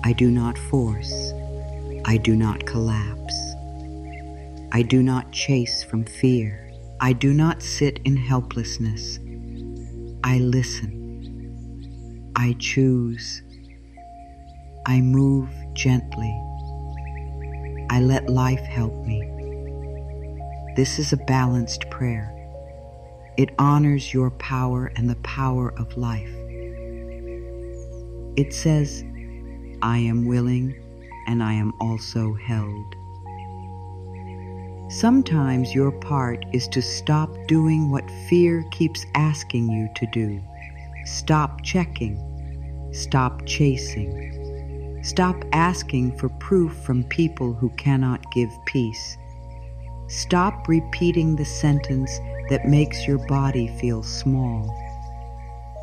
I do not force. I do not collapse. I do not chase from fear. I do not sit in helplessness. I listen. I choose. I move gently. I let life help me. This is a balanced prayer. It honors your power and the power of life. It says, I am willing and I am also held. Sometimes your part is to stop doing what fear keeps asking you to do. Stop checking. Stop chasing. Stop asking for proof from people who cannot give peace. Stop repeating the sentence that makes your body feel small.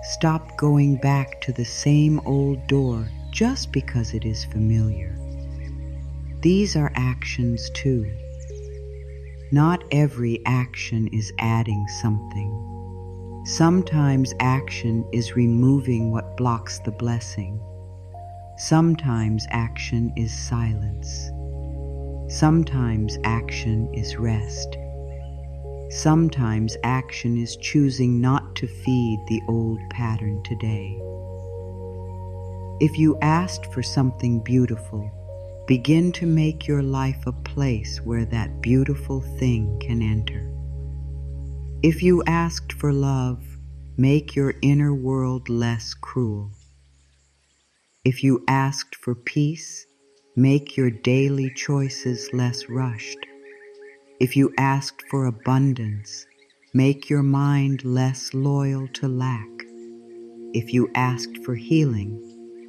Stop going back to the same old door just because it is familiar. These are actions too. Not every action is adding something. Sometimes action is removing what blocks the blessing. Sometimes action is silence. Sometimes action is rest. Sometimes action is choosing not to feed the old pattern today. If you asked for something beautiful, begin to make your life a place where that beautiful thing can enter. If you asked for love, make your inner world less cruel. If you asked for peace, make your daily choices less rushed. If you asked for abundance, make your mind less loyal to lack. If you asked for healing,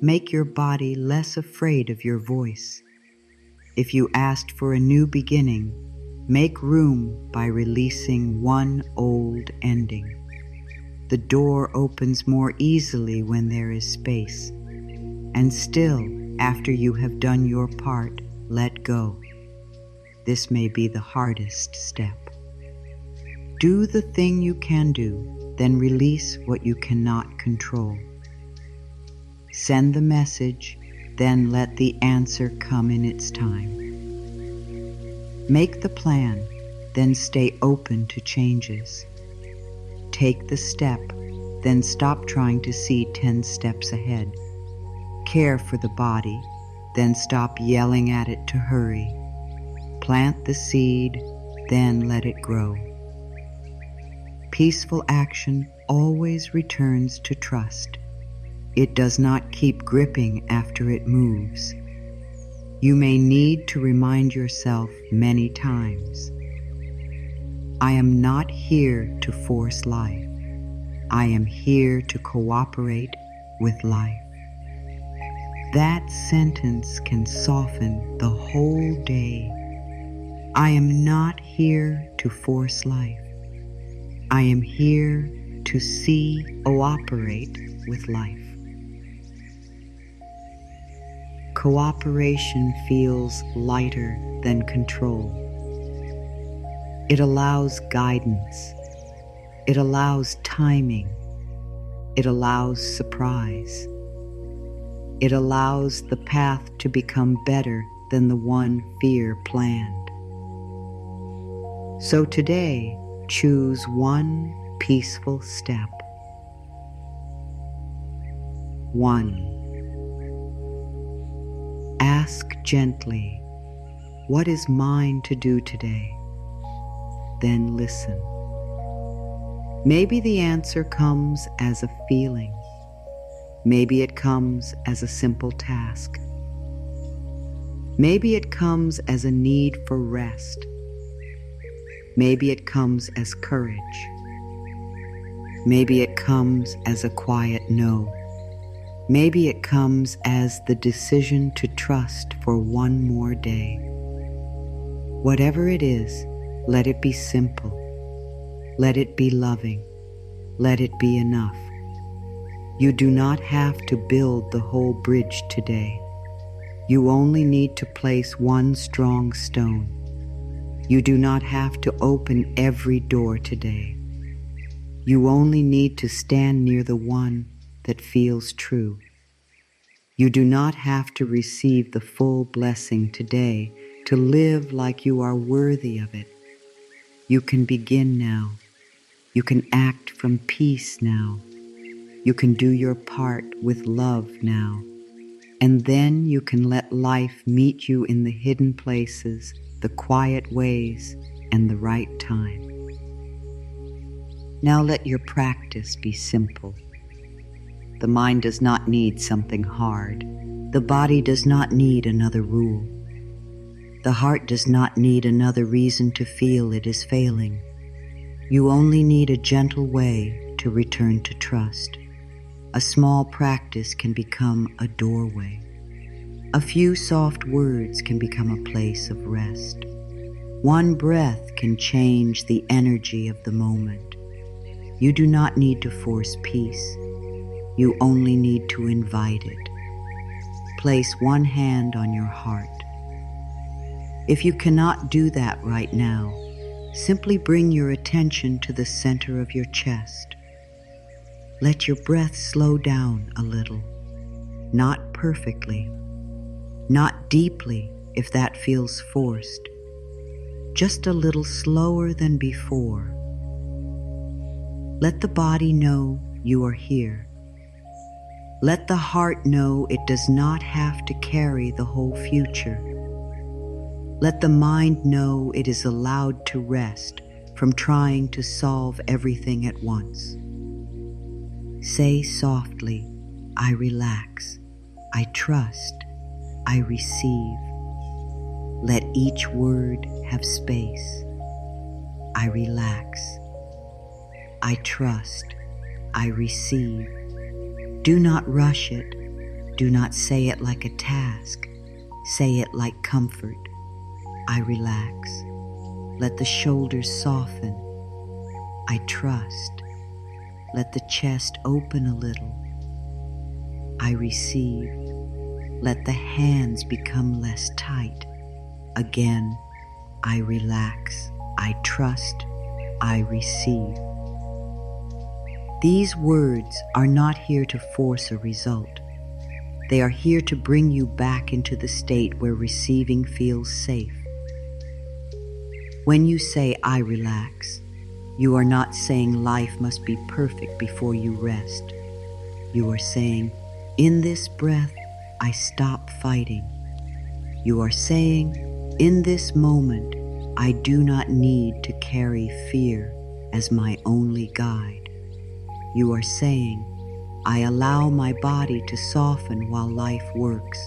make your body less afraid of your voice. If you asked for a new beginning, make room by releasing one old ending. The door opens more easily when there is space. And still, after you have done your part, let go. This may be the hardest step. Do the thing you can do, then release what you cannot control. Send the message, then let the answer come in its time. Make the plan, then stay open to changes. Take the step, then stop trying to see 10 steps ahead. Care for the body, then stop yelling at it to hurry. Plant the seed, then let it grow. Peaceful action always returns to trust. It does not keep gripping after it moves. You may need to remind yourself many times. I am not here to force life. I am here to cooperate with life. That sentence can soften the whole day. I am not here to force life. I am here to cooperate with life. Cooperation feels lighter than control. It allows guidance. It allows timing. It allows surprise. It allows the path to become better than the one fear planned. So today, choose one peaceful step. 1. Ask gently, what is mine to do today? Then listen. Maybe the answer comes as a feeling. Maybe it comes as a simple task. Maybe it comes as a need for rest. Maybe it comes as courage. Maybe it comes as a quiet no. Maybe it comes as the decision to trust for one more day. Whatever it is, let it be simple. Let it be loving. Let it be enough. You do not have to build the whole bridge today. You only need to place one strong stone. You do not have to open every door today. You only need to stand near the one that feels true. You do not have to receive the full blessing today to live like you are worthy of it. You can begin now. You can act from peace now. You can do your part with love now. And then you can let life meet you in the hidden places, the quiet ways, and the right time. Now let your practice be simple. The mind does not need something hard. The body does not need another rule. The heart does not need another reason to feel it is failing. You only need a gentle way to return to trust. A small practice can become a doorway. A few soft words can become a place of rest. One breath can change the energy of the moment. You do not need to force peace. You only need to invite it. Place one hand on your heart. If you cannot do that right now, simply bring your attention to the center of your chest. Let your breath slow down a little, not perfectly, not deeply if that feels forced, just a little slower than before. Let the body know you are here. Let the heart know it does not have to carry the whole future. Let the mind know it is allowed to rest from trying to solve everything at once. Say softly, I relax, I trust, I receive. Let each word have space. I relax, I trust, I receive. Do not rush it. Do not say it like a task. Say it like comfort. I relax. Let the shoulders soften. I trust. Let the chest open a little. I receive. Let the hands become less tight. Again, I relax. I trust. I receive. These words are not here to force a result. They are here to bring you back into the state where receiving feels safe. When you say, I relax, you are not saying life must be perfect before you rest. You are saying, in this breath, I stop fighting. You are saying, in this moment, I do not need to carry fear as my only guide. You are saying, I allow my body to soften while life works.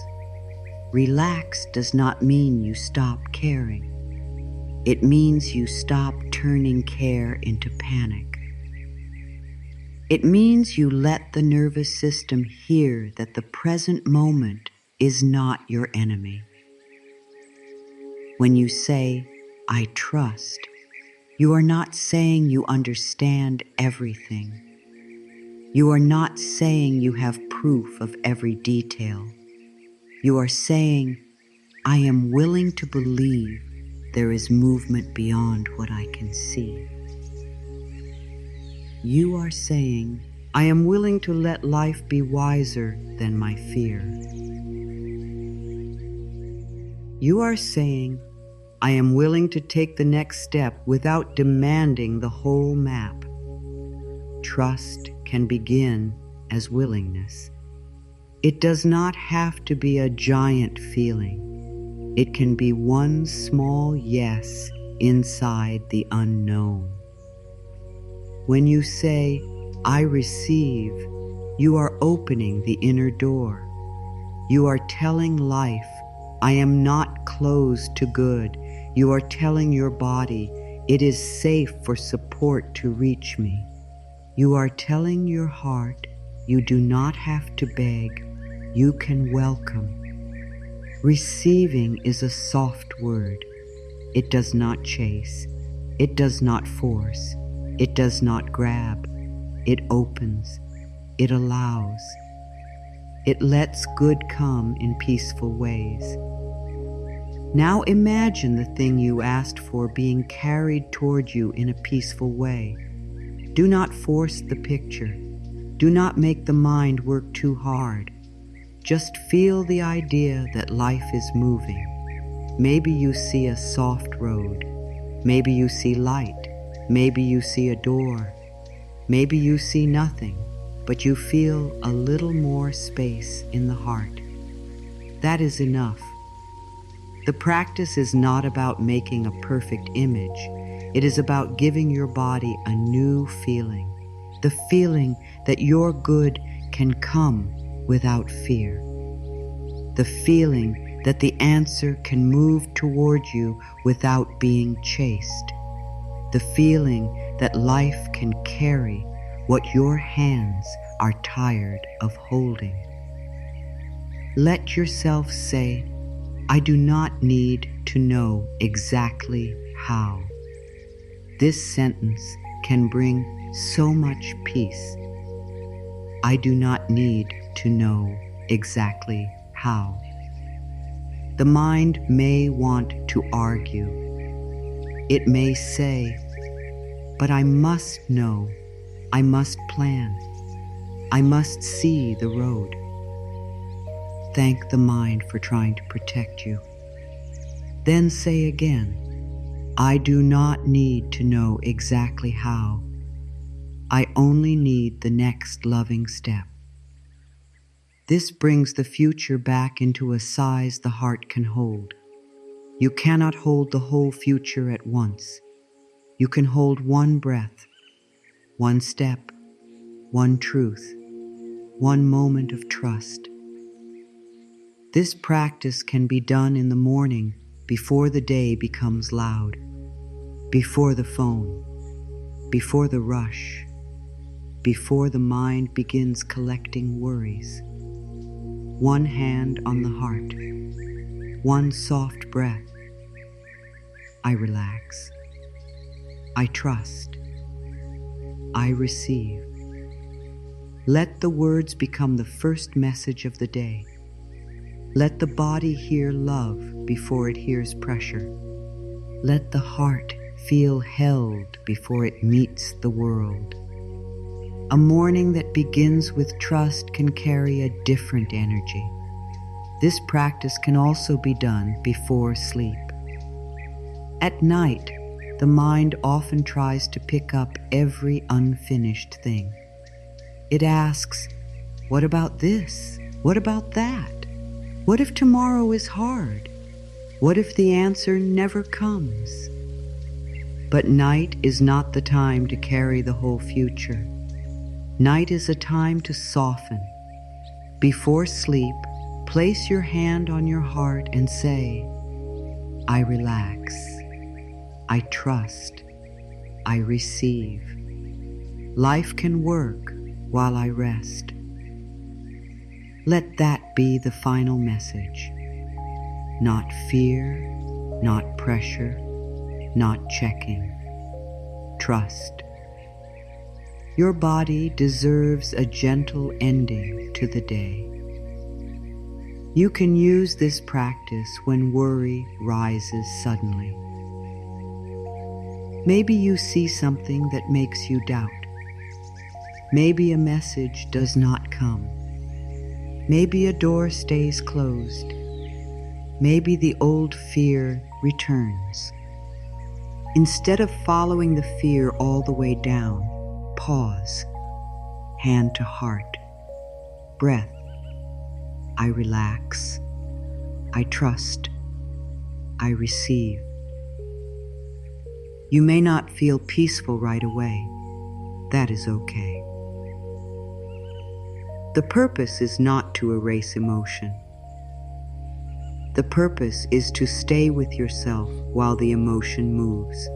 Relax does not mean you stop caring. It means you stop turning care into panic. It means you let the nervous system hear that the present moment is not your enemy. When you say, I trust, you are not saying you understand everything. You are not saying you have proof of every detail. You are saying, I am willing to believe there is movement beyond what I can see. You are saying, I am willing to let life be wiser than my fear. You are saying, I am willing to take the next step without demanding the whole map. Trust can begin as willingness. It does not have to be a giant feeling. It can be one small yes inside the unknown. When you say, I receive, you are opening the inner door. You are telling life, I am not closed to good. You are telling your body, it is safe for support to reach me. You are telling your heart, you do not have to beg, you can welcome. Receiving is a soft word. It does not chase. It does not force. It does not grab. It opens. It allows. It lets good come in peaceful ways. Now imagine the thing you asked for being carried toward you in a peaceful way. Do not force the picture. Do not make the mind work too hard. Just feel the idea that life is moving. Maybe you see a soft road. Maybe you see light. Maybe you see a door. Maybe you see nothing, but you feel a little more space in the heart. That is enough. The practice is not about making a perfect image. It is about giving your body a new feeling, the feeling that your good can come without fear, the feeling that the answer can move toward you without being chased, the feeling that life can carry what your hands are tired of holding. Let yourself say, I do not need to know exactly how. This sentence can bring so much peace. I do not need to know exactly how. The mind may want to argue. It may say, but I must know, I must plan, I must see the road. Thank the mind for trying to protect you. Then say again, I do not need to know exactly how. I only need the next loving step. This brings the future back into a size the heart can hold. You cannot hold the whole future at once. You can hold one breath, one step, one truth, one moment of trust. This practice can be done in the morning before the day becomes loud, before the phone, before the rush, before the mind begins collecting worries. One hand on the heart, one soft breath. I relax. I trust. I receive. Let the words become the first message of the day. Let the body hear love before it hears pressure. Let the heart feel held before it meets the world. A morning that begins with trust can carry a different energy. This practice can also be done before sleep. At night, the mind often tries to pick up every unfinished thing. It asks, what about this? What about that? What if tomorrow is hard? What if the answer never comes? But night is not the time to carry the whole future. Night is a time to soften. Before sleep, place your hand on your heart and say, I relax, I trust, I receive. Life can work while I rest. Let that be the final message. Not fear, not pressure, not checking. Trust. Your body deserves a gentle ending to the day. You can use this practice when worry rises suddenly. Maybe you see something that makes you doubt. Maybe a message does not come. Maybe a door stays closed. Maybe the old fear returns. Instead of following the fear all the way down, pause, hand to heart, breath. I relax, I trust, I receive. You may not feel peaceful right away. That is okay. The purpose is not to erase emotion. The purpose is to stay with yourself while the emotion moves.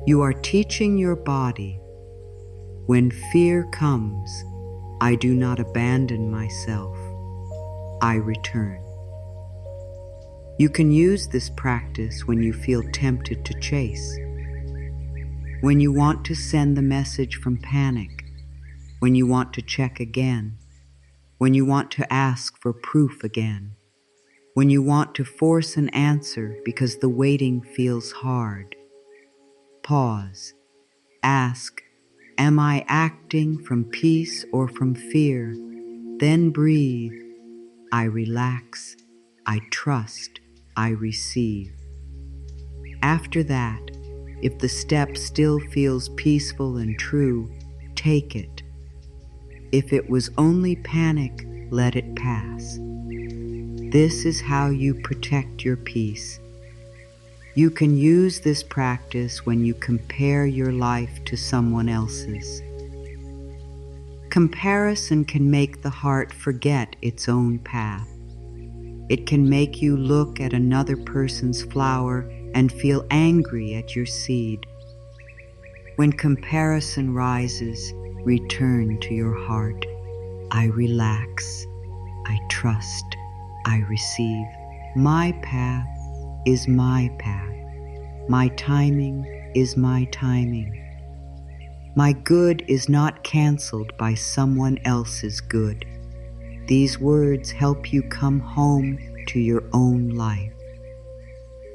You are teaching your body, when fear comes, I do not abandon myself. I return. You can use this practice when you feel tempted to chase, when you want to send the message from panic, when you want to check again, when you want to ask for proof again, when you want to force an answer because the waiting feels hard. Pause. Ask, am I acting from peace or from fear? Then breathe. I relax, I trust, I receive. After that, if the step still feels peaceful and true, take it. If it was only panic, let it pass. This is how you protect your peace. You can use this practice when you compare your life to someone else's. Comparison can make the heart forget its own path. It can make you look at another person's flower and feel angry at your seed. When comparison rises, return to your heart. I relax, I trust, I receive. My path is my path. My timing is my timing. My good is not canceled by someone else's good. These words help you come home to your own life.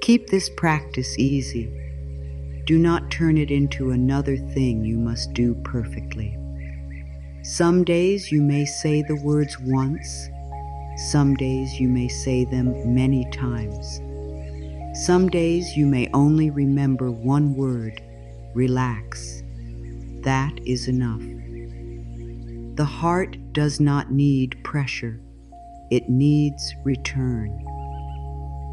Keep this practice easy. Do not turn it into another thing you must do perfectly. Some days you may say the words once. Some days you may say them many times. Some days you may only remember one word, relax. That is enough. The heart does not need pressure. It needs return.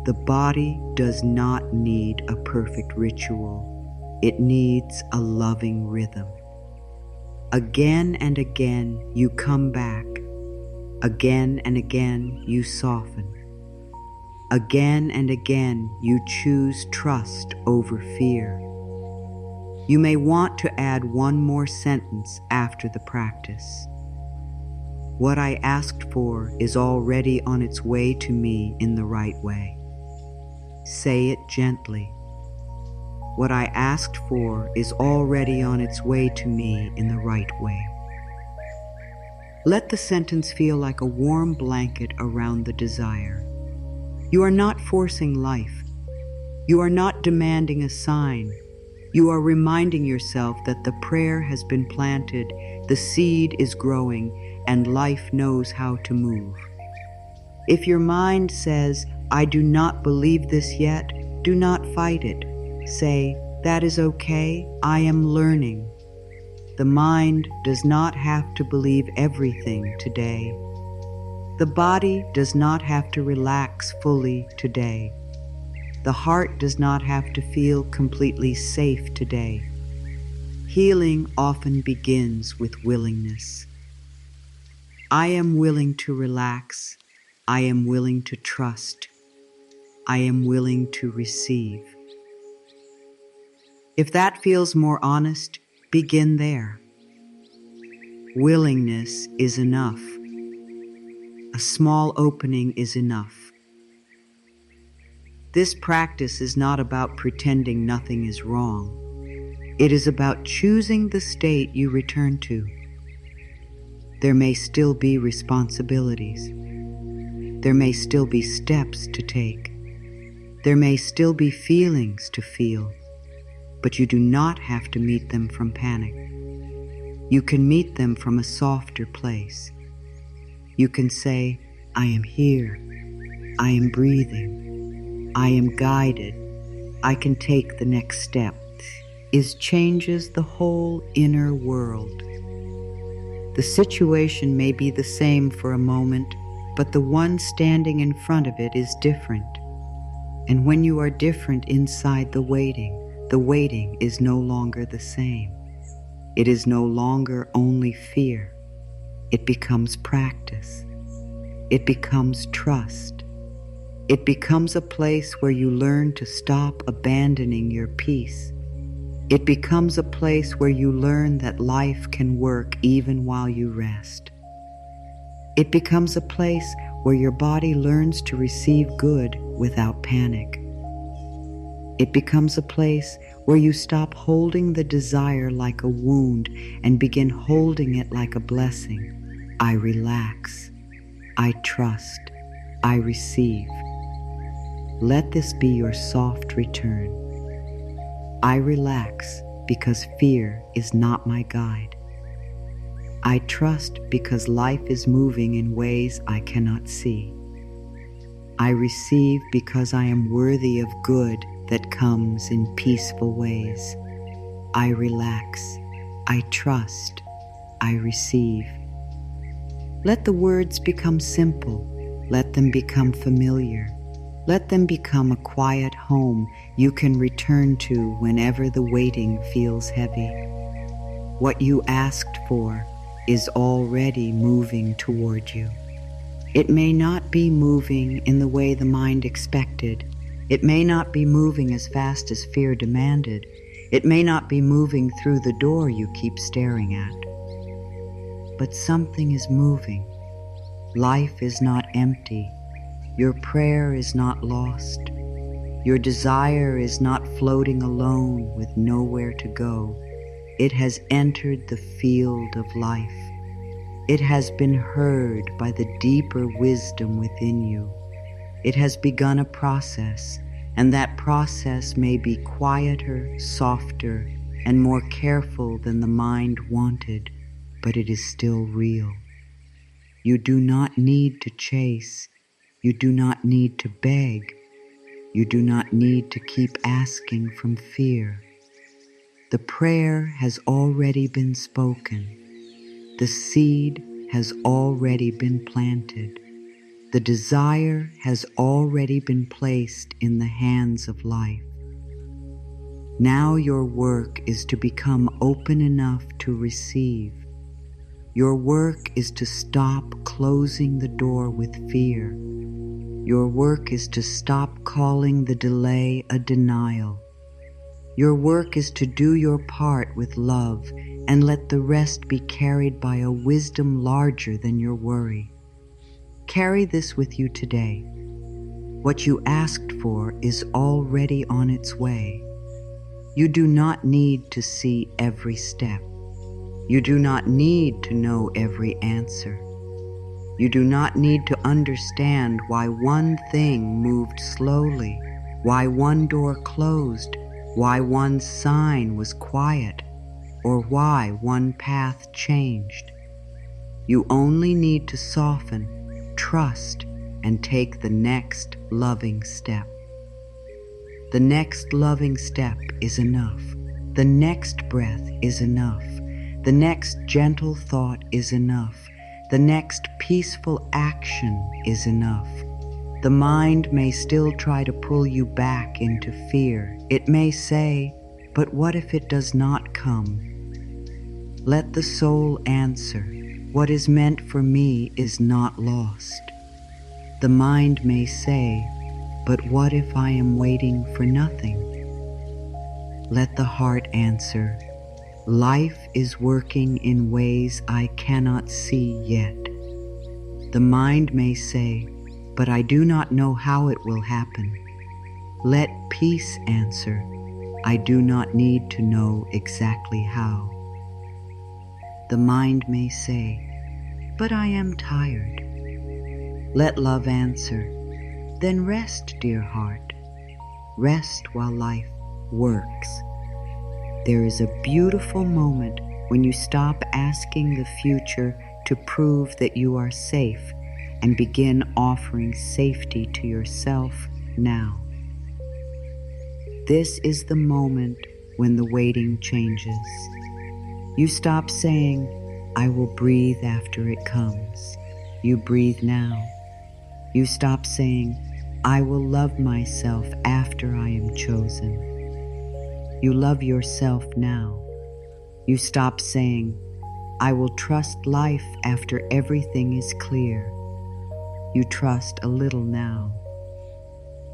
The body does not need a perfect ritual. It needs a loving rhythm. Again and again you come back. Again and again you soften. Again and again you choose trust over fear. You may want to add one more sentence after the practice. What I asked for is already on its way to me in the right way. Say it gently. What I asked for is already on its way to me in the right way. Let the sentence feel like a warm blanket around the desire. You are not forcing life. You are not demanding a sign. You are reminding yourself that the prayer has been planted, the seed is growing, and life knows how to move. If your mind says, I do not believe this yet, do not fight it. Say, that is okay, I am learning. The mind does not have to believe everything today. The body does not have to relax fully today. The heart does not have to feel completely safe today. Healing often begins with willingness. I am willing to relax. I am willing to trust. I am willing to receive. If that feels more honest, begin there. Willingness is enough. A small opening is enough. This practice is not about pretending nothing is wrong. It is about choosing the state you return to. There may still be responsibilities. There may still be steps to take. There may still be feelings to feel, but you do not have to meet them from panic. You can meet them from a softer place. You can say, I am here. I am breathing. I am guided. I can take the next step. It changes the whole inner world. The situation may be the same for a moment, but the one standing in front of it is different. And when you are different inside the waiting is no longer the same. It is no longer only fear. It becomes practice. It becomes trust. It becomes a place where you learn to stop abandoning your peace. It becomes a place where you learn that life can work even while you rest. It becomes a place where your body learns to receive good without panic. It becomes a place where you stop holding the desire like a wound and begin holding it like a blessing. I relax. I trust. I receive. Let this be your soft return. I relax because fear is not my guide. I trust because life is moving in ways I cannot see. I receive because I am worthy of good that comes in peaceful ways. I relax. I trust. I receive. Let the words become simple. Let them become familiar. Let them become a quiet home you can return to whenever the waiting feels heavy. What you asked for is already moving toward you. It may not be moving in the way the mind expected. It may not be moving as fast as fear demanded. It may not be moving through the door you keep staring at. But something is moving. Life is not empty. Your prayer is not lost. Your desire is not floating alone with nowhere to go. It has entered the field of life. It has been heard by the deeper wisdom within you. It has begun a process, and that process may be quieter, softer, and more careful than the mind wanted, but it is still real. You do not need to chase. You do not need to beg. You do not need to keep asking from fear. The prayer has already been spoken. The seed has already been planted. The desire has already been placed in the hands of life. Now your work is to become open enough to receive. Your work is to stop closing the door with fear. Your work is to stop calling the delay a denial. Your work is to do your part with love and let the rest be carried by a wisdom larger than your worry. Carry this with you today. What you asked for is already on its way. You do not need to see every step. You do not need to know every answer. You do not need to understand why one thing moved slowly, why one door closed, why one sign was quiet, or why one path changed. You only need to soften, trust, and take the next loving step. The next loving step is enough. The next breath is enough. The next gentle thought is enough. The next peaceful action is enough. The mind may still try to pull you back into fear. It may say, "But what if it does not come?" Let the soul answer, "What is meant for me is not lost." The mind may say, "But what if I am waiting for nothing?" Let the heart answer, "Life is working in ways I cannot see yet." The mind may say, "But I do not know how it will happen." Let peace answer, "I do not need to know exactly how." The mind may say, "But I am tired." Let love answer, "Then rest, dear heart. Rest while life works." There is a beautiful moment when you stop asking the future to prove that you are safe and begin offering safety to yourself now. This is the moment when the waiting changes. You stop saying, "I will breathe after it comes." You breathe now. You stop saying, "I will love myself after I am chosen." You love yourself now. You stop saying, "I will trust life after everything is clear." You trust a little now.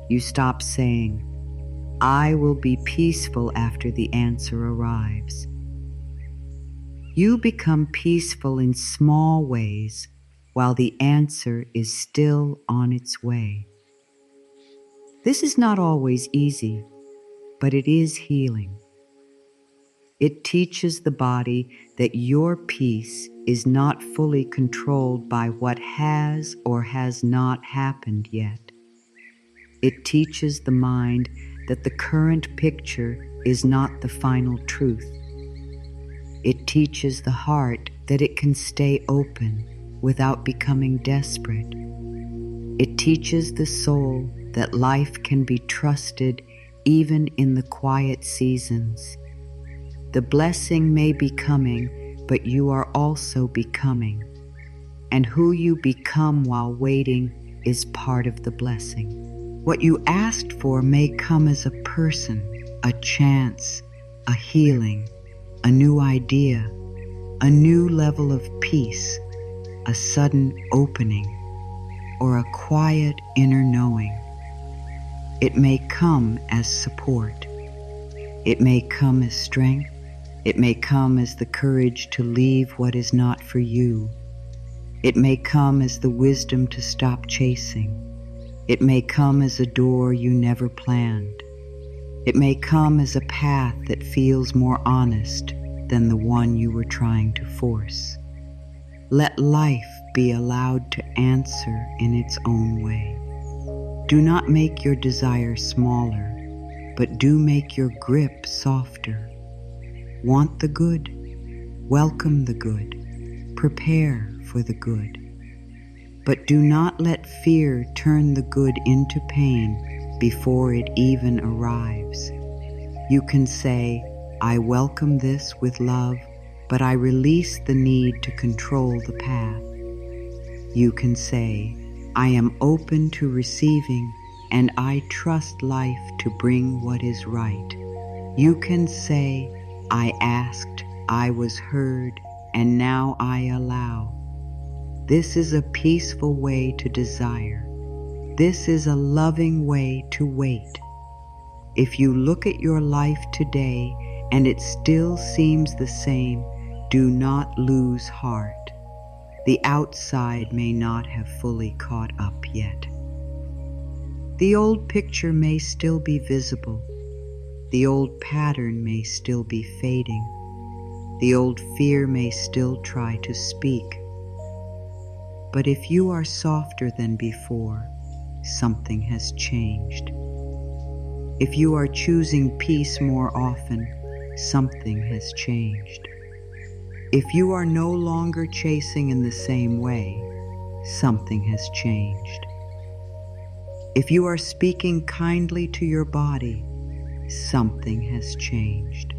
You stop saying, "I will be peaceful after the answer arrives." You become peaceful in small ways while the answer is still on its way. This is not always easy, but it is healing. It teaches the body that your peace is not fully controlled by what has or has not happened yet. It teaches the mind that the current picture is not the final truth. It teaches the heart that it can stay open without becoming desperate. It teaches the soul that life can be trusted even in the quiet seasons. The blessing may be coming, but you are also becoming. And who you become while waiting is part of the blessing. What you asked for may come as a person, a chance, a healing, a new idea, a new level of peace, a sudden opening, or a quiet inner knowing. It may come as support. It may come as strength. It may come as the courage to leave what is not for you. It may come as the wisdom to stop chasing. It may come as a door you never planned. It may come as a path that feels more honest than the one you were trying to force. Let life be allowed to answer in its own way. Do not make your desire smaller, but do make your grip softer. Want the good, welcome the good, prepare for the good. But do not let fear turn the good into pain before it even arrives. You can say, I welcome this with love, but I release the need to control the path. You can say, I am open to receiving, and I trust life to bring what is right. You can say, I asked, I was heard, and now I allow. This is a peaceful way to desire. This is a loving way to wait. If you look at your life today and it still seems the same, do not lose heart. The outside may not have fully caught up yet. The old picture may still be visible. The old pattern may still be fading. The old fear may still try to speak. But if you are softer than before, something has changed. If you are choosing peace more often, something has changed. If you are no longer chasing in the same way, something has changed. If you are speaking kindly to your body, something has changed.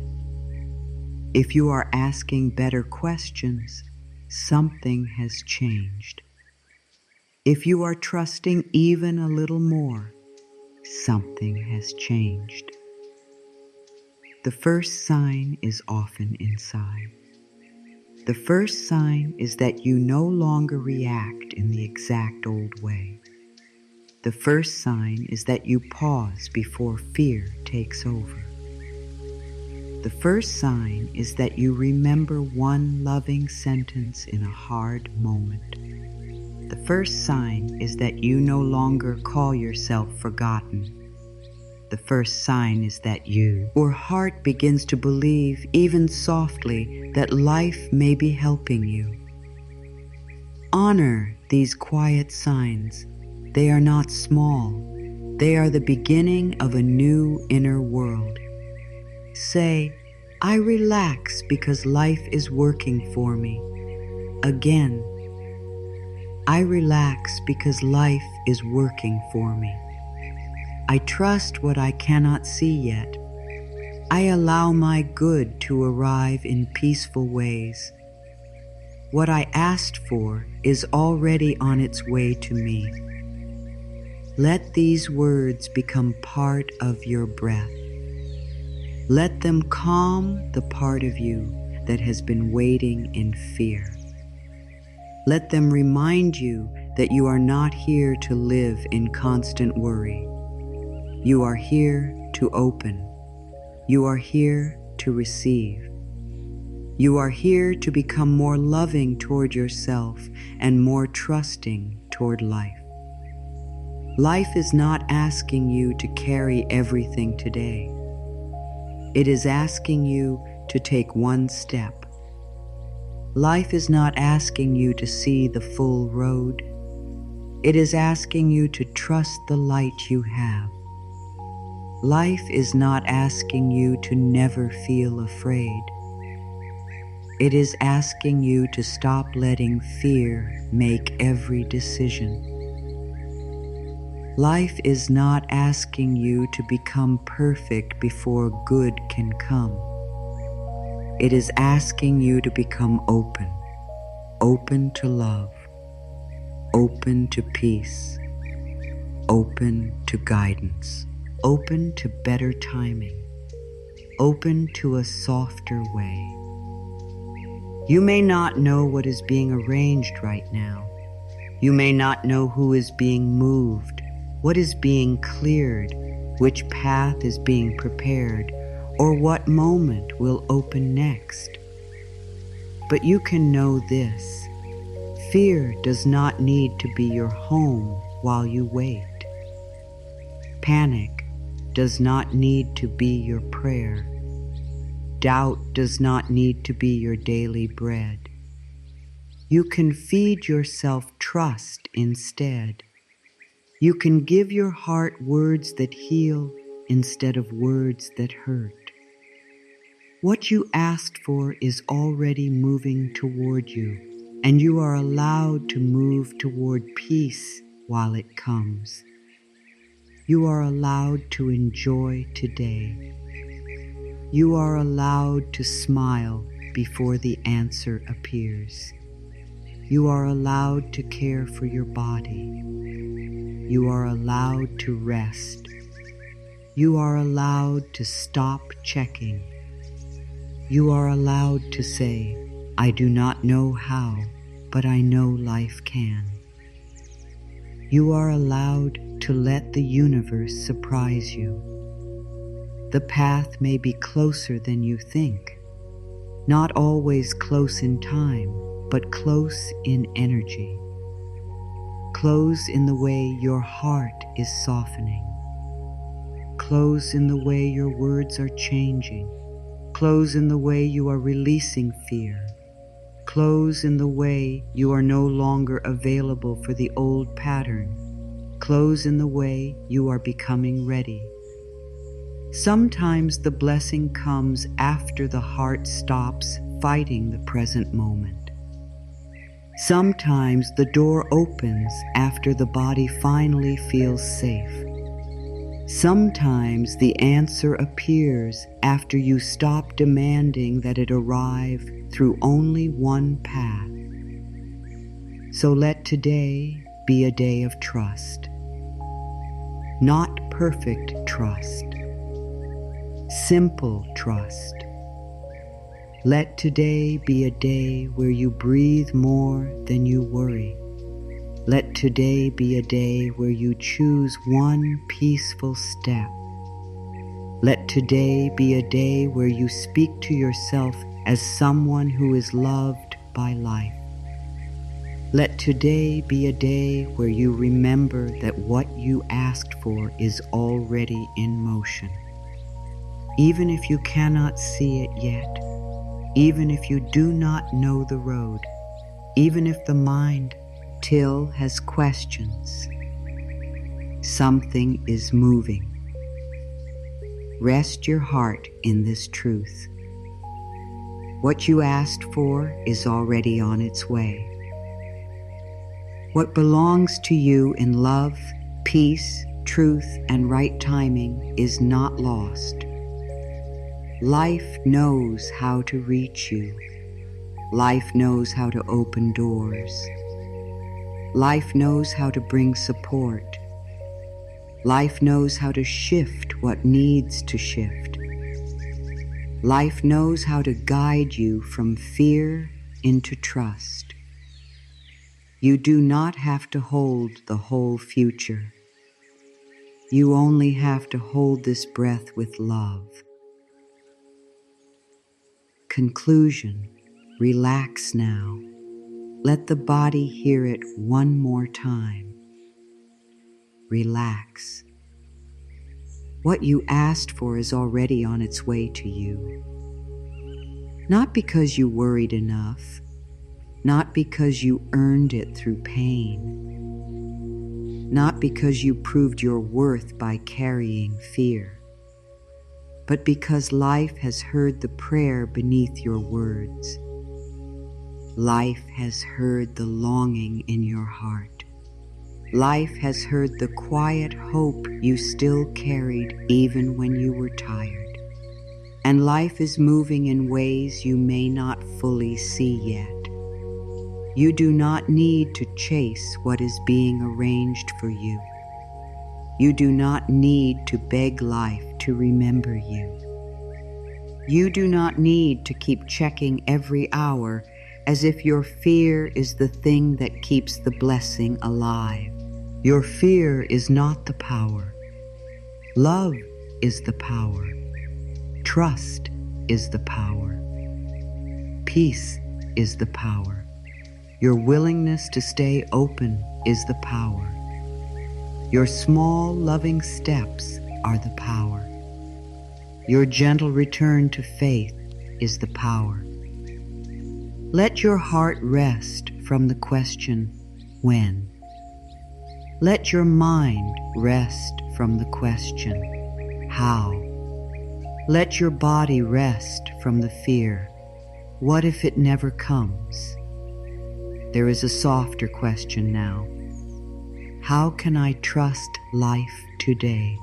If you are asking better questions, something has changed. If you are trusting even a little more, something has changed. The first sign is often inside. The first sign is that you no longer react in the exact old way. The first sign is that you pause before fear takes over. The first sign is that you remember one loving sentence in a hard moment. The first sign is that you no longer call yourself forgotten. The first sign is that your heart begins to believe, even softly, that life may be helping you. Honor these quiet signs. They are not small. They are the beginning of a new inner world. Say, I relax because life is working for me. Again, I relax because life is working for me. I trust what I cannot see yet. I allow my good to arrive in peaceful ways. What I asked for is already on its way to me. Let these words become part of your breath. Let them calm the part of you that has been waiting in fear. Let them remind you that you are not here to live in constant worry. You are here to open. You are here to receive. You are here to become more loving toward yourself and more trusting toward life. Life is not asking you to carry everything today. It is asking you to take one step. Life is not asking you to see the full road. It is asking you to trust the light you have. Life is not asking you to never feel afraid. It is asking you to stop letting fear make every decision. Life is not asking you to become perfect before good can come. It is asking you to become open, open to love, open to peace, open to guidance, open to better timing, open to a softer way. You may not know what is being arranged right now. You may not know who is being moved, what is being cleared, which path is being prepared, or what moment will open next. But you can know this: fear does not need to be your home while you wait. Panic does not need to be your prayer. Doubt does not need to be your daily bread. You can feed yourself trust instead. You can give your heart words that heal instead of words that hurt. What you asked for is already moving toward you, and you are allowed to move toward peace while it comes. You are allowed to enjoy today. You are allowed to smile before the answer appears. You are allowed to care for your body. You are allowed to rest. You are allowed to stop checking. You are allowed to say, "I do not know how, but I know life can." You are allowed to let the universe surprise you. The path may be closer than you think, not always close in time, but close in energy. Close in the way your heart is softening. Close in the way your words are changing. Close in the way you are releasing fear. Close in the way you are no longer available for the old pattern. Close in the way you are becoming ready. Sometimes the blessing comes after the heart stops fighting the present moment. Sometimes the door opens after the body finally feels safe. Sometimes the answer appears after you stop demanding that it arrive through only one path. So let today be a day of trust. Not perfect trust. Simple trust. Let today be a day where you breathe more than you worry. Let today be a day where you choose one peaceful step. Let today be a day where you speak to yourself as someone who is loved by life. Let today be a day where you remember that what you asked for is already in motion. Even if you cannot see it yet, even if you do not know the road, even if the mind still has questions, something is moving. Rest your heart in this truth. What you asked for is already on its way. What belongs to you in love, peace, truth, and right timing is not lost. Life knows how to reach you. Life knows how to open doors. Life knows how to bring support. Life knows how to shift what needs to shift. Life knows how to guide you from fear into trust. You do not have to hold the whole future. You only have to hold this breath with love. Conclusion: relax now. Let the body hear it one more time. Relax. What you asked for is already on its way to you. Not because you worried enough, not because you earned it through pain, not because you proved your worth by carrying fear, but because life has heard the prayer beneath your words. Life has heard the longing in your heart. Life has heard the quiet hope you still carried even when you were tired. And life is moving in ways you may not fully see yet. You do not need to chase what is being arranged for you. You do not need to beg life to remember you. You do not need to keep checking every hour as if your fear is the thing that keeps the blessing alive. Your fear is not the power. Love is the power. Trust is the power. Peace is the power. Your willingness to stay open is the power. Your small, loving steps are the power. Your gentle return to faith is the power. Let your heart rest from the question, when? Let your mind rest from the question, how? Let your body rest from the fear, what if it never comes? There is a softer question now. How can I trust life today?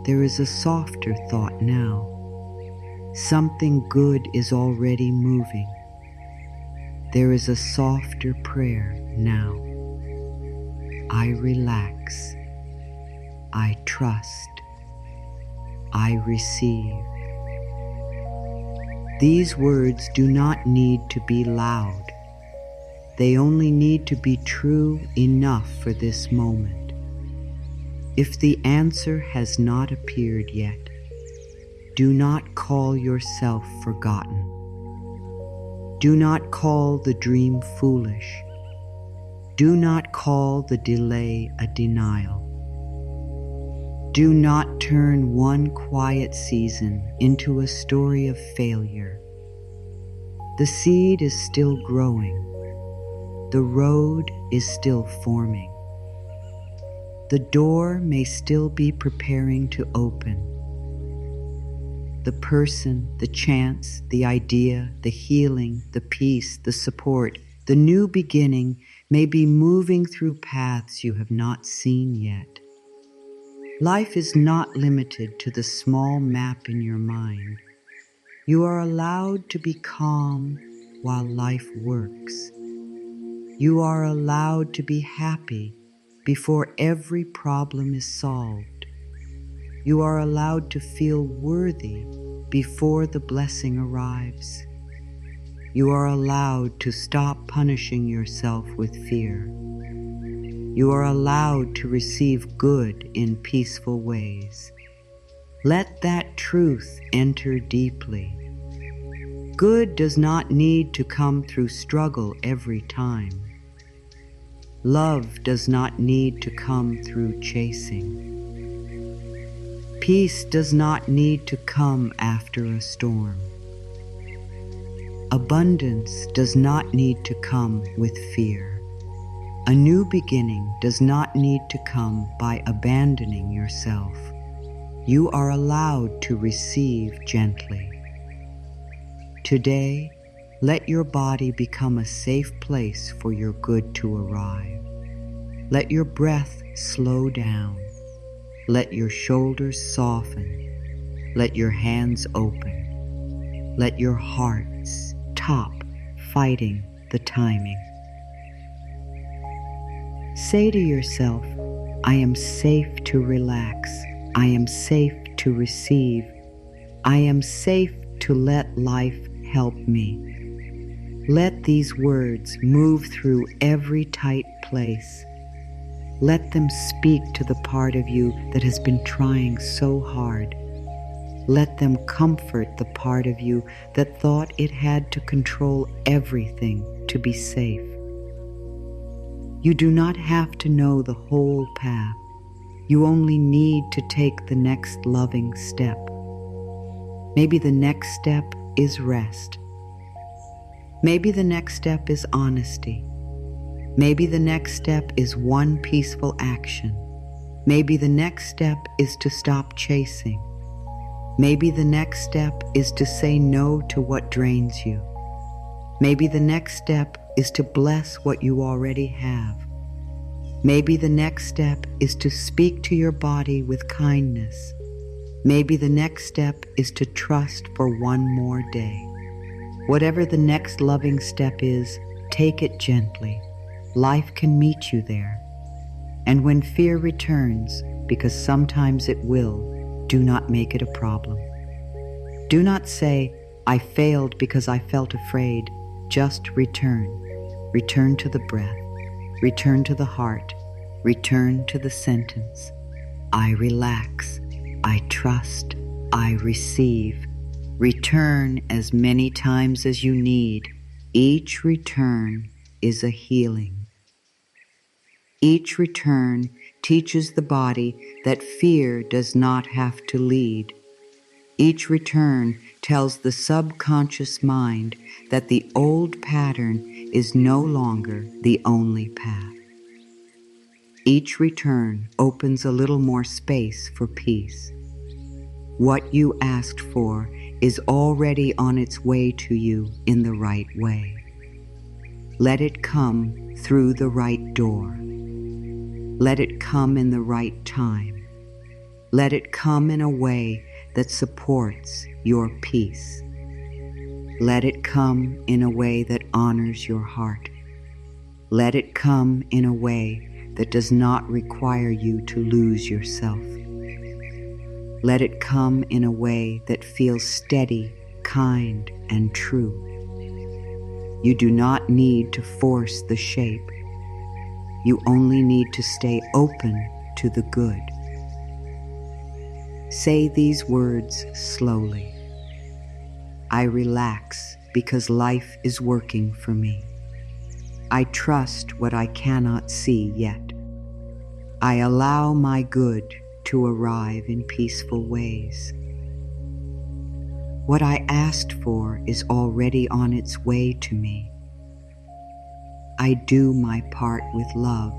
There is a softer thought now. Something good is already moving. There is a softer prayer now. I relax. I trust. I receive. These words do not need to be loud. They only need to be true enough for this moment. If the answer has not appeared yet, do not call yourself forgotten. Do not call the dream foolish. Do not call the delay a denial. Do not turn one quiet season into a story of failure. The seed is still growing. The road is still forming. The door may still be preparing to open. The person, the chance, the idea, the healing, the peace, the support, the new beginning may be moving through paths you have not seen yet. Life is not limited to the small map in your mind. You are allowed to be calm while life works. You are allowed to be happy before every problem is solved. You are allowed to feel worthy before the blessing arrives. You are allowed to stop punishing yourself with fear. You are allowed to receive good in peaceful ways. Let that truth enter deeply. Good does not need to come through struggle every time. Love does not need to come through chasing. Peace does not need to come after a storm. Abundance does not need to come with fear. A new beginning does not need to come by abandoning yourself. You are allowed to receive gently. Today, let your body become a safe place for your good to arrive. Let your breath slow down. Let your shoulders soften. Let your hands open. Let your heart stop fighting the timing. Say to yourself, I am safe to relax. I am safe to receive. I am safe to let life help me. Let these words move through every tight place. Let them speak to the part of you that has been trying so hard. Let them comfort the part of you that thought it had to control everything to be safe. You do not have to know the whole path. You only need to take the next loving step. Maybe the next step is rest. Maybe the next step is honesty. Maybe the next step is one peaceful action. Maybe the next step is to stop chasing. Maybe the next step is to say no to what drains you. Maybe the next step is to bless what you already have. Maybe the next step is to speak to your body with kindness. Maybe the next step is to trust for one more day. Whatever the next loving step is, take it gently. Life can meet you there. And when fear returns, because sometimes it will, do not make it a problem. Do not say, I failed because I felt afraid. Just return. Return to the breath. Return to the heart. Return to the sentence. I relax. I trust. I receive. Return as many times as you need. Each return is a healing. Each return teaches the body that fear does not have to lead. Each return tells the subconscious mind that the old pattern is no longer the only path. Each return opens a little more space for peace. What you asked for is already on its way to you in the right way. Let it come through the right door. Let it come in the right time. Let it come in a way that supports your peace. Let it come in a way that honors your heart. Let it come in a way that does not require you to lose yourself. Let it come in a way that feels steady, kind, and true. You do not need to force the shape. You only need to stay open to the good. Say these words slowly. I relax because life is working for me. I trust what I cannot see yet. I allow my good to arrive in peaceful ways. What I asked for is already on its way to me. I do my part with love,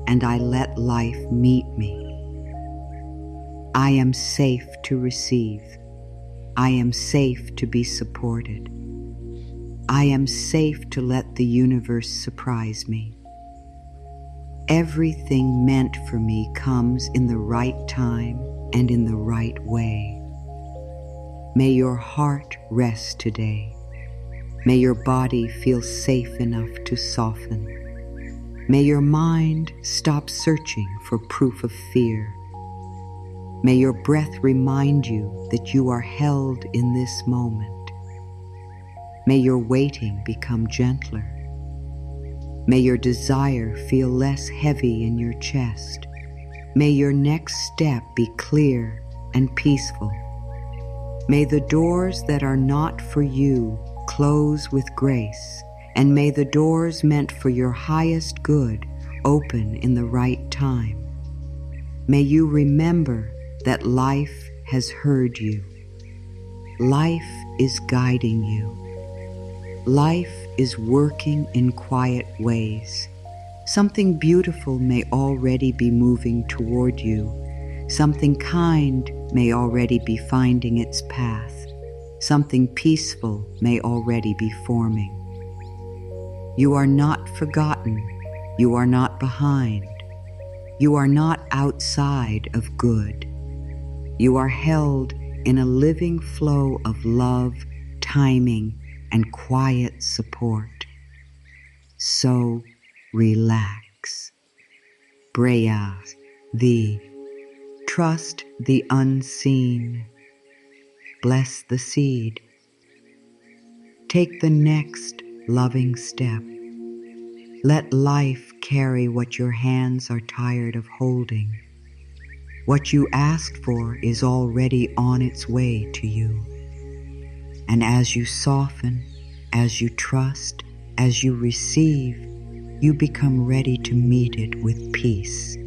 and I let life meet me. I am safe to receive. I am safe to be supported. I am safe to let the universe surprise me. Everything meant for me comes in the right time and in the right way. May your heart rest today. May your body feel safe enough to soften. May your mind stop searching for proof of fear. May your breath remind you that you are held in this moment. May your waiting become gentler. May your desire feel less heavy in your chest. May your next step be clear and peaceful. May the doors that are not for you close with grace, and may the doors meant for your highest good open in the right time. May you remember that life has heard you. Life is guiding you. Life is working in quiet ways. Something beautiful may already be moving toward you. Something kind may already be finding its path. Something peaceful may already be forming. You are not forgotten. You are not behind. You are not outside of good. You are held in a living flow of love, timing, and quiet support. So relax. Breathe thee. Trust the unseen. Bless the seed. Take the next loving step. Let life carry what your hands are tired of holding. What you asked for is already on its way to you. And as you soften, as you trust, as you receive, you become ready to meet it with peace.